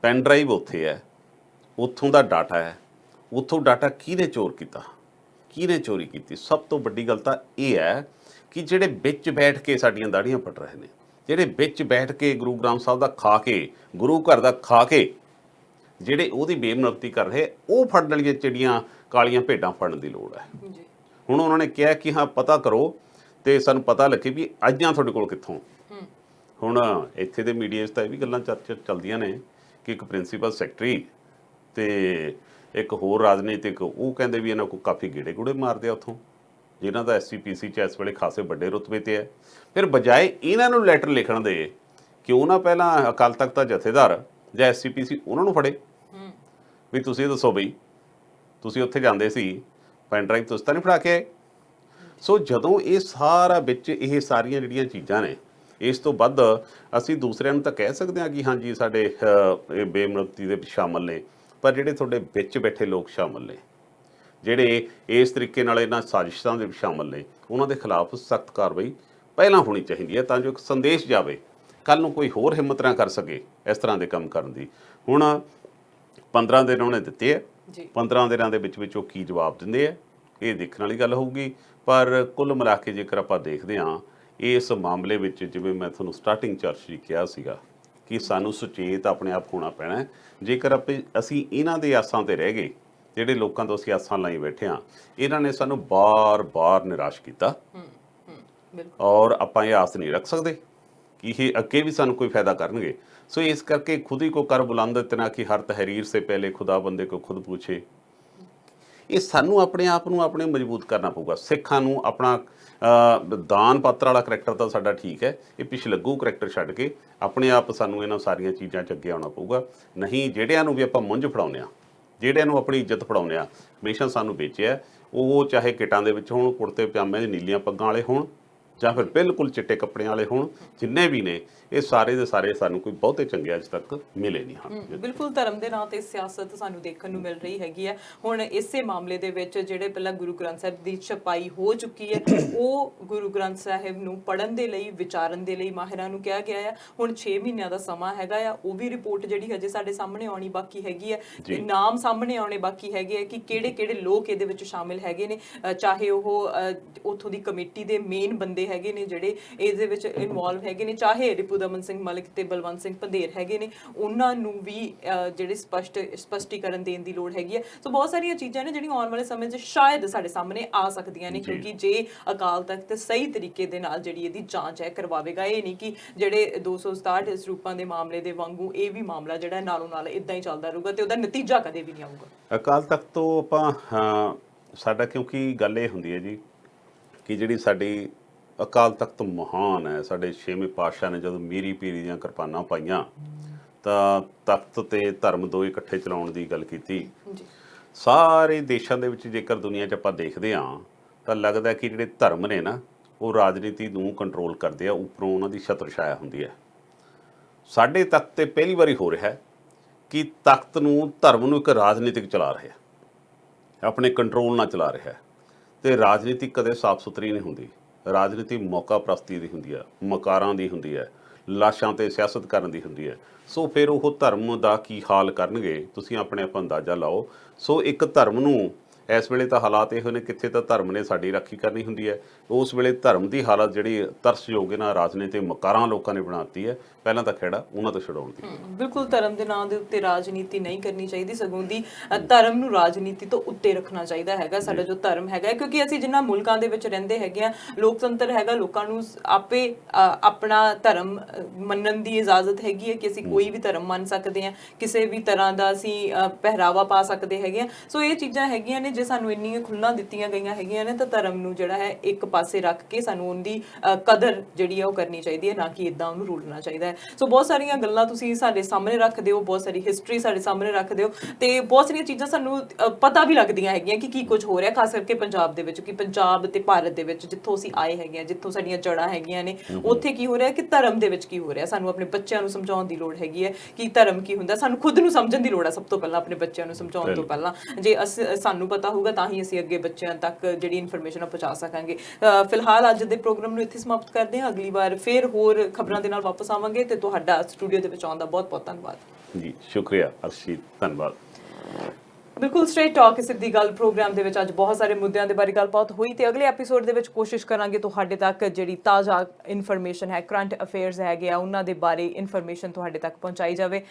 ਪੈਨ ਡਰਾਈਵ ਉੱਥੇ ਹੈ, ਉੱਥੋਂ ਦਾ ਡਾਟਾ ਹੈ, ਉੱਥੋਂ ਡਾਟਾ ਕਿਹਨੇ ਚੋਰ ਕੀਤਾ, ਕਿਹਨੇ ਚੋਰੀ ਕੀਤੀ। ਸਭ ਤੋਂ ਵੱਡੀ ਗੱਲ ਤਾਂ ਇਹ ਹੈ ਕਿ ਜਿਹੜੇ ਵਿੱਚ ਬੈਠ ਕੇ ਸਾਡੀਆਂ ਦਾੜੀਆਂ ਪੱਟ ਰਹੇ ਨੇ, ਜਿਹੜੇ ਵਿੱਚ ਬੈਠ ਕੇ ਗੁਰੂ ਗ੍ਰੰਥ ਸਾਹਿਬ ਦਾ ਖਾ ਕੇ, ਗੁਰੂ ਘਰ ਦਾ ਖਾ ਕੇ ਜਿਹੜੇ ਉਹਦੀ ਬੇਮਨਵਤੀ ਕਰ ਰਹੇ, ਉਹ ਫੜਨ ਵਾਲੀਆਂ ਚਿੜੀਆਂ ਕਾਲੀਆਂ ਭੇਡਾਂ ਫੜਨ ਦੀ ਲੋੜ ਹੈ। ਹੁਣ ਉਹਨਾਂ ਨੇ ਕਿਹਾ ਕਿ ਹਾਂ ਪਤਾ ਕਰੋ ਤੇ ਸਾਨੂੰ ਪਤਾ ਲੱਗੇ ਵੀ ਆਈਆਂ ਤੁਹਾਡੇ ਕੋਲ ਕਿੱਥੋਂ। ਹੁਣ ਇੱਥੇ ਦੇ ਮੀਡੀਆ 'ਚ ਤਾਂ ਇਹ ਵੀ ਗੱਲਾਂ ਚੱਲਦੀਆਂ ਨੇ ਕਿ ਇੱਕ ਪ੍ਰਿੰਸੀਪਲ ਸੈਕਟਰੀ ਤੇ ਇੱਕ ਹੋਰ ਰਾਜਨੀਤਿਕ, ਉਹ ਕਹਿੰਦੇ ਵੀ ਇਹਨਾਂ ਕੋਲ ਕਾਫੀ ਗੇੜੇ ਗੂੜੇ ਮਾਰਦੇ ਆ ਉੱਥੋਂ, ਜਿਨ੍ਹਾਂ ਦਾ SCPC 'ਚ ਇਸ ਵੇਲੇ ਖਾਸੇ ਵੱਡੇ ਰੁਤਬੇ ਤੇ ਹੈ। ਫਿਰ ਬਜਾਏ ਇਹਨਾਂ ਨੂੰ ਲੈਟਰ ਲਿਖਣ ਦੇ ਕਿਉਂ ਨਾ ਪਹਿਲਾਂ ਅਕਾਲ ਤਖਤ ਦਾ ਜਥੇਦਾਰ ਜਾਂ SCPC ਉਹਨਾਂ ਨੂੰ ਫੜੇ ਵੀ ਤੁਸੀਂ ਦੱਸੋ ਬਈ ਤੁਸੀਂ ਉੱਥੇ ਜਾਂਦੇ ਸੀ, ਪੈਨ ਡਰਾਈਵ ਤੁਸੀਂ ਤਾਂ ਨਹੀਂ ਫੜਾ ਕੇ ਆਏ। ਸੋ ਜਦੋਂ ਇਹ ਸਾਰਾ ਵਿੱਚ ਇਹ ਸਾਰੀਆਂ ਜਿਹੜੀਆਂ ਚੀਜ਼ਾਂ ਨੇ, ਇਸ ਤੋਂ ਵੱਧ ਅਸੀਂ ਦੂਸਰਿਆਂ ਨੂੰ ਤਾਂ ਕਹਿ ਸਕਦੇ ਹਾਂ ਕਿ ਹਾਂਜੀ ਸਾਡੇ ਇਹ ਬੇਮਨਵਤੀ ਦੇ ਵਿੱਚ ਸ਼ਾਮਲ ਨੇ, ਪਰ ਜਿਹੜੇ ਤੁਹਾਡੇ ਵਿੱਚ ਬੈਠੇ ਲੋਕ ਸ਼ਾਮਲ ਨੇ, ਜਿਹੜੇ ਇਸ ਤਰੀਕੇ ਨਾਲ ਇਹਨਾਂ ਸਾਜ਼ਿਸ਼ਾਂ ਦੇ ਵਿੱਚ ਸ਼ਾਮਲ ਨੇ, ਉਹਨਾਂ ਦੇ ਖਿਲਾਫ ਸਖਤ ਕਾਰਵਾਈ ਪਹਿਲਾਂ ਹੋਣੀ ਚਾਹੀਦੀ ਹੈ ਤਾਂ ਜੋ ਇੱਕ ਸੰਦੇਸ਼ ਜਾਵੇ, ਕੱਲ੍ਹ ਨੂੰ ਕੋਈ ਹੋਰ ਹਿੰਮਤ ਨਾ ਕਰ ਸਕੇ ਇਸ ਤਰ੍ਹਾਂ ਦੇ ਕੰਮ ਕਰਨ ਦੀ। ਹੁਣ 15 ਦਿਨ ਉਹਨੇ ਦਿੱਤੇ ਹੈ, 15 ਦਿਨਾਂ ਦੇ ਵਿੱਚ ਉਹ ਕੀ ਜਵਾਬ ਦਿੰਦੇ ਆ ਇਹ ਦੇਖਣ ਵਾਲੀ ਗੱਲ ਹੋਊਗੀ। ਪਰ ਕੁੱਲ ਮਿਲਾ ਕੇ ਜੇਕਰ ਆਪਾਂ ਦੇਖਦੇ ਹਾਂ ਇਸ ਮਾਮਲੇ ਵਿੱਚ, ਜਿਵੇਂ ਮੈਂ ਤੁਹਾਨੂੰ ਸਟਾਰਟਿੰਗ ਚਰਚ 'ਚ ਕਿਹਾ ਸੀਗਾ ਕਿ ਸਾਨੂੰ ਸੁਚੇਤ ਆਪਣੇ ਆਪ ਹੋਣਾ ਪੈਣਾ। ਜੇਕਰ ਅਸੀਂ ਇਹਨਾਂ ਦੇ ਆਸਾਂ ਤੇ ਰਹਿ ਗਏ, ਜਿਹੜੇ ਲੋਕਾਂ ਤੋਂ ਅਸੀਂ ਆਸਾਂ ਲਾਈ ਬੈਠੇ ਹਾਂ, ਇਹਨਾਂ ਨੇ ਸਾਨੂੰ ਬਾਰ-ਬਾਰ ਨਿਰਾਸ਼ ਕੀਤਾ ਔਰ ਆਪਾਂ ਇਹ ਆਸ ਨਹੀਂ ਰੱਖ ਸਕਦੇ ਕਿ ਇਹ ਅੱਗੇ ਵੀ ਸਾਨੂੰ ਕੋਈ ਫਾਇਦਾ ਕਰਨਗੇ। ਸੋ ਇਸ ਕਰਕੇ ਖੁਦ ਹੀ ਕੋ ਕਰ ਬੁਲੰਦ ਇਤਨਾ ਕਿ ਹਰ ਤਹਿਰੀਰ ਸੇ ਪਹਿਲੇ ਖੁਦਾ ਬੰਦੇ ਕੋ ਖੁਦ ਪੁੱਛੇ। ਇਹ ਸਾਨੂੰ ਆਪਣੇ ਆਪ ਨੂੰ ਆਪਣੇ ਮਜ਼ਬੂਤ ਕਰਨਾ ਪਊਗਾ। ਸਿੱਖਾਂ ਨੂੰ ਆਪਣਾ ਦਾਨ ਪਾਤਰ ਵਾਲਾ ਕਰੈਕਟਰ ਤਾਂ ਸਾਡਾ ਠੀਕ ਹੈ, ਇਹ ਪਿਛਲੱਗੂ ਕਰੈਕਟਰ ਛੱਡ ਕੇ ਆਪਣੇ ਆਪ ਸਾਨੂੰ ਇਹਨਾਂ ਸਾਰੀਆਂ ਚੀਜ਼ਾਂ 'ਚ ਅੱਗੇ ਆਉਣਾ ਪਊਗਾ। ਨਹੀਂ ਜਿਹੜਿਆਂ ਨੂੰ ਵੀ ਆਪਾਂ ਮੁੰਝ ਫੜਾਉਂਦੇ ਹਾਂ, ਜਿਹੜਿਆਂ ਨੂੰ ਆਪਣੀ ਇੱਜ਼ਤ ਫੜਾਉਂਦੇ ਹਾਂ, ਹਮੇਸ਼ਾ ਸਾਨੂੰ ਵੇਚਿਆ, ਉਹ ਚਾਹੇ ਕਿਟਾਂ ਦੇ ਵਿੱਚ ਹੋਣ, ਕੁੜਤੇ ਪਜਾਮੇ ਦੇ ਨੀਲੀਆਂ ਪੱਗਾਂ ਵਾਲੇ ਹੋਣ ਜਾਂ ਫਿਰ ਬਿਲਕੁਲ ਚਿੱਟੇ ਕੱਪੜਿਆਂ ਵਾਲੇ ਹੋਣ, ਜਿੰਨੇ ਵੀ ਨੇ ਇਹ ਸਾਰੇ ਦੇ ਸਾਰੇ ਸਾਨੂੰ ਕੋਈ ਬਹੁਤੇ ਚੰਗੇ ਅੱਜ ਤੱਕ ਮਿਲੇ ਨਹੀਂ ਹਨ। ਬਿਲਕੁਲ ਧਰਮ ਦੇ ਨਾਂ ਤੇ ਸਿਆਸਤ ਸਾਨੂੰ ਦੇਖਣ ਨੂੰ ਮਿਲ ਰਹੀ ਹੈਗੀ ਹੈ। ਹੁਣ ਇਸੇ ਮਾਮਲੇ ਦੇ ਵਿੱਚ ਜਿਹੜੇ ਪਹਿਲਾਂ ਗੁਰੂ ਗ੍ਰੰਥ ਸਾਹਿਬ ਦੀ ਛਪਾਈ ਹੋ ਚੁੱਕੀ ਹੈ, ਉਹ ਗੁਰੂ ਗ੍ਰੰਥ ਸਾਹਿਬ ਨੂੰ ਪੜ੍ਹਨ ਦੇ ਲਈ, ਵਿਚਾਰਨ ਦੇ ਲਈ ਮਾਹਿਰਾਂ ਨੂੰ ਕਿਹਾ ਗਿਆ ਹੈ। ਹੁਣ 6 ਮਹੀਨਿਆਂ ਦਾ ਸਮਾਂ ਹੈਗਾ ਆ, ਉਹ ਵੀ ਰਿਪੋਰਟ ਜਿਹੜੀ ਹਜੇ ਸਾਡੇ ਸਾਹਮਣੇ ਆਉਣੀ ਬਾਕੀ ਹੈਗੀ ਹੈ, ਨਾਮ ਸਾਹਮਣੇ ਆਉਣੇ ਬਾਕੀ ਹੈਗੇ ਆ ਕਿ ਕਿਹੜੇ ਕਿਹੜੇ ਲੋਕ ਇਹਦੇ ਵਿੱਚ ਸ਼ਾਮਿਲ ਹੈਗੇ ਨੇ, ਚਾਹੇ ਉਹ ਉੱਥੋਂ ਦੀ ਕਮੇਟੀ ਦੇ ਮੇਨ ਬੰਦੇ ਮੁੱਦੇ ਹੈਗੇ ਨੇ ਜਿਹੜੇ ਇਸ ਦੇ ਵਿੱਚ ਇਨਵੋਲਵ ਹੈਗੇ ਨੇ, ਚਾਹੇ ਰਿਪੂ ਦਮਨ ਸਿੰਘ ਮਲਿਕ ਤੇ ਬਲਵੰਤ ਸਿੰਘ ਪੰਧੇਰ ਹੈਗੇ ਨੇ, ਉਹਨਾਂ ਨੂੰ ਵੀ ਜਿਹੜੇ ਸਪਸ਼ਟੀਕਰਨ ਦੇਣ ਦੀ ਲੋੜ ਹੈਗੀ ਹੈ। ਸੋ ਬਹੁਤ ਸਾਰੀਆਂ ਚੀਜ਼ਾਂ ਨੇ ਜਿਹੜੀਆਂ ਆਉਣ ਵਾਲੇ ਸਮੇਂ 'ਚ ਸ਼ਾਇਦ ਸਾਡੇ ਸਾਹਮਣੇ ਆ ਸਕਦੀਆਂ ਨੇ, ਕਿਉਂਕਿ ਜੇ ਅਕਾਲ ਤਖਤ ਸਹੀ ਤਰੀਕੇ ਦੇ ਨਾਲ ਜਿਹੜੀ ਇਹਦੀ ਜਾਂਚ ਹੈ ਕਰਵਾਵੇਗਾ। ਇਹ ਨਹੀਂ ਕਿ ਜਿਹੜੇ 267 ਸਰੂਪਾਂ ਦੇ ਮਾਮਲੇ ਦੇ ਵਾਂਗੂ ਇਹ ਵੀ ਮਾਮਲਾ ਜਿਹੜਾ ਨਾਲੋਂ ਨਾਲ ਇਦਾਂ ਹੀ ਚੱਲਦਾ ਰਹੂਗਾ ਤੇ ਉਹਦਾ ਨਤੀਜਾ ਕਦੇ ਵੀ ਨਹੀਂ ਆਊਗਾ। ਅਕਾਲ ਤਖਤ ਤੋਂ ਆਪਾਂ ਸਾਡਾ ਕਿਉਂਕਿ ਗੱਲ ਇਹ ਹੁੰਦੀ ਹੈ ਜੀ ਕਿ ਜਿਹੜੀ ਸਾਡੀ ਅਕਾਲ ਤਖਤ ਮਹਾਨ ਹੈ, ਸਾਡੇ 6ਵੇਂ ਪਾਤਸ਼ਾਹ ਨੇ ਜਦੋਂ ਮੀਰੀ ਪੀਰੀ ਦੀਆਂ ਕਿਰਪਾਨਾਂ ਪਾਈਆਂ ਤਾਂ ਤਖਤ ਤੇ ਧਰਮ ਦੋ ਇਕੱਠੇ ਚਲਾਉਣ ਦੀ ਗੱਲ ਕੀਤੀ। ਸਾਰੇ ਦੇਸ਼ਾਂ ਦੇ ਵਿੱਚ ਜੇਕਰ ਦੁਨੀਆ 'ਚ ਆਪਾਂ ਦੇਖਦੇ ਹਾਂ ਤਾਂ ਲੱਗਦਾ ਕਿ ਜਿਹੜੇ ਧਰਮ ਨੇ ਨਾ ਉਹ ਰਾਜਨੀਤੀ ਨੂੰ ਕੰਟਰੋਲ ਕਰਦੇ ਆ, ਉੱਪਰੋਂ ਉਹਨਾਂ ਦੀ ਛਤਰ ਛਾਇਆ ਹੁੰਦੀ ਹੈ। ਸਾਡੇ ਤਖਤ ਤੇ ਪਹਿਲੀ ਵਾਰੀ ਹੋ ਰਿਹਾ ਹੈ ਕਿ ਤਖਤ ਨੂੰ ਧਰਮ ਨੂੰ ਇੱਕ ਰਾਜਨੀਤਿਕ ਚਲਾ ਰਿਹਾ, ਆਪਣੇ ਕੰਟਰੋਲ ਨਾਲ ਚਲਾ ਰਿਹਾ। ਤੇ ਰਾਜਨੀਤੀ ਕਦੇ ਸਾਫ਼ ਸੁਥਰੀ ਨਹੀਂ ਹੁੰਦੀ। ਰਾਜਨੀਤੀ ਮੌਕਾ ਪ੍ਰਸਤੀ ਦੀ ਹੁੰਦੀ ਹੈ, ਮਕਾਰਾਂ ਦੀ ਹੁੰਦੀ ਹੈ, ਲਾਸ਼ਾਂ ਤੇ ਸਿਆਸਤ ਕਰਨ ਦੀ ਹੁੰਦੀ ਹੈ। ਸੋ ਫਿਰ ਉਹ ਧਰਮ ਦਾ ਕੀ ਹਾਲ ਕਰਨਗੇ ਤੁਸੀਂ ਆਪਣੇ ਆਪ ਅੰਦਾਜ਼ਾ ਲਾਓ। ਸੋ ਇੱਕ ਧਰਮ ਨੂੰ ਇਸ ਵੇਲੇ ਤਾਂ ਹਾਲਾਤ ਇਹੋ ਨੇ, ਕਿੱਥੇ ਤਾਂ ਧਰਮ ਨੇ ਸਾਡੀ ਰਾਖੀ ਕਰਨੀ ਹੁੰਦੀ ਹੈ, ਉਸ ਵੇਲੇ ਧਰਮ ਦੀ ਹਾਲਤ ਜਿਹੜੀ ਤਰਸਯੋਗ ਇਹਨਾਂ ਰਾਜਨੀਤੀ ਮਕਾਰਾਂ ਲੋਕਾਂ ਨੇ ਬਣਾਤੀ ਹੈ। ਪਹਿਲਾਂ ਤਾਂ ਖੇੜਾ ਉਹਨਾਂ ਤੋਂ ਛਡਾਉਣ ਦੀ। ਬਿਲਕੁਲ ਧਰਮ ਦੇ ਨਾਂ ਦੇ ਉੱਤੇ ਰਾਜਨੀਤੀ ਨਹੀਂ ਕਰਨੀ ਚਾਹੀਦੀ, ਸਗੋਂ ਦੀ ਧਰਮ ਨੂੰ ਰਾਜਨੀਤੀ ਤੋਂ ਉੱਤੇ ਰੱਖਣਾ ਚਾਹੀਦਾ ਹੈਗਾ। ਸਾਡਾ ਜੋ ਧਰਮ ਹੈਗਾ, ਕਿਉਂਕਿ ਅਸੀਂ ਜਿਨ੍ਹਾਂ ਮੁਲਕਾਂ ਦੇ ਵਿੱਚ ਰਹਿੰਦੇ ਹੈਗੇ ਆ, ਲੋਕਤੰਤਰ ਹੈਗਾ, ਲੋਕਾਂ ਨੂੰ ਆਪੇ ਆਪਣਾ ਧਰਮ ਮੰਨਣ ਦੀ ਇਜਾਜ਼ਤ ਹੈਗੀ ਹੈ ਕਿ ਅਸੀਂ ਕੋਈ ਵੀ ਧਰਮ ਮੰਨ ਸਕਦੇ ਹਾਂ, ਕਿਸੇ ਵੀ ਤਰ੍ਹਾਂ ਦਾ ਅਸੀਂ ਪਹਿਰਾਵਾ ਪਾ ਸਕਦੇ ਹੈਗੇ ਆ। ਸੋ ਇਹ ਚੀਜ਼ਾਂ ਹੈਗੀਆਂ ਨੇ, ਜੇ ਸਾਨੂੰ ਇੰਨੀਆਂ ਖੁੱਲ੍ਹਾਂ ਦਿੱਤੀਆਂ ਗਈਆਂ ਹੈਗੀਆਂ ਨੇ ਤਾਂ ਧਰਮ ਨੂੰ ਜਿਹੜਾ ਹੈ ਇੱਕ ਪਾਸੇ ਰੱਖ ਕੇ ਸਾਨੂੰ ਉਹਦੀ ਕਦਰ ਜਿਹੜੀ ਹੈ ਉਹ ਕਰਨੀ ਚਾਹੀਦੀ ਹੈ, ਨਾ ਕਿ ਇਦਾਂ ਉਹਨੂੰ ਰੋਲਣਾ ਚਾਹੀਦਾ ਹੈ। ਸੋ ਬਹੁਤ ਸਾਰੀਆਂ ਗੱਲਾਂ ਤੁਸੀਂ ਸਾਡੇ ਸਾਹਮਣੇ ਰੱਖਦੇ ਹੋ, ਬਹੁਤ ਸਾਰੀ ਹਿਸਟਰੀ ਸਾਡੇ ਸਾਹਮਣੇ ਰੱਖਦੇ ਹੋ ਤੇ ਬਹੁਤ ਸਾਰੀਆਂ ਚੀਜ਼ਾਂ ਸਾਨੂੰ ਪਤਾ ਵੀ ਲੱਗਦੀਆਂ ਹੈਗੀਆਂ ਕਿ ਕੀ ਕੁਝ ਹੋ ਰਿਹਾ, ਖਾਸ ਕਰਕੇ ਪੰਜਾਬ ਦੇ ਵਿੱਚ, ਕਿ ਪੰਜਾਬ ਤੇ ਭਾਰਤ ਦੇ ਵਿੱਚ ਜਿੱਥੋਂ ਅਸੀਂ ਆਏ ਹੈਗੇ ਆ, ਜਿੱਥੋਂ ਸਾਡੀਆਂ ਜੜ੍ਹਾਂ ਹੈਗੀਆਂ ਨੇ, ਉੱਥੇ ਕੀ ਹੋ ਰਿਹਾ, ਕਿ ਧਰਮ ਦੇ ਵਿੱਚ ਕੀ ਹੋ ਰਿਹਾ। ਸਾਨੂੰ ਆਪਣੇ ਬੱਚਿਆਂ ਨੂੰ ਸਮਝਾਉਣ ਦੀ ਲੋੜ ਹੈਗੀ ਹੈ ਕਿ ਧਰਮ ਕੀ ਹੁੰਦਾ। ਸਾਨੂੰ ਖੁਦ ਨੂੰ ਸਮਝਣ ਦੀ ਲੋੜ ਹੈ ਸਭ ਤੋਂ ਪਹਿਲਾਂ, ਆਪਣੇ ਬੱਚਿਆਂ ਨੂੰ ਸਮਝਾਉਣ ਤੋਂ ਪਹਿਲਾਂ। ਜੇ ਸਾਨੂੰ ਪਤਾ ਹੋਊਗਾ ਤਾਂ ਹੀ ਅਸੀਂ ਅੱਗੇ ਬੱਚਿਆਂ ਤੱਕ ਜਿਹੜੀ ਇਨਫੋਰਮੇਸ਼ਨ ਆ ਪਹੁੰਚਾ ਸਕਾਂਗੇ। ਫਿਲਹਾਲ ਅੱਜ ਦੇ ਪ੍ਰੋਗਰਾਮ ਨੂੰ ਇੱਥੇ ਸਮਾਪਤ ਕਰਦੇ ਹਾਂ। ਅਗਲੀ ਵਾਰ ਫਿਰ ਹੋਰ ਖਬਰਾਂ ਦੇ ਨਾਲ ਵਾਪਸ ਆਵਾਂਗੇ ਤੇ ਤੁਹਾਡਾ ਸਟੂਡੀਓ ਦੇ ਵਿੱਚ ਆਉਣ ਦਾ ਬਹੁਤ ਬਹੁਤ ਧੰਨਵਾਦ ਜੀ। ਸ਼ੁਕਰੀਆ ਅਰਸ਼ੀਦ, ਧੰਨਵਾਦ। ਬਿਲਕੁਲ ਸਟ੍ਰੇਟ ਟਾਕ ਸਿੱਧੀ ਗੱਲ ਪ੍ਰੋਗਰਾਮ ਦੇ ਵਿੱਚ ਅੱਜ ਬਹੁਤ ਸਾਰੇ ਮੁੱਦਿਆਂ ਦੇ ਬਾਰੇ ਗੱਲਬਾਤ ਹੋਈ ਤੇ ਅਗਲੇ ਐਪੀਸੋਡ ਦੇ ਵਿੱਚ ਕੋਸ਼ਿਸ਼ ਕਰਾਂਗੇ ਤੁਹਾਡੇ ਤੱਕ ਜਿਹੜੀ ਤਾਜ਼ਾ ਇਨਫੋਰਮੇਸ਼ਨ ਹੈ, ਕਰੰਟ ਅਫੇਅਰਸ ਹੈਗੇ ਆ, ਉਹਨਾਂ ਦੇ ਬਾਰੇ ਇਨਫੋਰਮੇਸ਼ਨ ਤੁਹਾਡੇ ਤੱਕ ਪਹੁੰਚਾਈ ਜਾਵੇ।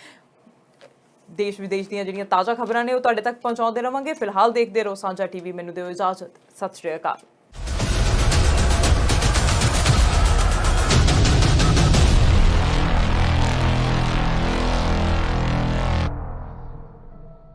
ਦੇਸ਼ ਵਿਦੇਸ਼ ਦੀਆਂ ਜਿਹੜੀਆਂ ਤਾਜ਼ਾ ਖਬਰਾਂ ਨੇ ਉਹ ਤੁਹਾਡੇ ਤੱਕ ਪਹੁੰਚਾਉਂਦੇ ਰਵਾਂਗੇ। ਫਿਲਹਾਲ ਦੇਖਦੇ ਰਹੋ ਸਾਂਝਾ ਟੀਵੀ। ਮੈਨੂੰ ਦਿਓ ਇਜਾਜ਼ਤ। ਸਤਿ ਸ਼੍ਰੀ ਅਕਾਲ।